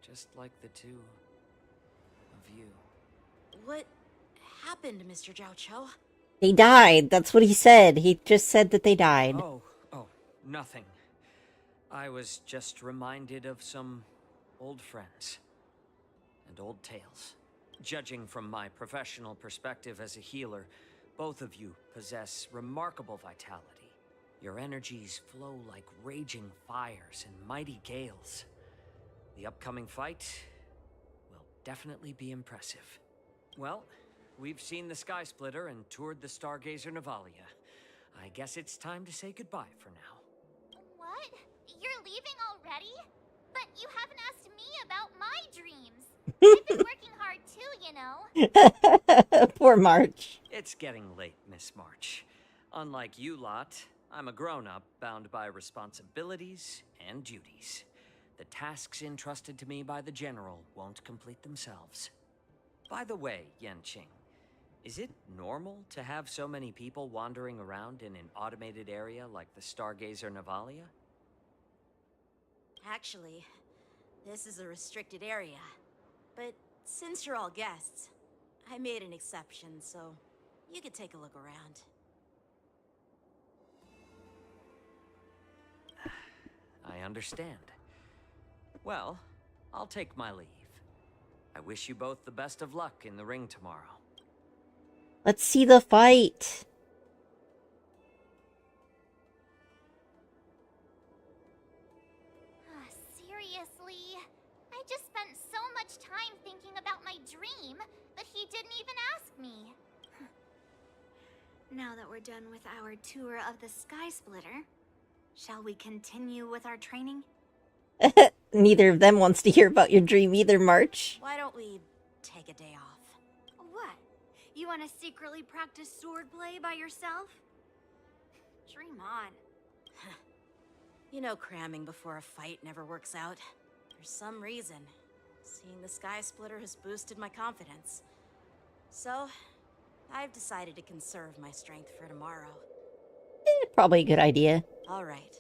just like the two of you. What happened, Mr. Jiao Cho? They died. That's what he said. He just said that they died. Oh, nothing. I was just reminded of some old friends and old tales. Judging from my professional perspective as a healer, both of you possess remarkable vitality. Your energies flow like raging fires and mighty gales. The upcoming fight will definitely be impressive. Well, we've seen the Sky Splitter and toured the Stargazer Navalia. I guess it's time to say goodbye for now. What? You're leaving already? But you haven't asked me about my dreams. I've been working hard too, you know. Poor March. It's getting late, Miss March. Unlike you lot, I'm a grown-up bound by responsibilities and duties. The tasks entrusted to me by the General won't complete themselves. By the way, Yanqing, is it normal to have so many people wandering around in an automated area like the Stargazer Navalia? Actually, this is a restricted area. But since you're all guests, I made an exception, so you could take a look around. I understand. Well, I'll take my leave. I wish you both the best of luck in the ring tomorrow. Let's see the fight. Seriously? I just spent so much time thinking Now that we're done with our tour of the Sky Splitter, shall we continue with our training? Neither of them wants to hear about your dream either, March. Why don't we take a day off? What? You want to secretly practice swordplay by yourself? Dream on. You know cramming before a fight never works out. For some reason, seeing the Sky Splitter has boosted my confidence. So, I've decided to conserve my strength for tomorrow. Probably a good idea. All right.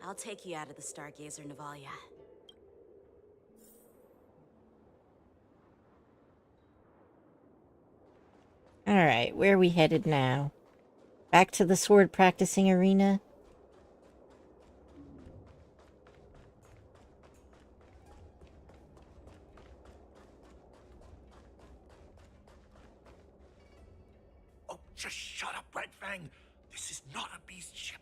I'll take you out of the Stargazer, Navalia. Alright, where are we headed now? Back to the sword practicing arena? Oh, just shut up, Red Fang. This is not a beast ship.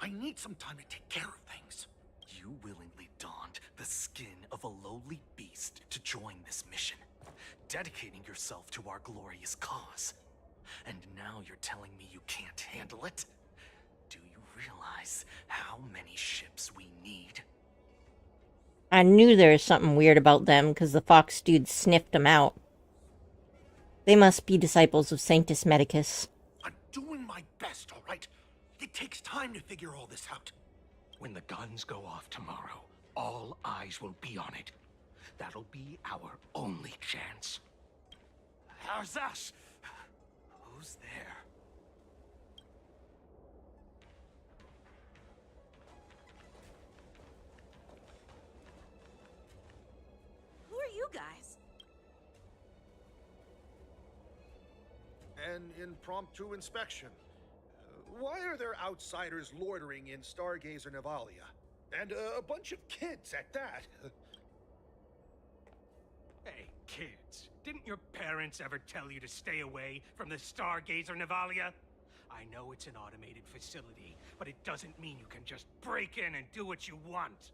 I need some time to take care of things. You willingly donned the skin of a lowly beast to join this mission, dedicating yourself to our glorious cause. And now you're telling me you can't handle it? Do you realize how many ships we need? I knew there was something weird about them because the fox dude sniffed them out. They must be disciples of Sanctus Medicus. I'm doing my best, all right? It takes time to figure all this out. When the guns go off tomorrow, all eyes will be on it. That'll be our only chance. How's that? Who's there? Who are you guys? An impromptu inspection. Why are there outsiders loitering in Stargazer Navalia? And a bunch of kids at that. Hey, kids, didn't your parents ever tell you to stay away from the Stargazer Navalia? I know it's an automated facility, but it doesn't mean you can just break in and do what you want.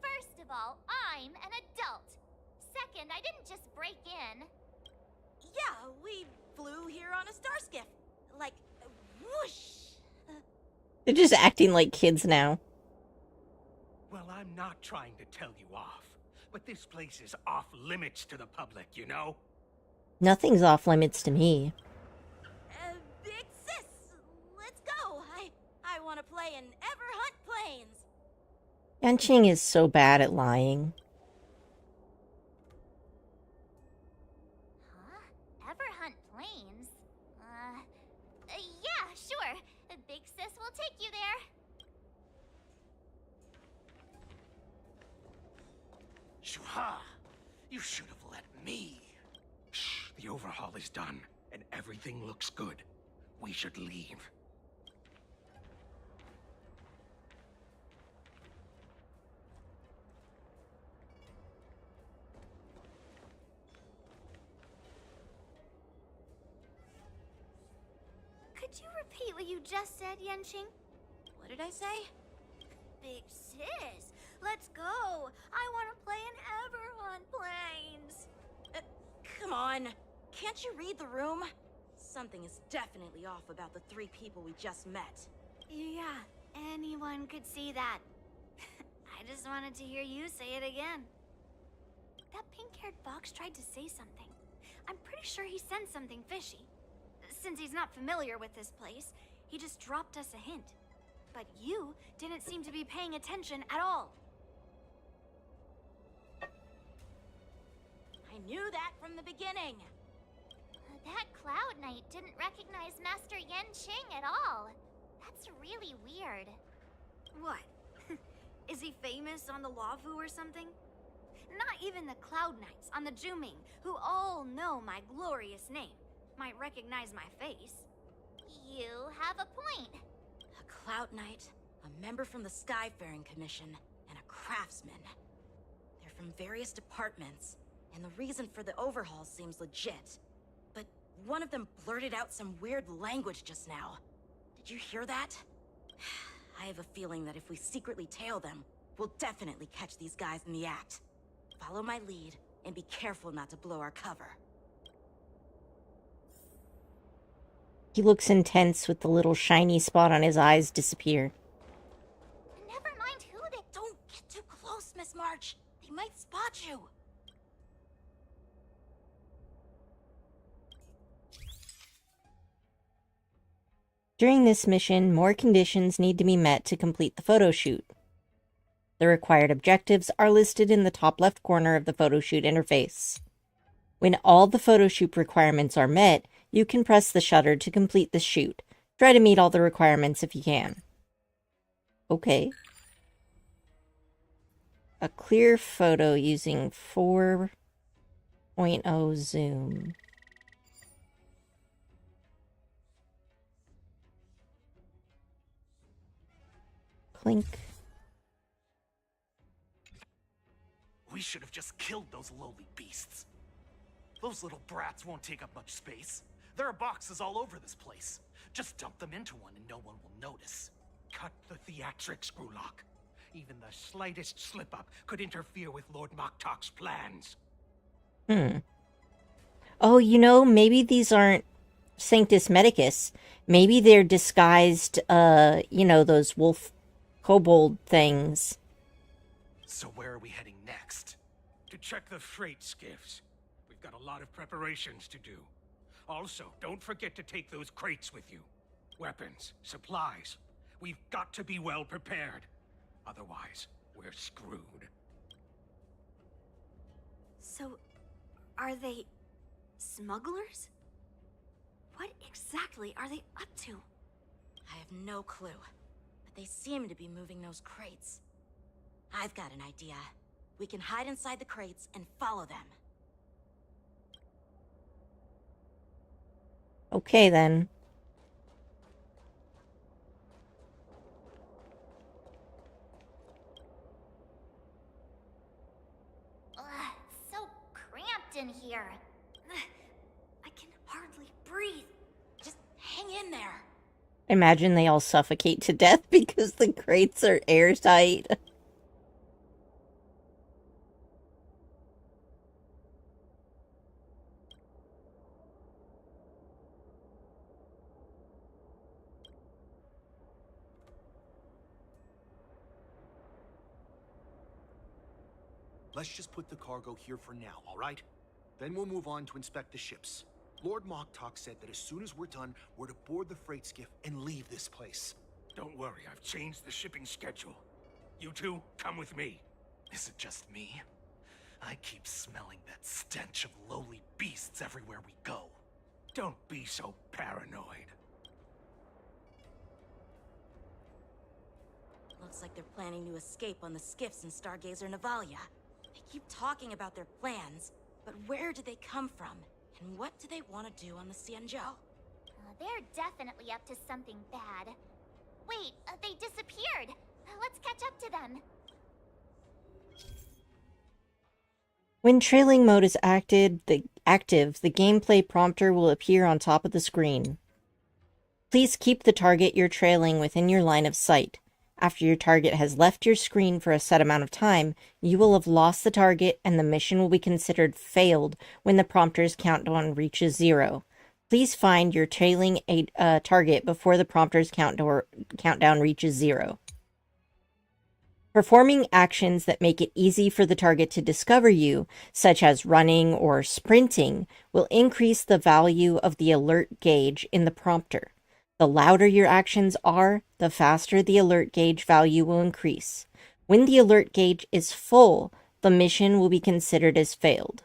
First of all, I'm an adult. Second, I didn't just break in. Yeah, we flew here on a star skiff. Like, whoosh. They're just acting like kids now. Well, I'm not trying to tell you off, but this place is off limits to the public, you know? Nothing's off limits to me. Big sis, let's go. I want to play in Everhunt Plains. Yanqing is so bad at lying. Everhunt Plains? Yeah, sure. Big Sis will take you there. Shuha! You should have let me. Shh, the overhaul is done, and everything looks good. We should leave. Could you repeat what you just said, Yanqing? What did I say? Big sis, let's go. I want to play in Everhunt Plains. Come on. Can't you read the room? Something is definitely off about the 3 people we just met. Yeah, anyone could see that. I just wanted to hear you say it again. That pink-haired fox tried to say something. I'm pretty sure he sensed something fishy. Since he's not familiar with this place, he just dropped us a hint. But you didn't seem to be paying attention at all. I knew that from the beginning. That Cloud Knight didn't recognize Master Yanqing at all. That's really weird. What? Is he famous on the Lavu or something? Not even the Cloud Knights on the Juming, who all know my glorious name, might recognize my face. You have a point. A Cloud Knight, a member from the Skyfaring Commission, and a craftsman. They're from various departments, and the reason for the overhaul seems legit. But one of them blurted out some weird language just now. Did you hear that? I have a feeling that if we secretly tail them, we'll definitely catch these guys in the act. Follow my lead, And be careful not to blow our cover. He looks intense with the little shiny spot on his eyes disappear. Never mind who they... Don't get too close, Miss March. They might spot you. During this mission, more conditions need to be met to complete the photo shoot. The required objectives are listed in the top left corner of the photo shoot interface. When all the photo shoot requirements are met, you can press the shutter to complete the shoot. Try to meet all the requirements if you can. Okay. A clear photo using 4.0 zoom. Clink. We should have just killed those lowly beasts. Those little brats won't take up much space. There are boxes all over this place. Just dump them into one and no one will notice. Cut the theatrics, Grulock. Even the slightest slip-up could interfere with Lord Moktok's plans. Oh, you know, maybe these aren't Sanctus Medicus. Maybe they're disguised, those wolf kobold things. So where are we heading next? To check the freight skiffs. We've got a lot of preparations to do. Also, don't forget to take those crates with you. Weapons, supplies. We've got to be well prepared. Otherwise, we're screwed. So, are they smugglers? What exactly are they up to? I have no clue, but they seem to be moving those crates. I've got an idea. We can hide inside the crates and follow them. Okay, then. Ugh, so cramped in here. I can hardly breathe. Just hang in there. Imagine they all suffocate to death because the crates are airtight. Let's just put the cargo here for now, all right? Then we'll move on to inspect the ships. Lord Moktok said that as soon as we're done, we're to board the freight skiff and leave this place. Don't worry, I've changed the shipping schedule. You two, come with me. Is it just me? I keep smelling that stench of lowly beasts everywhere we go. Don't be so paranoid. Looks like they're planning to escape on the skiffs in Stargazer Navalia. They keep talking about their plans, but where do they come from? And what do they want to do on the Xianzhou? They're definitely up to something bad. Wait, they disappeared. Let's catch up to them. When trailing mode is active, the gameplay prompter will appear on top of the screen. Please keep the target you're trailing within your line of sight. After your target has left your screen for a set amount of time, you will have lost the target and the mission will be considered failed when the prompter's countdown reaches 0. Please find your trailing target before the prompter's countdown reaches 0. Performing actions that make it easy for the target to discover you, such as running or sprinting, will increase the value of the alert gauge in the prompter. The louder your actions are, the faster the alert gauge value will increase. When the alert gauge is full, the mission will be considered as failed.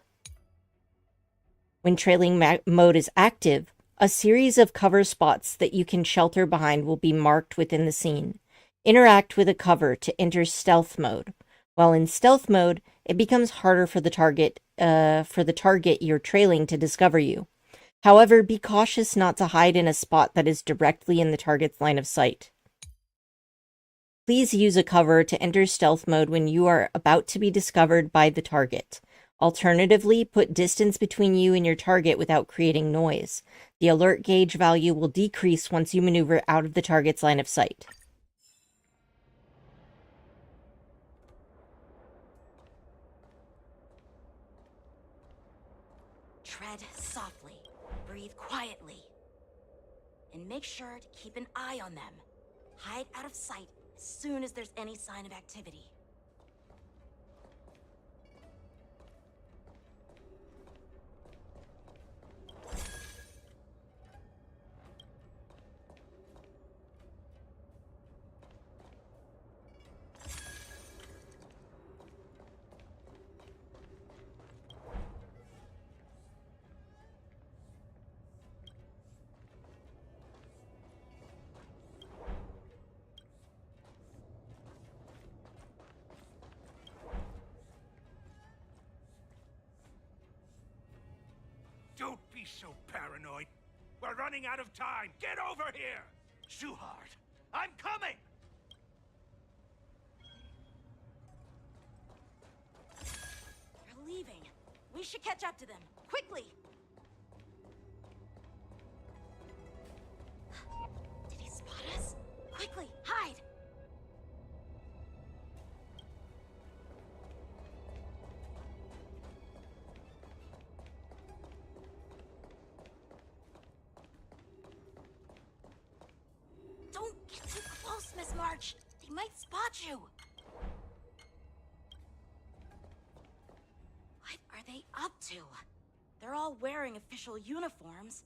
When trailing mode is active, a series of cover spots that you can shelter behind will be marked within the scene. Interact with a cover to enter stealth mode. While in stealth mode, it becomes harder for the target you're trailing to discover you. However, be cautious not to hide in a spot that is directly in the target's line of sight. Please use a cover to enter stealth mode when you are about to be discovered by the target. Alternatively, put distance between you and your target without creating noise. The alert gauge value will decrease once you maneuver out of the target's line of sight. Tread softly, breathe quietly, and make sure to keep an eye on them. Hide out of sight as soon as there's any sign of activity. Don't be so paranoid. We're running out of time. Get over here! Shuhart, I'm coming! They're leaving. We should catch up to them. Quickly! Did he spot us? Quickly, hide! Don't get too close, Miss March. They might spot you. What are they up to? They're all wearing official uniforms,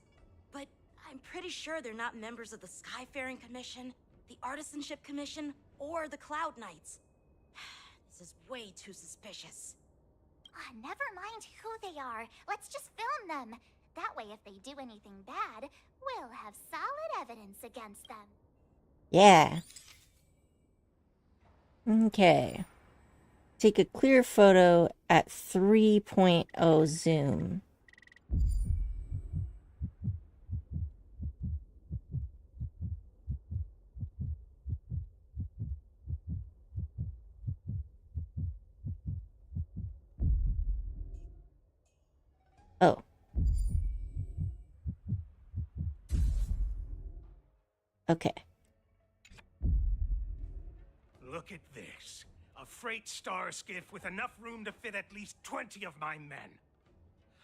but I'm pretty sure they're not members of the Skyfaring Commission, the Artisanship Commission, or the Cloud Knights. This is way too suspicious. Never mind who they are. Let's just film them. That way, if they do anything bad, we'll have solid evidence against them. Yeah. Okay. Take a clear photo at 3.0 zoom. Oh. Okay. Look at this. A freight star skiff with enough room to fit at least 20 of my men.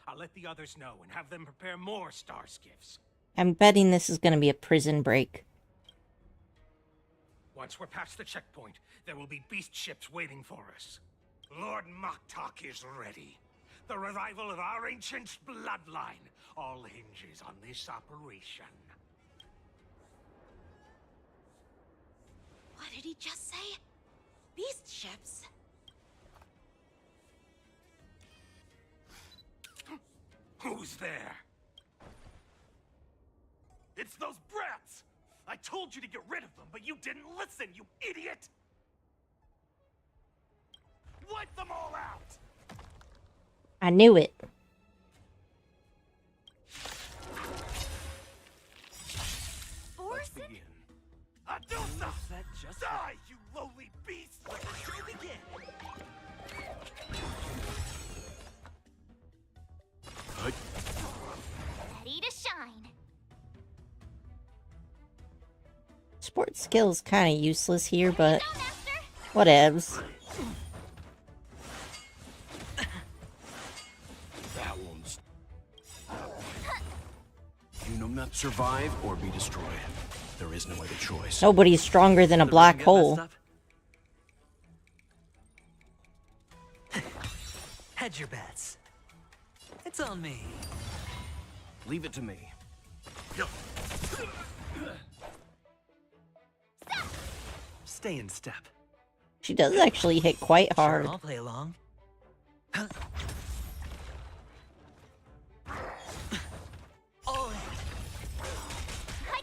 I'll let the others know and have them prepare more star skiffs. I'm betting this is going to be a prison break. Once we're past the checkpoint, there will be beast ships waiting for us. Lord Moktok is ready. The revival of our ancient bloodline all hinges on this operation. What did he just say? Beast ships? Who's there? It's those brats! I told you to get rid of them, but you didn't listen, you idiot! Wipe them all out! I knew it. Let's begin. Adusa! Die, you lowly beast! Let the show begin! Ready to shine. Sport skill's kind of useless here, but whatevs. That one's... You know not survive or be destroyed. There is no other choice. Nobody's stronger than a black hole. Hedge your bets. It's on me. Leave it to me. Stay in step. She does actually hit quite hard. Sure, I'll play along. I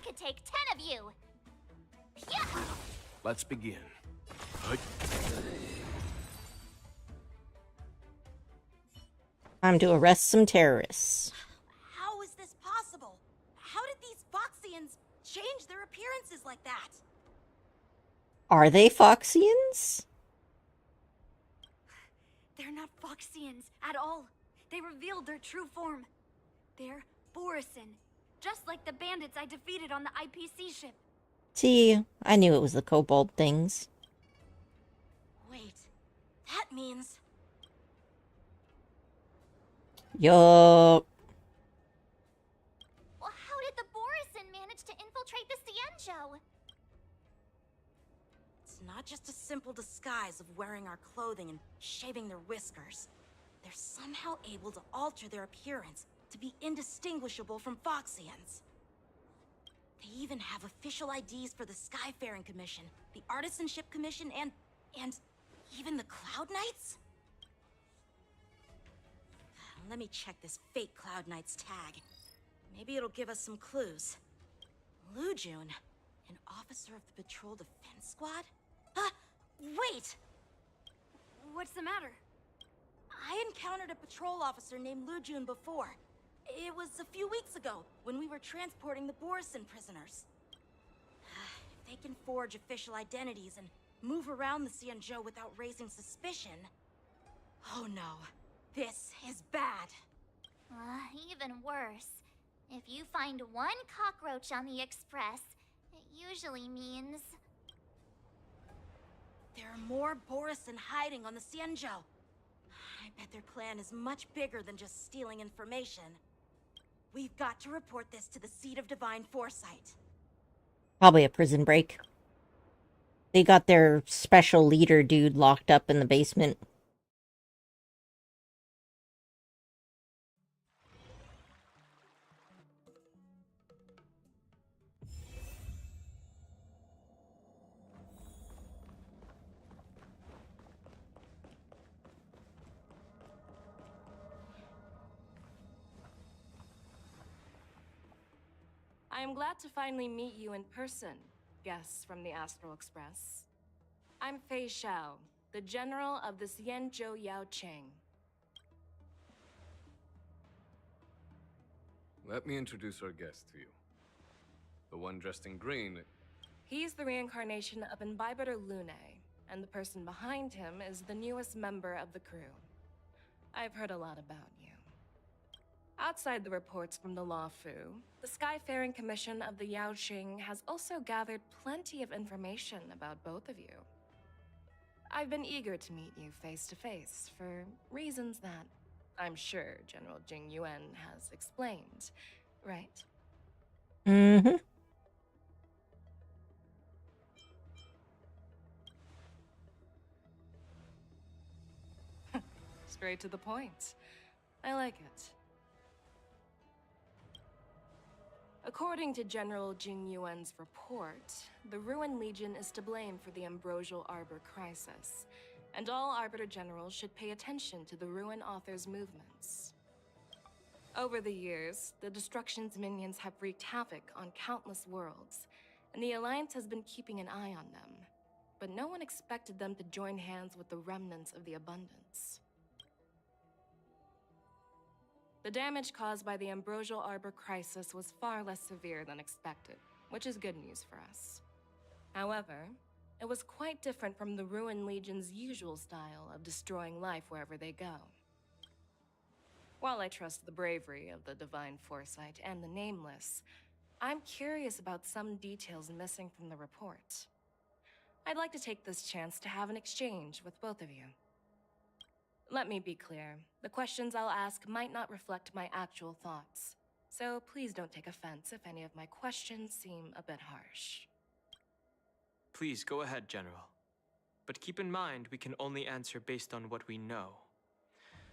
could take 10 of you. Yeah. Let's begin. Time to arrest some terrorists. How is this possible? How did these Foxians change their appearances like that? Are they Foxians? They're not Foxians at all. They revealed their true form. They're Borisin, just like the bandits I defeated on the IPC ship. See, I knew it was the kobold things. Wait, that means... Yup. just a simple disguise of wearing our clothing and shaving their whiskers. They're somehow able to alter their appearance to be indistinguishable from Foxians. They even have official IDs for the Skyfaring Commission, the Artisanship Commission, and even the Cloud Knights? Let me check this fake Cloud Knight's tag. Maybe it'll give us some clues. Lujun, an officer of the Patrol Defense Squad? Wait! What's the matter? I encountered a patrol officer named Lujun before. It was a few weeks ago, when we were transporting the Borison prisoners. If they can forge official identities and move around the Xianzhou without raising suspicion... Oh no, this is bad. Even worse. If you find one cockroach on the Express, it usually means... There are more Borison hiding on the Xianzhou. I bet their plan is much bigger than just stealing information. We've got to report this to the Seat of Divine Foresight. Probably a prison break. They got their special leader dude locked up in the basement. I am glad to finally meet you in person, guests from the Astral Express. I'm Fei Xiao, the general of the Xianzhou Yaocheng. Let me introduce our guest to you. The one dressed in green. He's the reincarnation of Imbibitor Lune, and the person behind him is the newest member of the crew. I've heard a lot about you. Outside the reports from the Law Fu, the Skyfaring Commission of the Yaoqing has also gathered plenty of information about both of you. I've been eager to meet you face to face for reasons that I'm sure General Jing Yuan has explained, right? Mm-hmm. Straight to the point. I like it. According to General Jing Yuan's report, the Ruin Legion is to blame for the Ambrosial Arbor crisis, and all Arbiter Generals should pay attention to the Ruin Author's movements. Over the years, the Destruction's minions have wreaked havoc on countless worlds, and the Alliance has been keeping an eye on them. But no one expected them to join hands with the remnants of the Abundance. The damage caused by the Ambrosial Arbor crisis was far less severe than expected, which is good news for us. However, it was quite different from the Ruin Legion's usual style of destroying life wherever they go. While I trust the bravery of the Divine Foresight and the Nameless, I'm curious about some details missing from the report. I'd like to take this chance to have an exchange with both of you. Let me be clear, the questions I'll ask might not reflect my actual thoughts, so please don't take offense if any of my questions seem a bit harsh. Please go ahead, General. But keep in mind we can only answer based on what we know.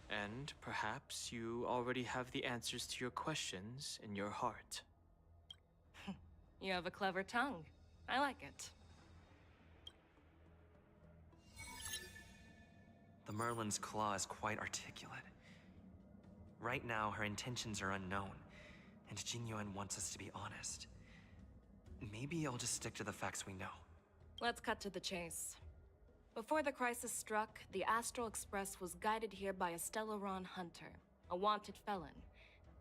And perhaps you already have the answers to your questions in your heart. You have a clever tongue. I like it. The Merlin's claw is quite articulate. Right now, her intentions are unknown, and Jing Yuan wants us to be honest. Maybe I'll just stick to the facts we know. Let's cut to the chase. Before the crisis struck, the Astral Express was guided here by a Stellaron hunter, a wanted felon,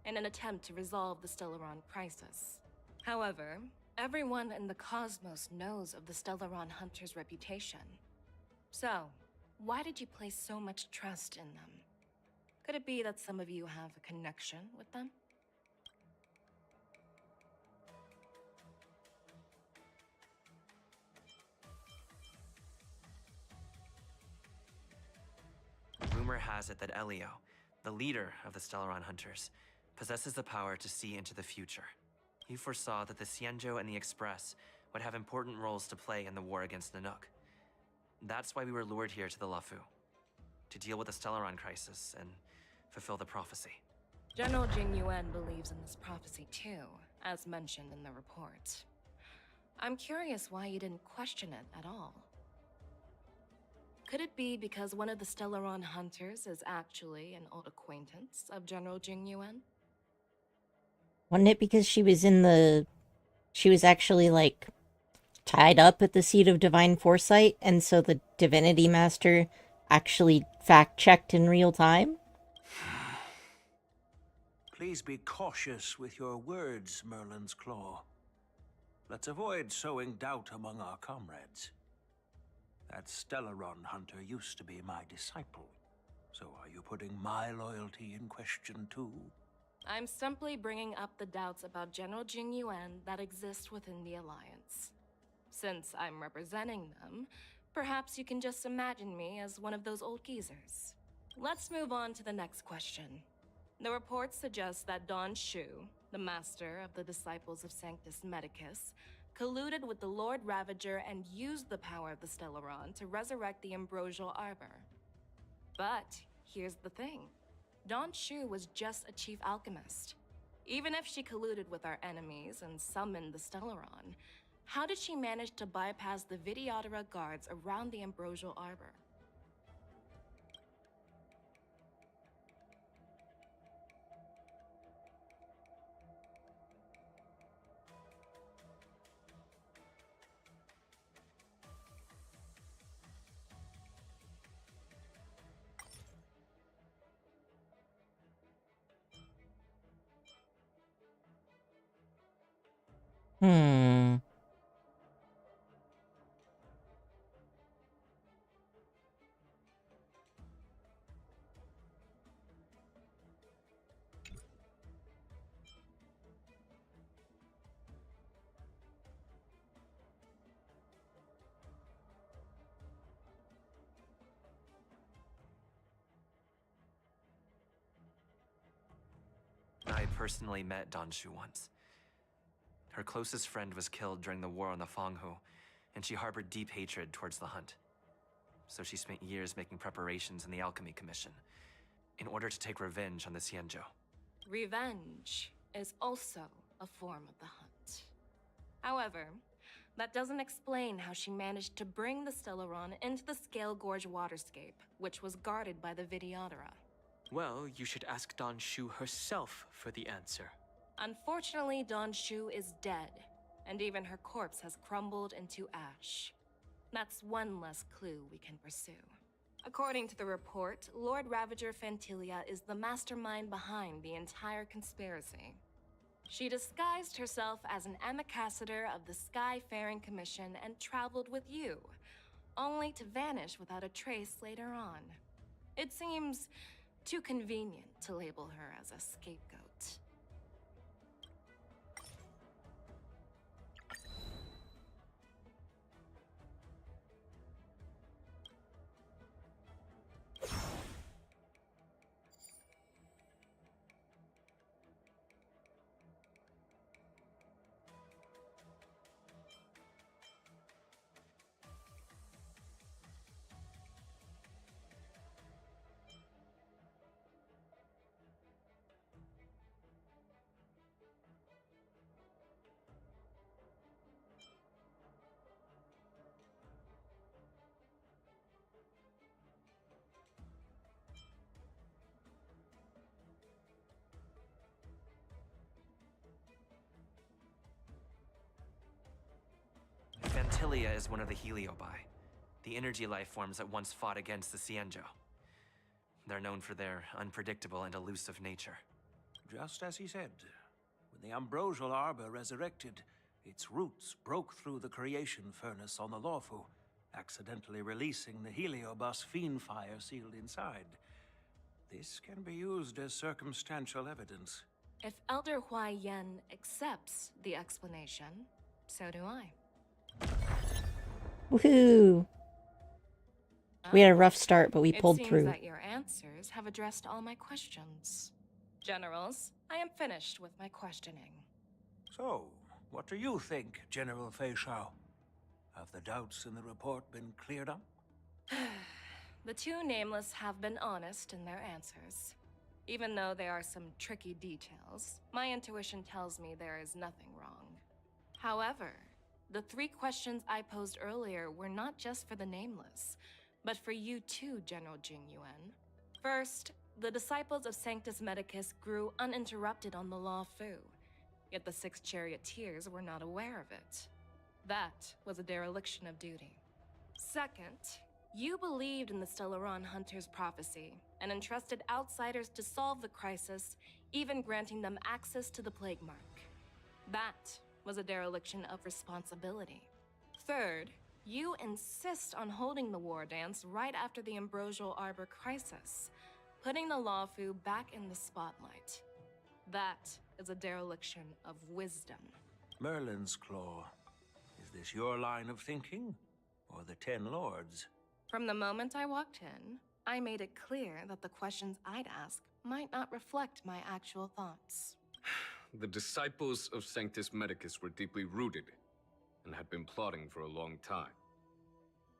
in an attempt to resolve the Stellaron crisis. However, everyone in the cosmos knows of the Stellaron hunter's reputation. So, why did you place so much trust in them? Could it be that some of you have a connection with them? Rumor has it that Elio, the leader of the Stellaron Hunters, possesses the power to see into the future. He foresaw that the Xianzhou and the Express would have important roles to play in the war against Nanook. That's why we were lured here to the Luofu. To deal with the Stellaron crisis and fulfill the prophecy. General Jing Yuan believes in this prophecy too, as mentioned in the report. I'm curious why you didn't question it at all. Could it be because one of the Stellaron hunters is actually an old acquaintance of General Jing Yuan? Wasn't it because she was actually, like, tied up at the seat of divine foresight, and so the divinity master actually fact-checked in real time? Please be cautious with your words, Merlin's Claw. Let's avoid sowing doubt among our comrades. That Stellaron hunter used to be my disciple. So are you putting my loyalty in question too? I'm simply bringing up the doubts about General Jing Yuan that exist within the Alliance. Since I'm representing them, perhaps you can just imagine me as one of those old geezers. Let's move on to the next question. The report suggests that Don Shu, the master of the Disciples of Sanctus Medicus, colluded with the Lord Ravager and used the power of the Stellaron to resurrect the Ambrosial Arbor. But here's the thing. Don Shu was just a chief alchemist. Even if she colluded with our enemies and summoned the Stellaron, how did she manage to bypass the Videodora guards around the Ambrosial Arbor? Hmm. I personally met Don Shu once. Her closest friend was killed during the war on the Fanghu, and she harbored deep hatred towards the hunt. So she spent years making preparations in the Alchemy Commission, in order to take revenge on the Xianzhou. Revenge is also a form of the hunt. However, that doesn't explain how she managed to bring the Stellaron into the Scale Gorge waterscape, which was guarded by the Videodora. Well, you should ask Don Shu herself for the answer. Unfortunately, Don Shu is dead, and even her corpse has crumbled into ash. That's one less clue we can pursue. According to the report, Lord Ravager Fantilia is the mastermind behind the entire conspiracy. She disguised herself as an ambassador of the Skyfaring Commission and traveled with you, only to vanish without a trace later on. It seems too convenient to label her as a scapegoat. Fantilia is one of the Heliobi, the energy life forms that once fought against the Xianzhou. They're known for their unpredictable and elusive nature. Just as he said, when the Ambrosial Arbor resurrected, its roots broke through the creation furnace on the Luofu, accidentally releasing the Heliobus fiend fire sealed inside. This can be used as circumstantial evidence. If Elder Huai Yen accepts the explanation, so do I. Woohoo! We had a rough start, but we pulled It through. seems that your answers have addressed all my questions. Generals, I am finished with my questioning. So, what do you think, General Fei Shao? Have the doubts in the report been cleared up? The two nameless have been honest in their answers. Even though there are some tricky details, my intuition tells me there is nothing wrong. However, the 3 questions I posed earlier were not just for the nameless, but for you too, General Jing Yuan. First, the disciples of Sanctus Medicus grew uninterrupted on the Law Fu, yet the 6 charioteers were not aware of it. That was a dereliction of duty. Second, you believed in the Stellaron Hunter's prophecy and entrusted outsiders to solve the crisis, even granting them access to the Plague Mark. That was a dereliction of responsibility. Third, you insist on holding the war dance right after the Ambrosial Arbor crisis, putting the Lawfu back in the spotlight. That is a dereliction of wisdom. Merlin's Claw. Is this your line of thinking? Or the Ten Lords? From the moment I walked in, I made it clear that the questions I'd ask might not reflect my actual thoughts. The disciples of Sanctus Medicus were deeply rooted and had been plotting for a long time.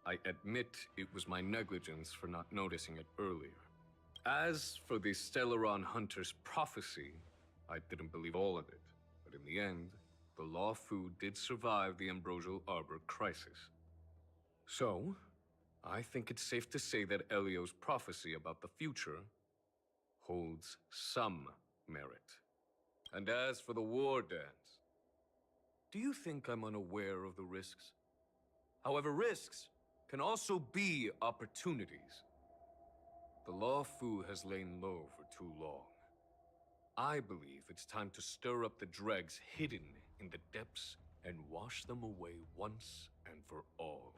I admit it was my negligence for not noticing it earlier. As for the Stellaron Hunter's prophecy, I didn't believe all of it, but in the end, the Lawfu did survive the Ambrosial Arbor crisis. So, I think it's safe to say that Elio's prophecy about the future holds some merit. And as for the war dance, do you think I'm unaware of the risks? However, risks can also be opportunities. The Lawfu has lain low for too long. I believe it's time to stir up the dregs hidden in the depths and wash them away once and for all.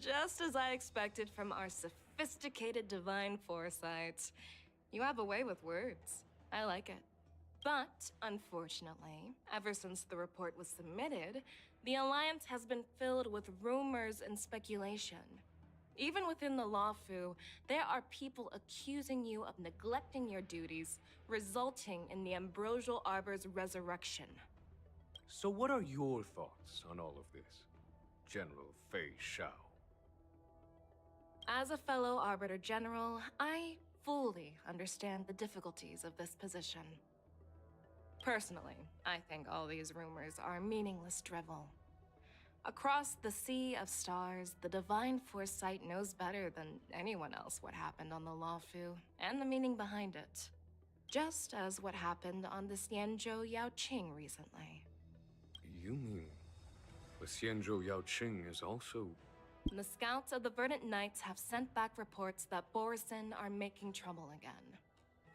Just as I expected from our sophisticated divine foresight. You have a way with words. I like it. But, unfortunately, ever since the report was submitted, the Alliance has been filled with rumors and speculation. Even within the Lawfu, there are people accusing you of neglecting your duties, resulting in the Ambrosial Arbor's resurrection. So what are your thoughts on all of this, General Fei Shao? As a fellow Arbiter General, I fully understand the difficulties of this position. Personally, I think all these rumors are meaningless drivel. Across the sea of stars, the divine foresight knows better than anyone else what happened on the Lawfu and the meaning behind it. Just as what happened on the Xianzhou Yaoqing recently. You mean the Xianzhou Yaoqing is also... The scouts of the Verdant Knights have sent back reports that Borisin are making trouble again.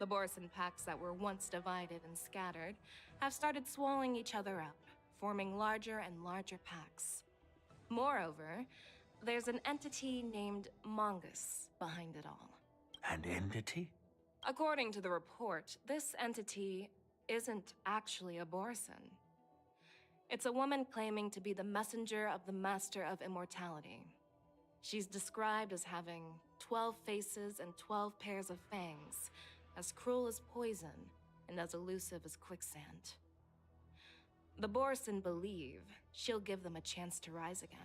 The Borisin packs that were once divided and scattered have started swallowing each other up, forming larger and larger packs. Moreover, there's an entity named Mongus behind it all. An entity? According to the report, this entity isn't actually a Borisin. It's a woman claiming to be the messenger of the Master of Immortality. She's described as having 12 faces and 12 pairs of fangs, as cruel as poison and as elusive as quicksand. The Borisin believe she'll give them a chance to rise again.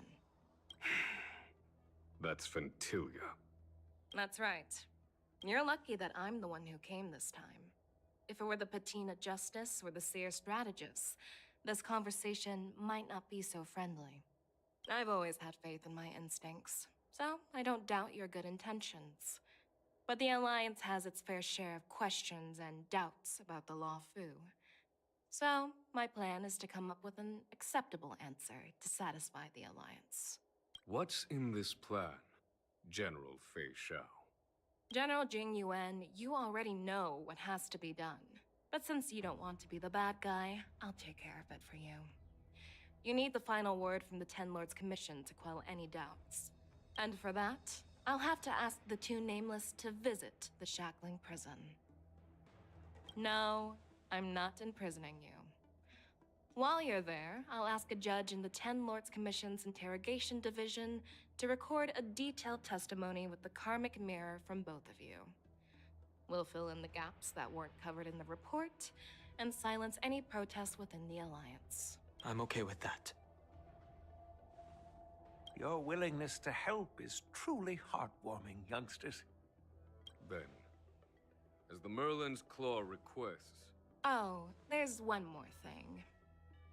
That's Ventilia. That's right. You're lucky that I'm the one who came this time. If it were the Patina Justice or the Seer Strategist, this conversation might not be so friendly. I've always had faith in my instincts, so I don't doubt your good intentions. But the Alliance has its fair share of questions and doubts about the Lawfu. So, my plan is to come up with an acceptable answer to satisfy the Alliance. What's in this plan, General Fei Shao? General Jing Yuan, you already know what has to be done. But since you don't want to be the bad guy, I'll take care of it for you. You need the final word from the Ten Lords Commission to quell any doubts. And for that, I'll have to ask the two Nameless to visit the Shackling prison. No, I'm not imprisoning you. While you're there, I'll ask a judge in the Ten Lords Commission's Interrogation Division to record a detailed testimony with the Karmic Mirror from both of you. We'll fill in the gaps that weren't covered in the report, and silence any protests within the Alliance. I'm okay with that. Your willingness to help is truly heartwarming, youngsters. Then, as the Merlin's Claw requests, Oh, there's one more thing.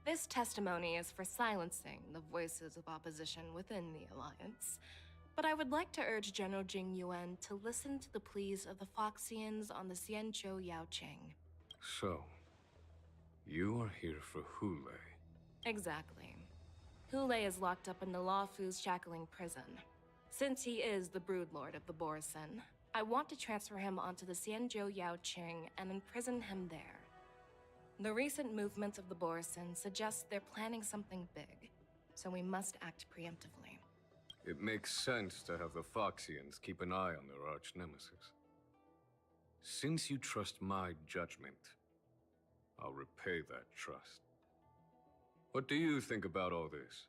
This testimony is for silencing the voices of opposition within the Alliance. But I would like to urge General Jing Yuan to listen to the pleas of the Foxians on the Xianzhou Yaoqing. so, you are here for Hule. Exactly. Hule is locked up in the Luofu's shackling prison. Since he is the broodlord of the Borison, I want to transfer him onto the Xianzhou Yaoqing and imprison him there. The recent movements of the Borison suggest they're planning something big, so we must act preemptively. It makes sense to have the Foxians keep an eye on their arch-nemesis. Since you trust my judgment, I'll repay that trust. What do you think about all this,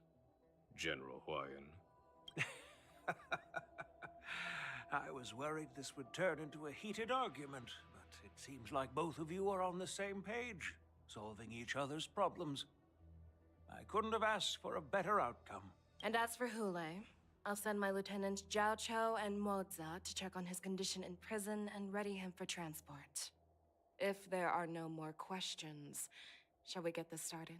General Huayan? I was worried this would turn into a heated argument, but it seems like both of you are on the same page, solving each other's problems. I couldn't have asked for a better outcome. And as for Hule, I'll send my lieutenants Zhao Chou and Moza to check on his condition in prison and ready him for transport. If there are no more questions, shall we get this started?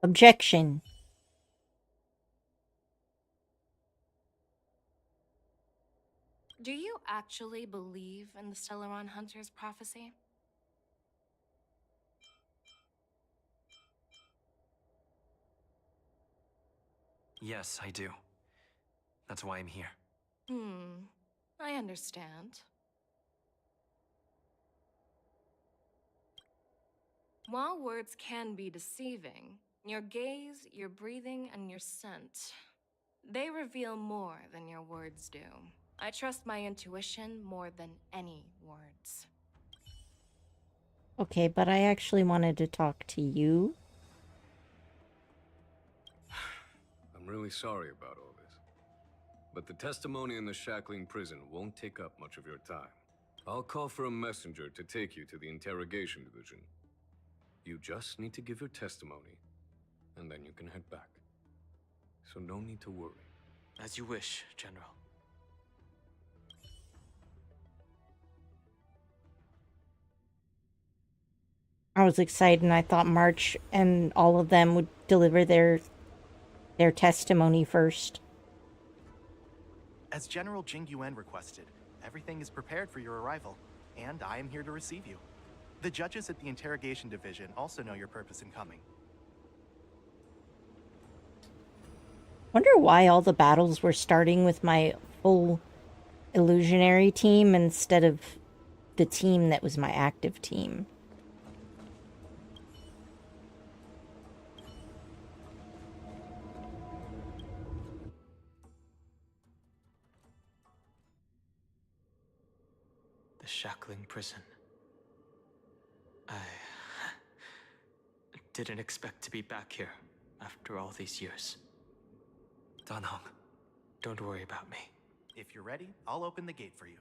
Objection. Do you actually believe in the Stellaron Hunter's prophecy? Yes, I do. That's why I'm here. I understand. While words can be deceiving, your gaze, your breathing, and your scent, they reveal more than your words do. I trust my intuition more than any words. Okay, but I actually wanted to talk to you. I'm really sorry about all this. But the testimony in the shackling prison won't take up much of your time. I'll call for a messenger to take you to the interrogation division. You just need to give your testimony, and then you can head back. So no need to worry. As you wish, General. I was excited and I thought March and all of them would deliver their testimony first. As General Jing Yuan requested, everything is prepared for your arrival, and I am here to receive you. The judges at the interrogation division also know your purpose in coming. Wonder why all the battles were starting with my full illusionary team instead of the team that was my active team. The shackling prison. I didn't expect to be back here after all these years. Danhong. Don't worry about me. If you're ready, I'll open the gate for you.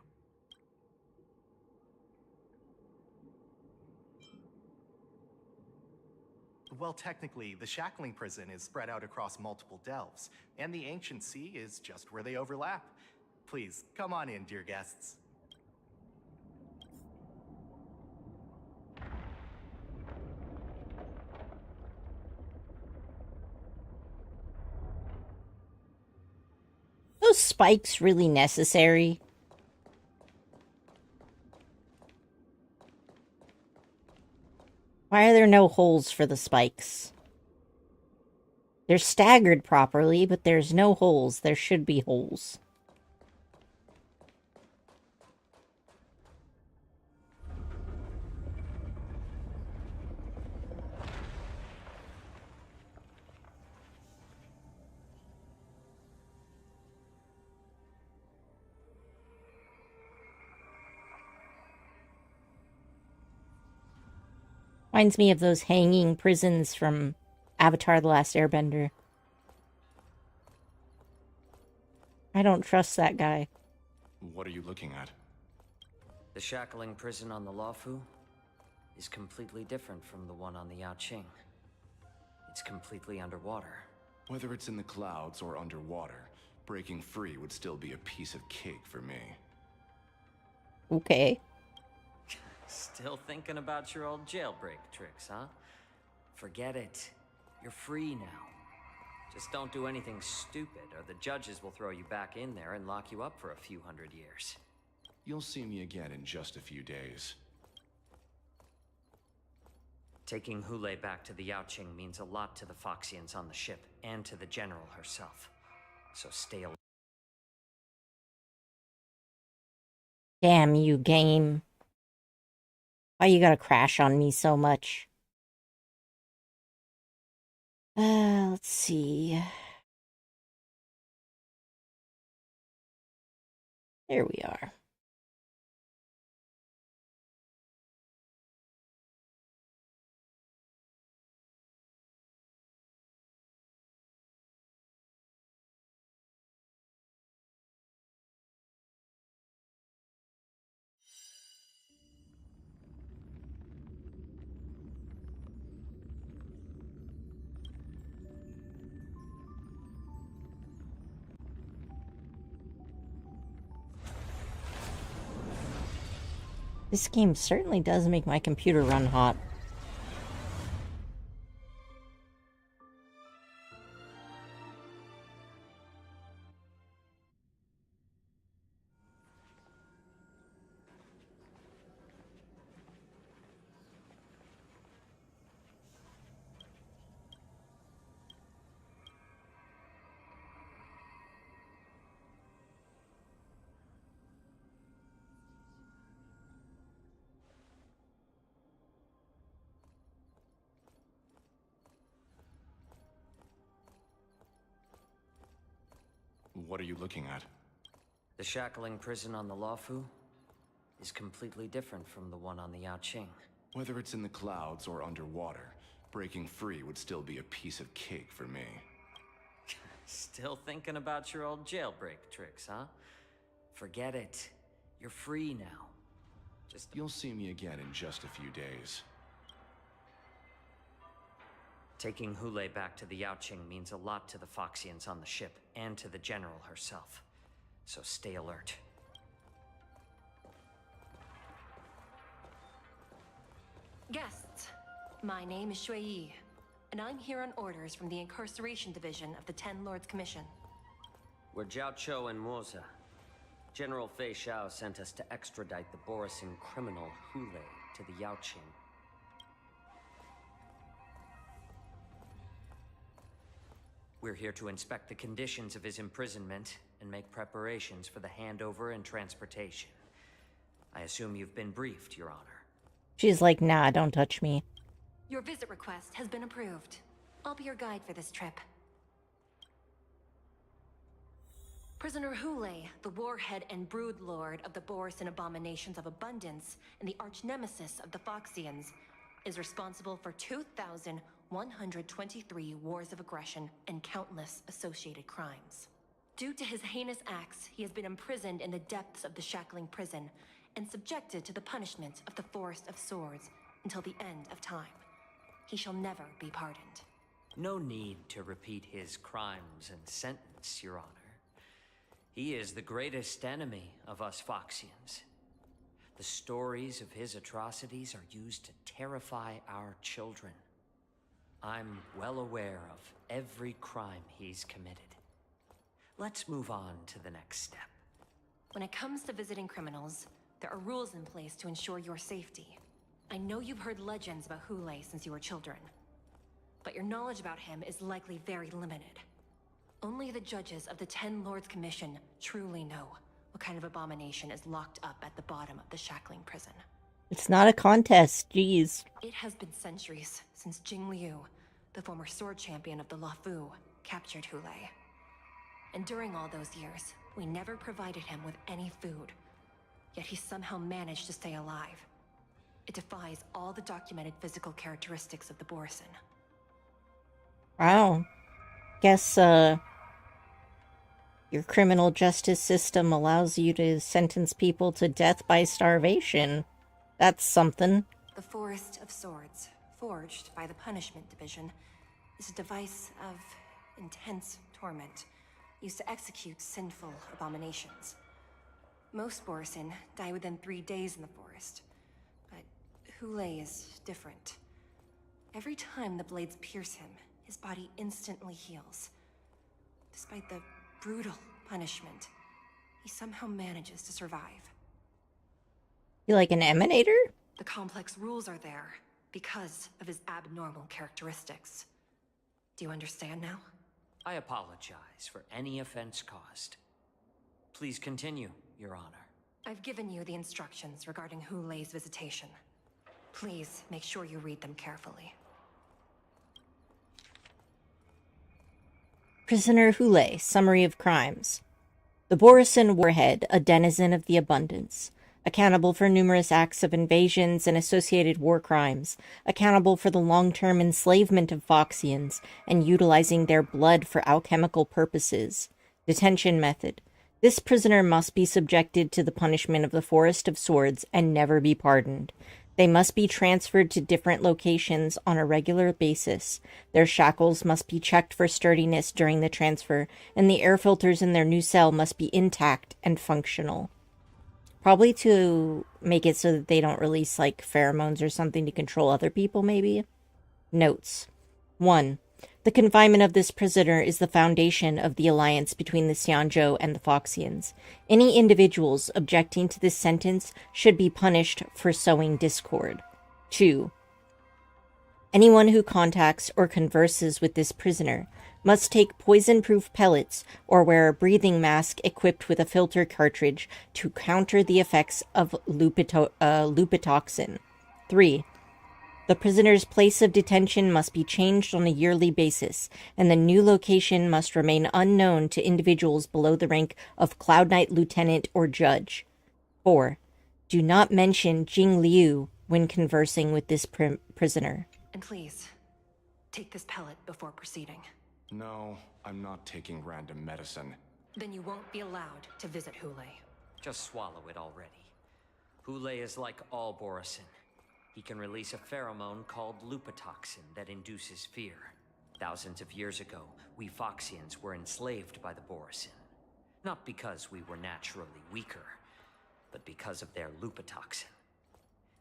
Well, technically, the shackling prison is spread out across multiple delves, and the ancient sea is just where they overlap. Please, come on in, dear guests. Those spikes really necessary? Why are there no holes for the spikes? They're staggered properly, but there's no holes. There should be holes. Reminds me of those hanging prisons from Avatar: The Last Airbender. I don't trust that guy. What are you looking at? The shackling prison on the Luofu is completely different from the one on the Yaoqing. It's completely underwater. Whether it's in the clouds or underwater, breaking free would still be a piece of cake for me. Okay. Still thinking about your old jailbreak tricks, huh? Forget it. You're free now. Just don't do anything stupid, or the judges will throw you back in there and lock you up for a few hundred years. You'll see me again in just a few days. Taking Hule back to the Yaoqing means a lot to the Foxians on the ship, and to the General herself. So stay alert. Damn you, game. Why you gotta crash on me so much? Let's see. There we are. This game certainly does make my computer run hot. What are you looking at? The shackling prison on the Luofu is completely different from the one on the Yaoqing. Whether it's in the clouds or underwater, breaking free would still be a piece of cake for me. Still thinking about your old jailbreak tricks, huh? Forget it. You're free now. You'll see me again in just a few days. Taking Hule back to the Yaoqing means a lot to the Foxians on the ship, and to the General herself. So stay alert. Guests, my name is Shui Yi, and I'm here on orders from the Incarceration Division of the Ten Lords Commission. We're Jiao Cho and Moza. General Fei Xiao sent us to extradite the Borisin criminal Hule to the Yaoqing. We're here to inspect the conditions of his imprisonment and make preparations for the handover and transportation. I assume you've been briefed, Your Honor. She's like, nah, don't touch me. Your visit request has been approved. I'll be your guide for this trip. Prisoner Hule, the warhead and brood lord of the Borisin abominations of abundance and the arch-nemesis of the Foxians, is responsible for 2,123 wars of aggression and countless associated crimes. Due to his heinous acts, he has been imprisoned in the depths of the shackling prison and subjected to the punishment of the Forest of Swords until the end of time. He shall never be pardoned. No need to repeat his crimes and sentence, Your Honor. He is the greatest enemy of us Foxians. The stories of his atrocities are used to terrify our children. I'm well aware of every crime he's committed. Let's move on to the next step. When it comes to visiting criminals, there are rules in place to ensure your safety. I know you've heard legends about Hule since you were children, but your knowledge about him is likely very limited. Only the judges of the Ten Lords Commission truly know what kind of abomination is locked up at the bottom of the shackling prison. It's not a contest, jeez. It has been centuries since Jing Liu, the former sword champion of the Luofu, captured Hule. And during all those years, we never provided him with any food. Yet he somehow managed to stay alive. It defies all the documented physical characteristics of the Borisin. Wow. Guess, your criminal justice system allows you to sentence people to death by starvation. That's something. The Forest of Swords, forged by the Punishment Division, is a device of intense torment, used to execute sinful abominations. Most Borisin die within 3 days in the forest, but Hule is different. Every time the blades pierce him, his body instantly heals. Despite the brutal punishment, he somehow manages to survive. You like an emanator? The complex rules are there because of his abnormal characteristics. Do you understand now? I apologize for any offense caused. Please continue, Your Honor. I've given you the instructions regarding Hule's visitation. Please make sure you read them carefully. Prisoner Hule, Summary of Crimes. The Borisin Warhead, a denizen of the Abundance. Accountable for numerous acts of invasions and associated war crimes. Accountable for the long-term enslavement of Foxians and utilizing their blood for alchemical purposes. Detention method. This prisoner must be subjected to the punishment of the Forest of Swords and never be pardoned. They must be transferred to different locations on a regular basis. Their shackles must be checked for sturdiness during the transfer, and the air filters in their new cell must be intact and functional. Probably to make it so that they don't release, like, pheromones or something to control other people, maybe? Notes. 1. The confinement of this prisoner is the foundation of the alliance between the Xianzhou and the Foxians. Any individuals objecting to this sentence should be punished for sowing discord. 2. Anyone who contacts or converses with this prisoner must take poison-proof pellets or wear a breathing mask equipped with a filter cartridge to counter the effects of lupitoxin. 3. The prisoner's place of detention must be changed on a yearly basis, and the new location must remain unknown to individuals below the rank of Cloud Knight Lieutenant or Judge. 4. Do not mention Jing Liu when conversing with this prisoner. And please, take this pellet before proceeding. No, I'm not taking random medicine. Then you won't be allowed to visit Hule. Just swallow it already. Hule is like all Borisin. He can release a pheromone called lupitoxin that induces fear. Thousands of years ago, we Foxians were enslaved by the Borisin. Not because we were naturally weaker, but because of their lupitoxin.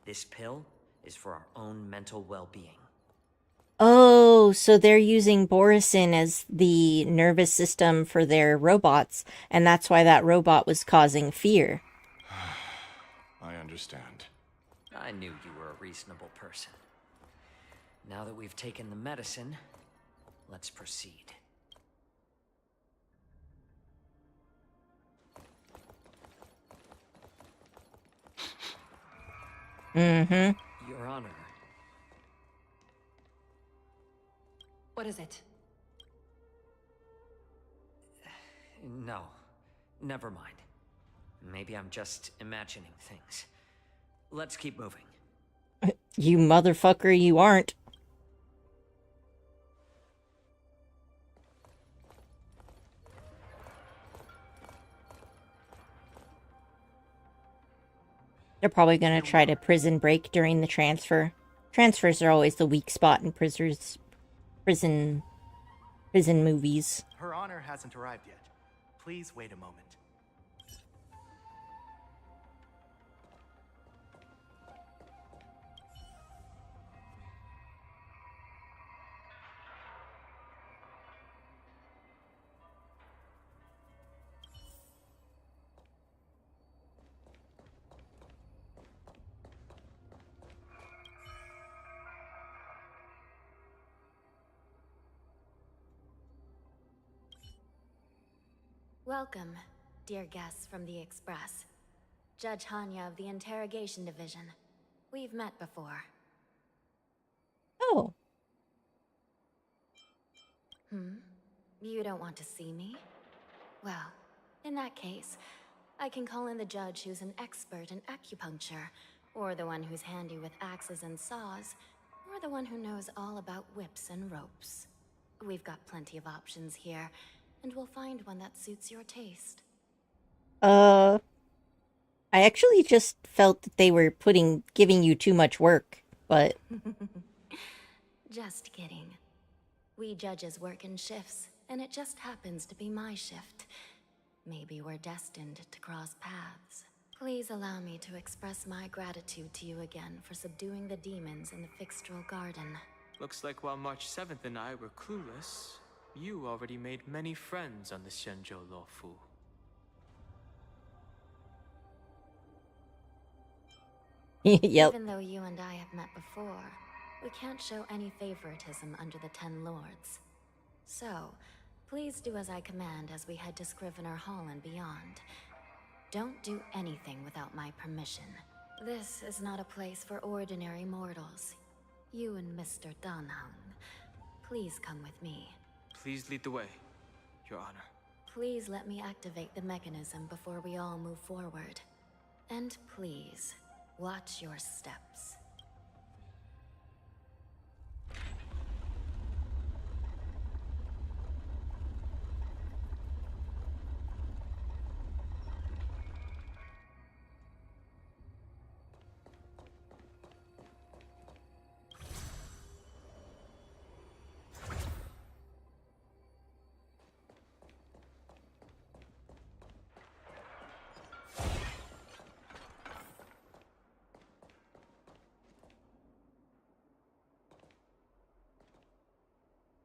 This pill is for our own mental well-being. Oh, so they're using Borisin as the nervous system for their robots, and that's why that robot was causing fear. I understand. I knew you were a reasonable person. Now that we've taken the medicine, let's proceed. Mm-hmm. Your Honor. What is it? No, never mind. Maybe I'm just imagining things. Let's keep moving. You motherfucker, you aren't. They're probably going to try to prison break during the transfer. Transfers are always the weak spot in prison movies. Her Honor hasn't arrived yet. Please wait a moment. Welcome, dear guests from the Express. Judge Hanya of the Interrogation Division. We've met before. Oh. You don't want to see me? Well, in that case, I can call in the judge who's an expert in acupuncture, or the one who's handy with axes and saws, or the one who knows all about whips and ropes. We've got plenty of options here, and we'll find one that suits your taste. I actually just felt that they were giving you too much work, but... Just kidding. We judges work in shifts, and it just happens to be my shift. Maybe we're destined to cross paths. Please allow me to express my gratitude to you again for subduing the demons in the Fixtral Garden. Looks like while March 7th and I were clueless, you already made many friends on the Shenzhou Luofu. Yep. Even though you and I have met before, we can't show any favoritism under the 10 Lords. So, please do as I command as we head to Scrivener Hall and beyond. Don't do anything without my permission. This is not a place for ordinary mortals. You and Mr. Danheng, please come with me. Please lead the way, Your Honor. Please let me activate the mechanism before we all move forward. And please, watch your steps.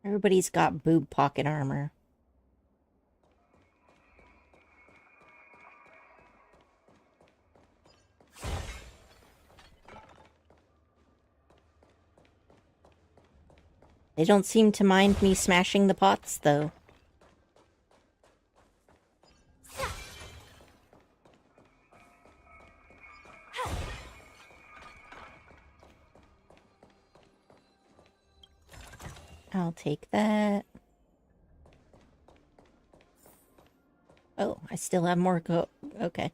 Everybody's got boob pocket armor. They don't seem to mind me smashing the pots, though. I'll take that. Oh, I still have more go. Okay.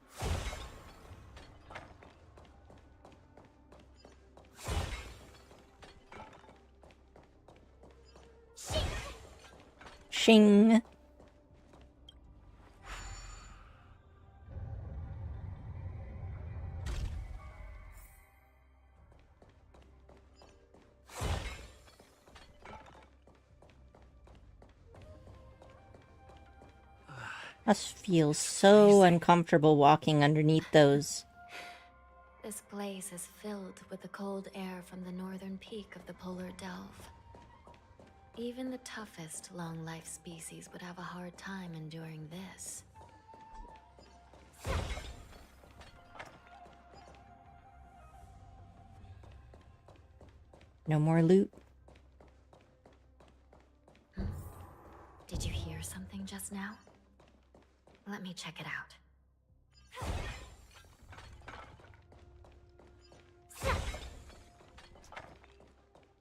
Shing. Must feel so uncomfortable walking underneath those. This place is filled with the cold air from the northern peak of the polar delve. Even the toughest long-life species would have a hard time enduring this. No more loot. Did you hear something just now? Let me check it out.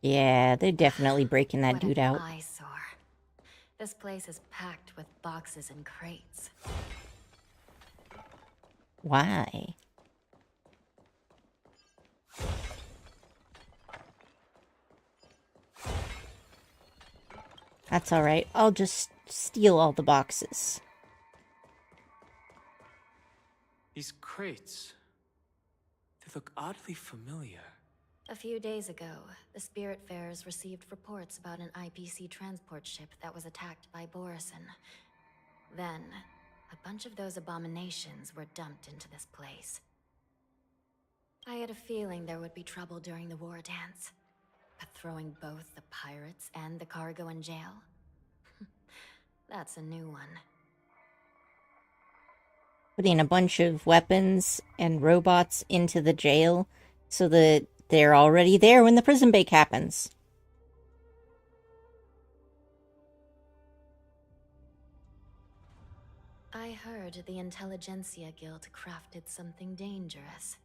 Yeah, they're definitely breaking that dude out. Eyesore. This place is packed with boxes and crates. Why? That's alright. I'll just steal all the boxes. These crates, they look oddly familiar. A few days ago, the Spiritfarers received reports about an IPC transport ship that was attacked by Borison. Then, a bunch of those abominations were dumped into this place. I had a feeling there would be trouble during the war dance. But throwing both the pirates and the cargo in jail? That's a new one. Putting a bunch of weapons and robots into the jail so that they're already there when the prison break happens. I heard the Intelligentsia Guild crafted something dangerous.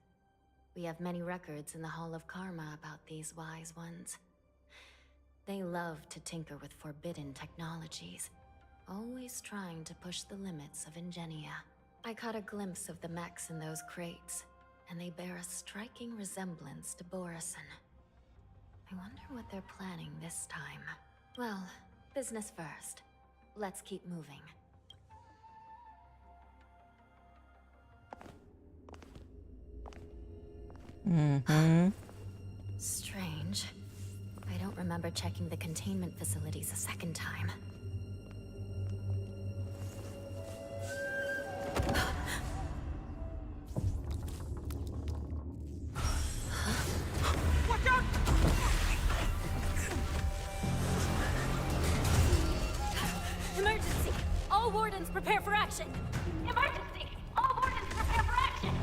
We have many records in the Hall of Karma about these wise ones. They love to tinker with forbidden technologies, always trying to push the limits of Ingenia. I caught a glimpse of the mechs in those crates, and they bear a striking resemblance to Borison. I wonder what they're planning this time. Well, business first. Let's keep moving. Mm-hmm. Strange. I don't remember checking the containment facilities a second time. Watch out! Emergency! All wardens prepare for action! Emergency! All wardens prepare for action!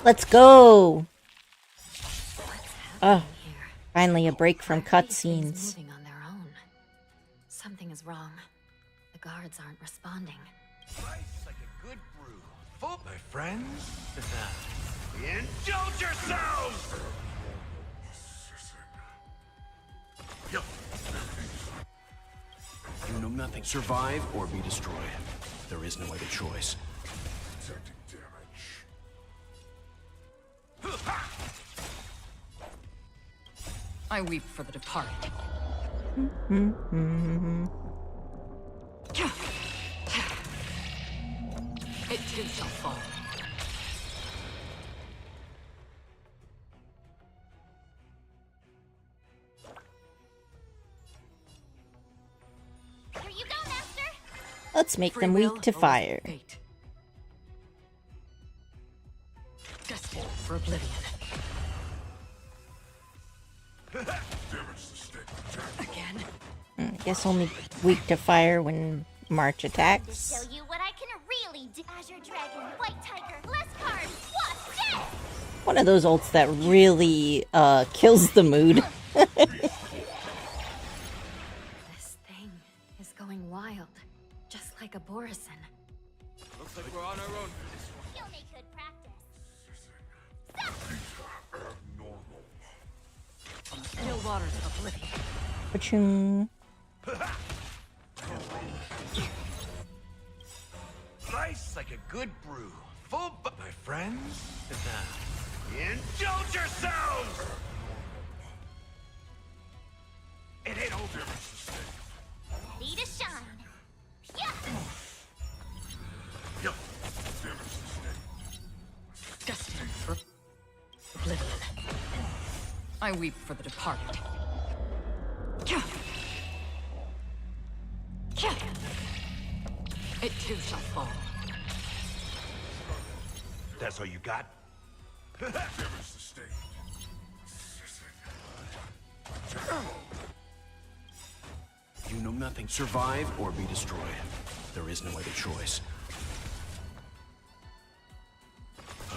Let's go! Oh, finally a break from cutscenes. Moving on their own. Something is wrong. The guards aren't responding. Life's like a good brew. Full, my friends. Indulge yourselves! You know nothing. Survive or be destroyed. There is no other choice. I weep for the departed. It too shall fall. Here you go, Master! Let's make them Free will weak to over fire. fate. Destined for oblivion. Again? I guess only weak to fire when March attacks. Show you what I can really do. Azure Dragon, White Tiger, less cards, what? Death! One of those ults that really kills the mood. This thing is going wild. Just like a Borison. Looks like we're on our own. You'll make good practice. Still waters of oblivion. Pachung. Life's like a good brew. Full, my friends. Indulge yourselves! It ain't over. Ready to shine. Yeah! Destined for oblivion. I weep for the departed. It too shall fall. That's all you got? You know nothing. Survive or be destroyed. There is no other choice.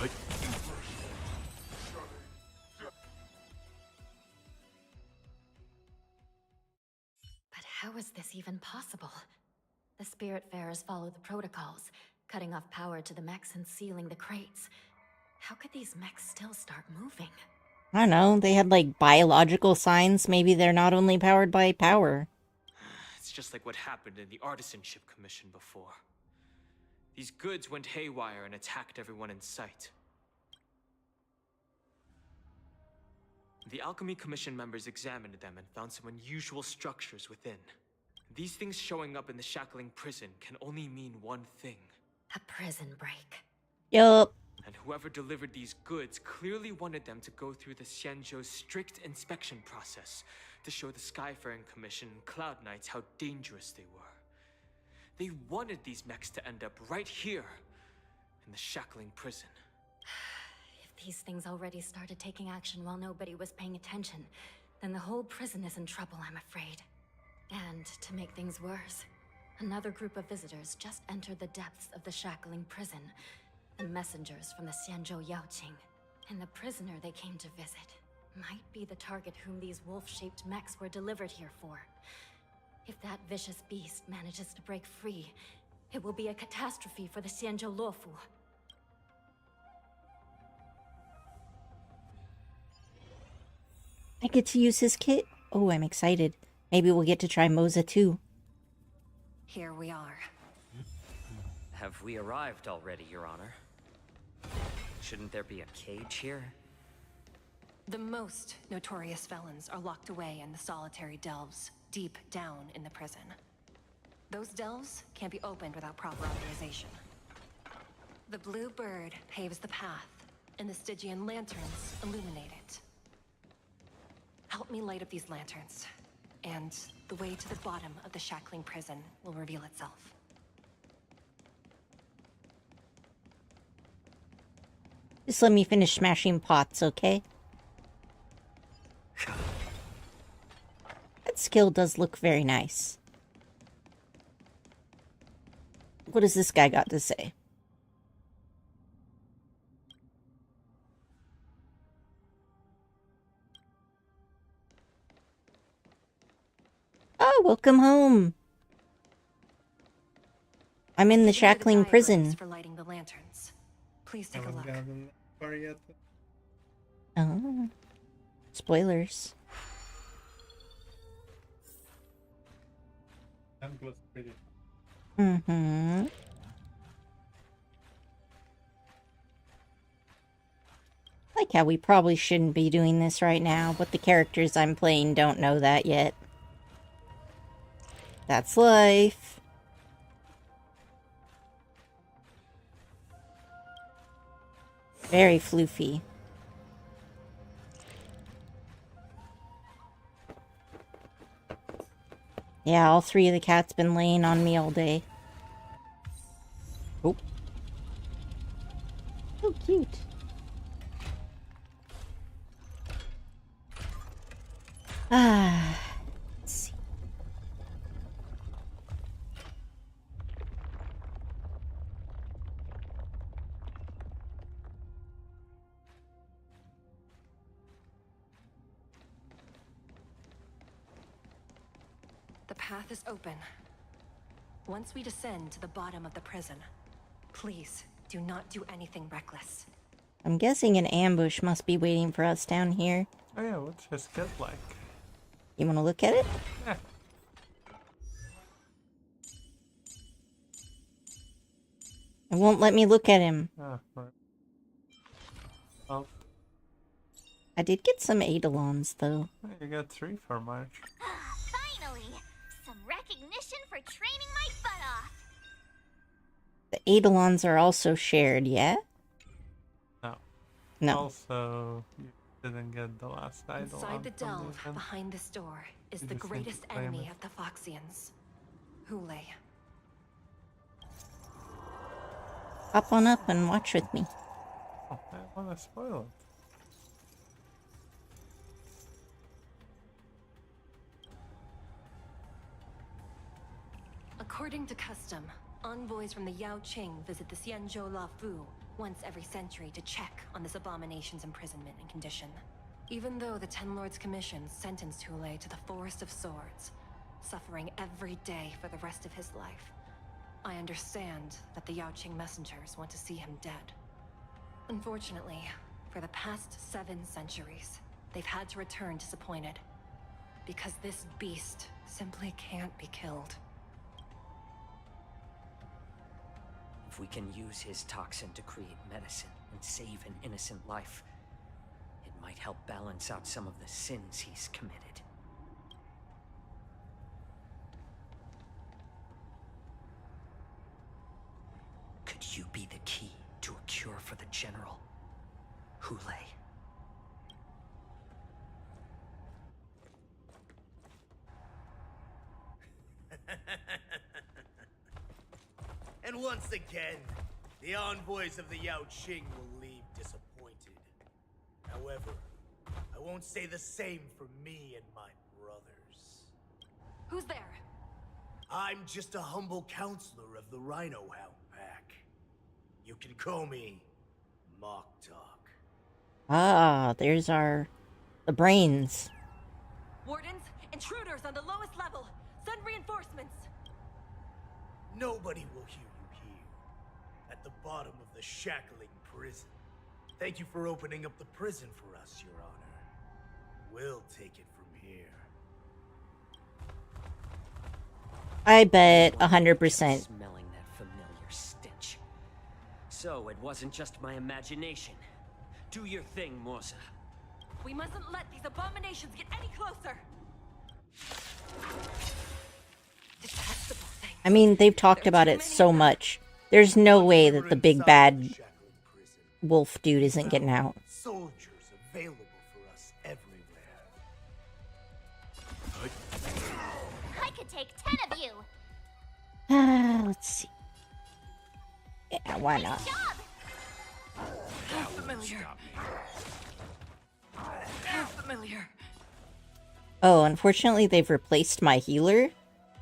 But how is this even possible? The Spiritfarers follow the protocols, cutting off power to the mechs and sealing the crates. How could these mechs still start moving? I don't know, they had like biological signs. Maybe they're not only powered by power. It's just like what happened in the Artisanship Commission before. These goods went haywire and attacked everyone in sight. The Alchemy Commission members examined them and found some unusual structures within. These things showing up in the Shackling prison can only mean one thing. A prison break. Yup. And whoever delivered these goods clearly wanted them to go through the Xianzhou's strict inspection process to show the Skyfaring Commission and Cloud Knights how dangerous they were. They wanted these mechs to end up right here, in the Shackling prison. If these things already started taking action while nobody was paying attention, then the whole prison is in trouble, I'm afraid. And to make things worse, another group of visitors just entered the depths of the Shackling prison. The messengers from the Xianzhou Yaoqing. And the prisoner they came to visit might be the target whom these wolf-shaped mechs were delivered here for. If that vicious beast manages to break free, it will be a catastrophe for the Xianzhou Luofu. I get to use his kit? Oh, I'm excited. Maybe we'll get to try Moza too. Here we are. Have we arrived already, Your Honor? Shouldn't there be a cage here? The most notorious felons are locked away in the solitary delves, deep down in the prison. Those delves can't be opened without proper authorization. The blue bird paves the path, and the Stygian lanterns illuminate it. Help me light up these lanterns, and the way to the bottom of the shackling prison will reveal itself. Just let me finish smashing pots, okay? That skill does look very nice. What does this guy got to say? Oh, welcome home. I'm in the shackling prison. For lighting the lanterns. Please take a look. Oh. Spoilers. Mm-hmm. Like how we probably shouldn't be doing this right now, but the characters I'm playing don't know that yet. That's life. Very floofy. Yeah, all three of the cats been laying on me all day. Oh. So cute. Ah. Let's see. The path is open. Once we descend to the bottom of the prison, please do not do anything reckless. I'm guessing an ambush must be waiting for us down here. Oh yeah, what's his kit like? You want to look at it? Yeah. It won't let me look at him. Ah, right. Oh. I did get some Eidolons, though. You got 3 for March. Finally! Some recognition for training my butt off! The Eidolons are also shared, yeah? No. No. Also, you didn't get the last Eidolon. Inside the delve, behind this door, is the greatest enemy of the Foxians, Hule. Hop on up and watch with me. Oh, I want to spoil it. According to custom, envoys from the Yao Qing visit the Xianzhou La Fu once every century to check on this abomination's imprisonment and condition. Even though the Ten Lords Commission sentenced Hule to the Forest of Swords, suffering every day for the rest of his life, I understand that the Yao Qing messengers want to see him dead. Unfortunately, for the past 7 centuries, they've had to return disappointed. Because this beast simply can't be killed. If we can use his toxin to create medicine and save an innocent life, it might help balance out some of the sins he's committed. Could you be the key to a cure for the General, Hule? And once again, the envoys of the Yao Qing will leave disappointed. However, I won't say the same for me and my brothers. Who's there? I'm just a humble counselor of the Rhino Hound Pack. You can call me Mock Talk. Ah, there's the brains. Wardens, intruders on the lowest level. Send reinforcements. Nobody will hear you here. At the bottom of the shackling prison. Thank you for opening up the prison for us, Your Honor. We'll take it from here. I bet 100%. Smelling that familiar stench. So it wasn't just my imagination. Do your thing, Morza. We mustn't let these abominations get any closer. Detestable thing. I mean, they've talked about it so much. There's no way that the big bad wolf dude isn't getting out. Soldiers available for us everywhere. I could take 10 of you. Let's see. Yeah, why not? Familiar. Familiar. Oh, unfortunately they've replaced my healer,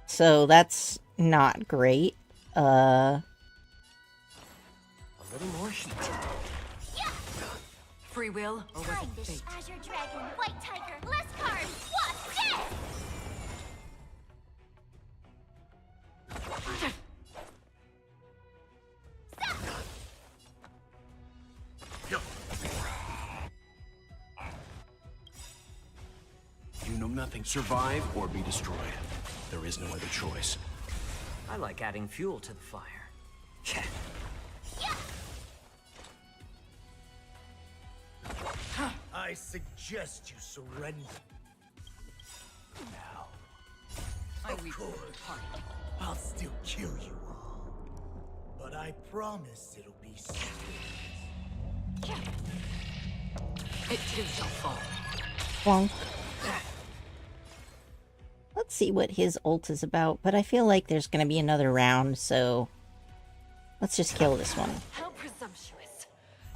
so that's not great. A little more heat. Free will or was Time it this fate? Azure Dragon, White Tiger, less cards. What's this? You know nothing. Survive or be destroyed. There is no other choice. I like adding fuel to the fire. I suggest you surrender. Now, of course, I'll still kill you all. But I promise it'll be swift. It too shall fall. Wonk. Let's see what his ult is about, but I feel like there's gonna be another round, so let's just kill this one. How presumptuous.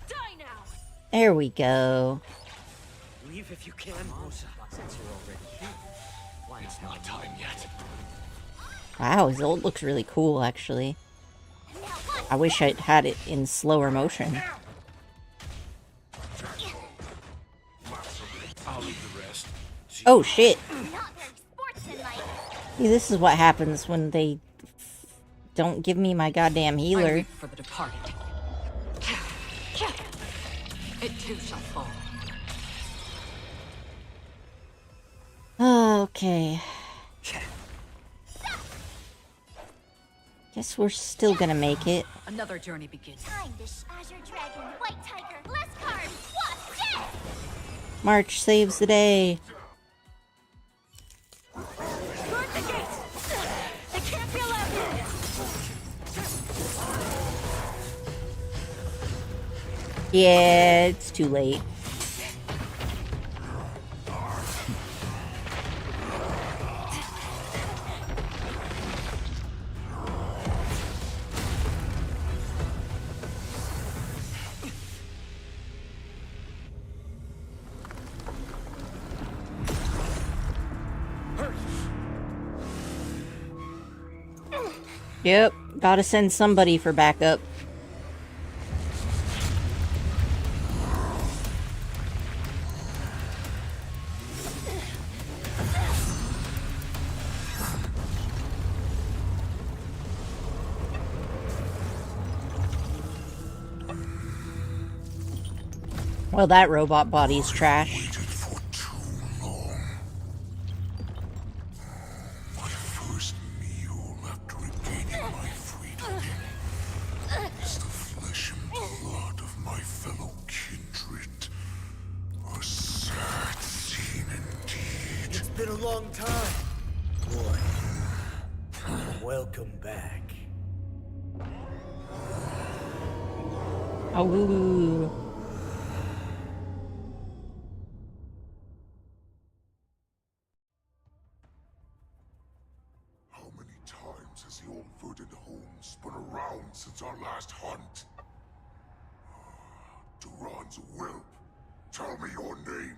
Die now. There we go. Leave if you can, Rosa, since you're already here. Why It's not time yet. Wow, his ult looks really cool, actually. I wish I'd had it in slower motion. I'll leave the rest. Oh, shit. Not very sportsmanlike. See, this is what happens when they don't give me my goddamn I healer. weep for the departed. It too shall fall. Okay. Guess we're still gonna make it. Another journey begins. Time this Azure Dragon, White Tiger, less cards. What's this? March saves the day. Guard the gates! They can't be allowed in! Yeah, it's too late. Yep, gotta send somebody for backup. Well, that robot body's trash. My first meal after regaining my freedom is the flesh and blood of my fellow kindred. A sad scene indeed. It's been a long time, boy. Welcome back. Ooh. How many times has the old verdant home spun around since our last hunt? Duran's whelp. Tell me your name.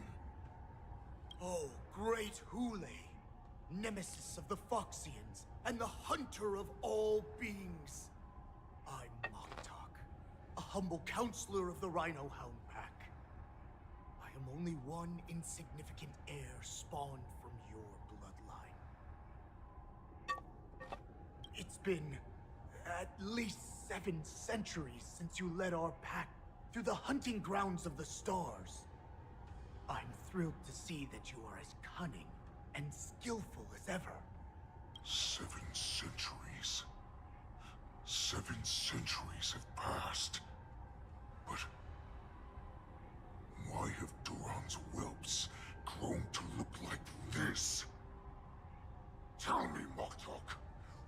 Oh, great Hule, nemesis of the Foxians, and the hunter of all beings. I'm Moktok, a humble counselor of the Rhino Hound Pack. I am only one insignificant heir spawned from your bloodline. It's been at least 7 centuries since you led our pack through the hunting grounds of the stars. I'm thrilled to see that you are as cunning and skillful as ever. 7 centuries. 7 centuries have passed. But why have Duran's whelps grown to look like this? Tell me, Moktok,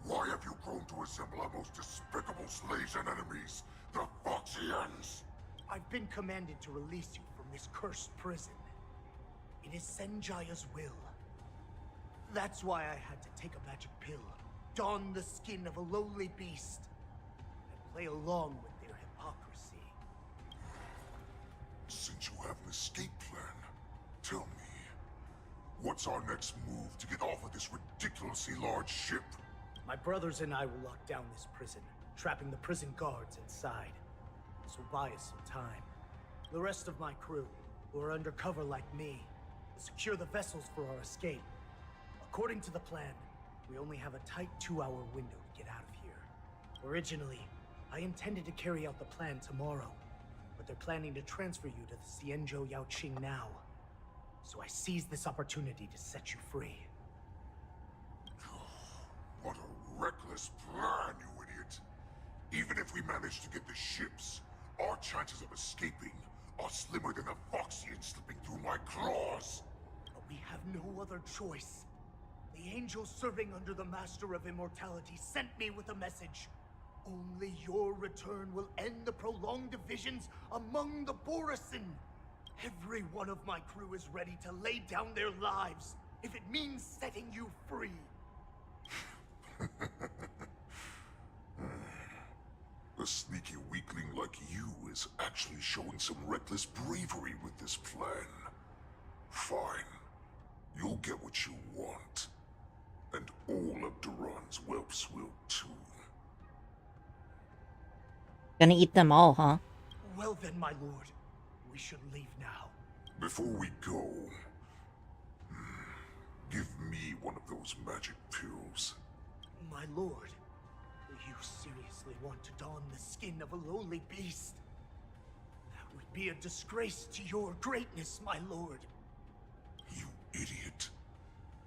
why have you grown to assemble our most despicable slaves and enemies, the Foxians? I've been commanded to release you from this cursed prison. It is Senjaya's will. That's why I had to take a magic pill, don the skin of a lowly beast, and play along with their hypocrisy. Since you have an escape plan, tell me, what's our next move to get off of this ridiculously large ship? My brothers and I will lock down this prison, trapping the prison guards inside. This will buy us some time. The rest of my crew, who are undercover like me, will secure the vessels for our escape. According to the plan, we only have a tight 2-hour window to get out of here. Originally, I intended to carry out the plan tomorrow, but they're planning to transfer you to the Xianzhou Yaoqing now. So I seized this opportunity to set you free. What a reckless plan, you idiot! Even if we manage to get the ships, our chances of escaping are slimmer than a Foxian slipping through my claws! But we have no other choice. The angel serving under the Master of Immortality sent me with a message. Only your return will end the prolonged divisions among the Borisin. Every one of my crew is ready to lay down their lives, if it means setting you free. A sneaky weakling like you is actually showing some reckless bravery with this plan. Fine. You'll get what you want. And all of Duran's whelps will too. Gonna eat them all, huh? Well then, my lord. We should leave now. Before we go, give me one of those magic pills. My lord, you seriously want to don the skin of a lowly beast? That would be a disgrace to your greatness, my lord. You idiot.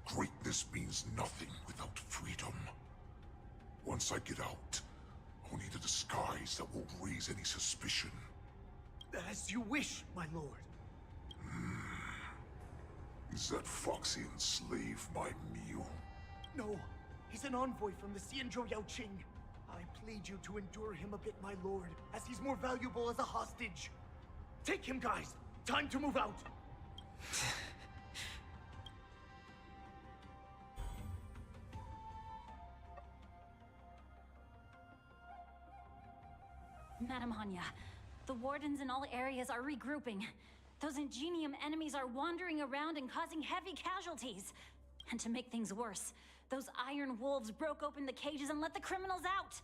Greatness means nothing without freedom. Once I get out, I'll need a disguise that won't raise any suspicion. As you wish, my lord. Is that Foxian slave my meal? No, he's an envoy from the Xianzhou Yaoqing. I plead you to endure him a bit, my lord, as he's more valuable as a hostage. Take him, guys. Time to move out. Madam Hanya, the wardens in all areas are regrouping. Those Ingenium enemies are wandering around and causing heavy casualties. And to make things worse, those iron wolves broke open the cages and let the criminals out.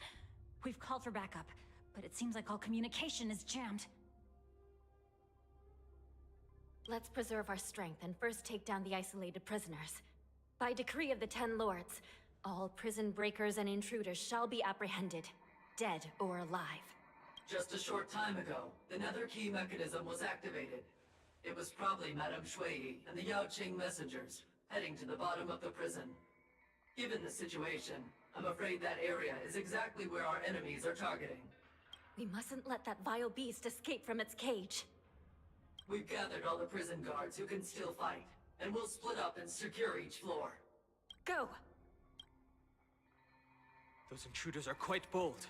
We've called for backup, but it seems like all communication is jammed. Let's preserve our strength and first take down the isolated prisoners. By decree of the 10 Lords, all prison breakers and intruders shall be apprehended, dead or alive. Just a short time ago, the nether key mechanism was activated. It was probably Madame Shui and the Yaoqing messengers, heading to the bottom of the prison. Given the situation, I'm afraid that area is exactly where our enemies are targeting. We mustn't let that vile beast escape from its cage. We've gathered all the prison guards who can still fight, and we'll split up and secure each floor. Go! Those intruders are quite bold.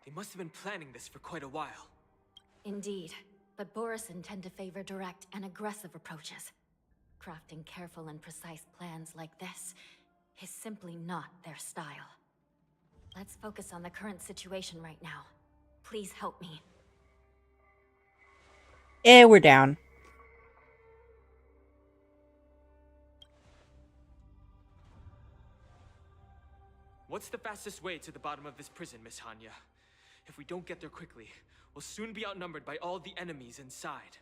They must have been planning this for quite a while. Indeed, but Borisin tend to favor direct and aggressive approaches. Crafting careful and precise plans like this is simply not their style. Let's focus on the current situation right now. Please help me. We're down. What's the fastest way to the bottom of this prison, Miss Hanya? If we don't get there quickly, we'll soon be outnumbered by all the enemies inside.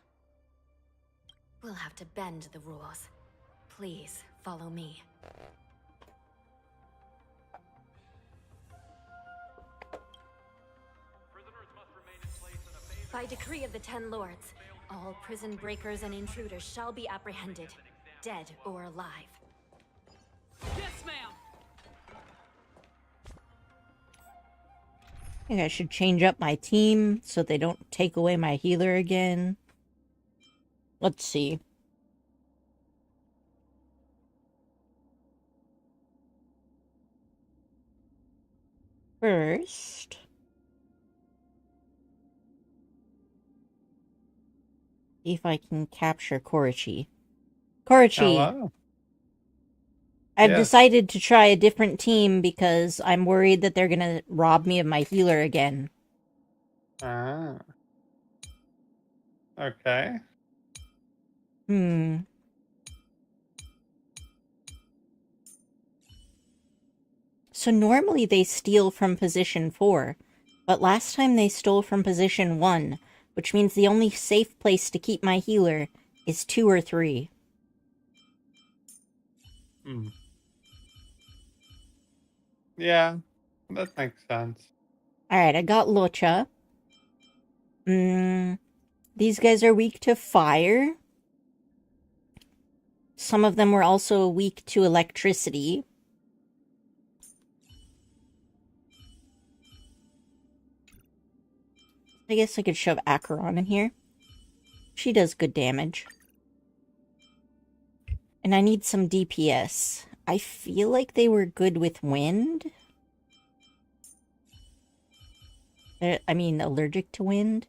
We'll have to bend the rules. Please, follow me. By decree of the 10 Lords, all prison breakers and intruders shall be apprehended, dead or alive. Yes, ma'am! I think I should change up my team so they don't take away my healer again. Let's see. First, See if I can capture Korichi. Korichi! Hello. I've Yes. decided to try a different team because I'm worried that they're gonna rob me of my healer again. Ah. Okay. So normally they steal from position 4, but last time they stole from position 1, which means the only safe place to keep my healer is 2 or 3. Yeah, that makes sense. Alright, I got Locha. These guys are weak to fire. Some of them were also weak to electricity. I guess I could shove Acheron in here. She does good damage. And I need some DPS. I feel like they were good with wind. I mean, allergic to wind.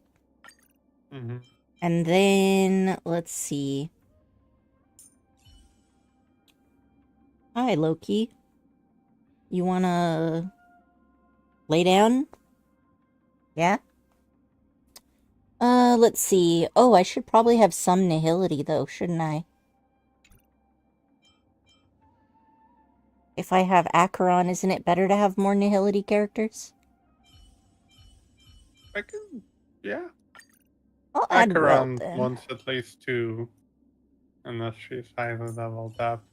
And then, let's see. Hi, Loki. You wanna lay down? Yeah? Let's see. Oh, I should probably have some nihility, though, shouldn't I? If I have Acheron, isn't it better to have more nihility characters? I can, yeah. I'll add Welt, Acheron then. wants at least 2, unless she's highly leveled up.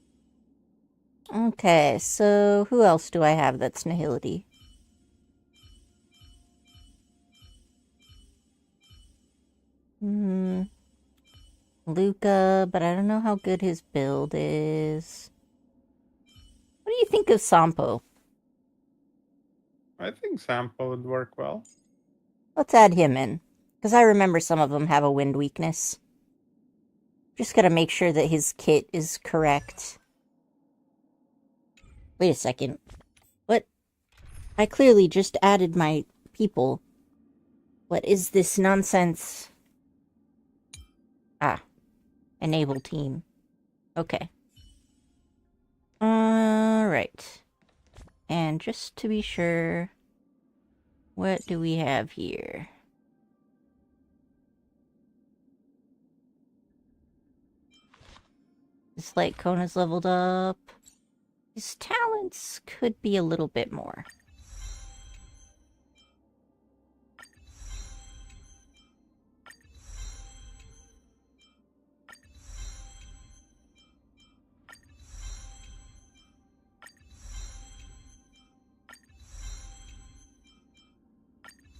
Okay, so who else do I have that's nihility? Luca, but I don't know how good his build is. What do you think of Sampo? I think Sampo would work well. Let's add him in, because I remember some of them have a wind weakness. Just gotta make sure that his kit is correct. Wait a second. What? I clearly just added my people. What is this nonsense? Ah. Enable team. Okay. Alright. And just to be sure, what do we have here? This light cone is leveled up. His talents could be a little bit more.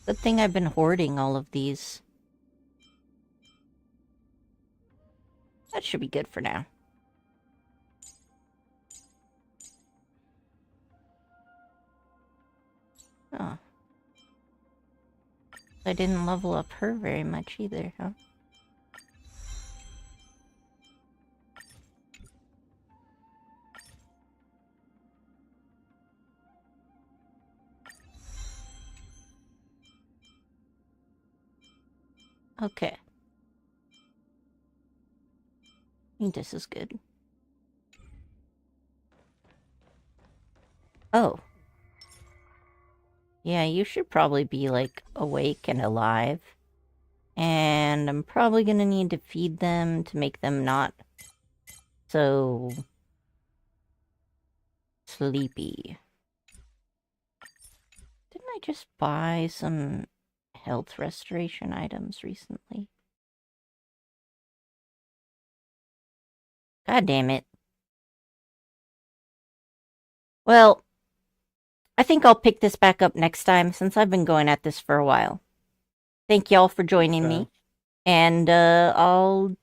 Good thing I've been hoarding all of these. That should be good for now. Oh. I didn't level up her very much either, huh? Okay. I think this is good. Oh. Yeah, you should probably be, like, awake and alive. And I'm probably gonna need to feed them to make them not so sleepy. Didn't I just buy some health restoration items recently? God damn it. Well, I think I'll pick this back up next time since I've been going at this for a while. Thank y'all for joining me. And I'll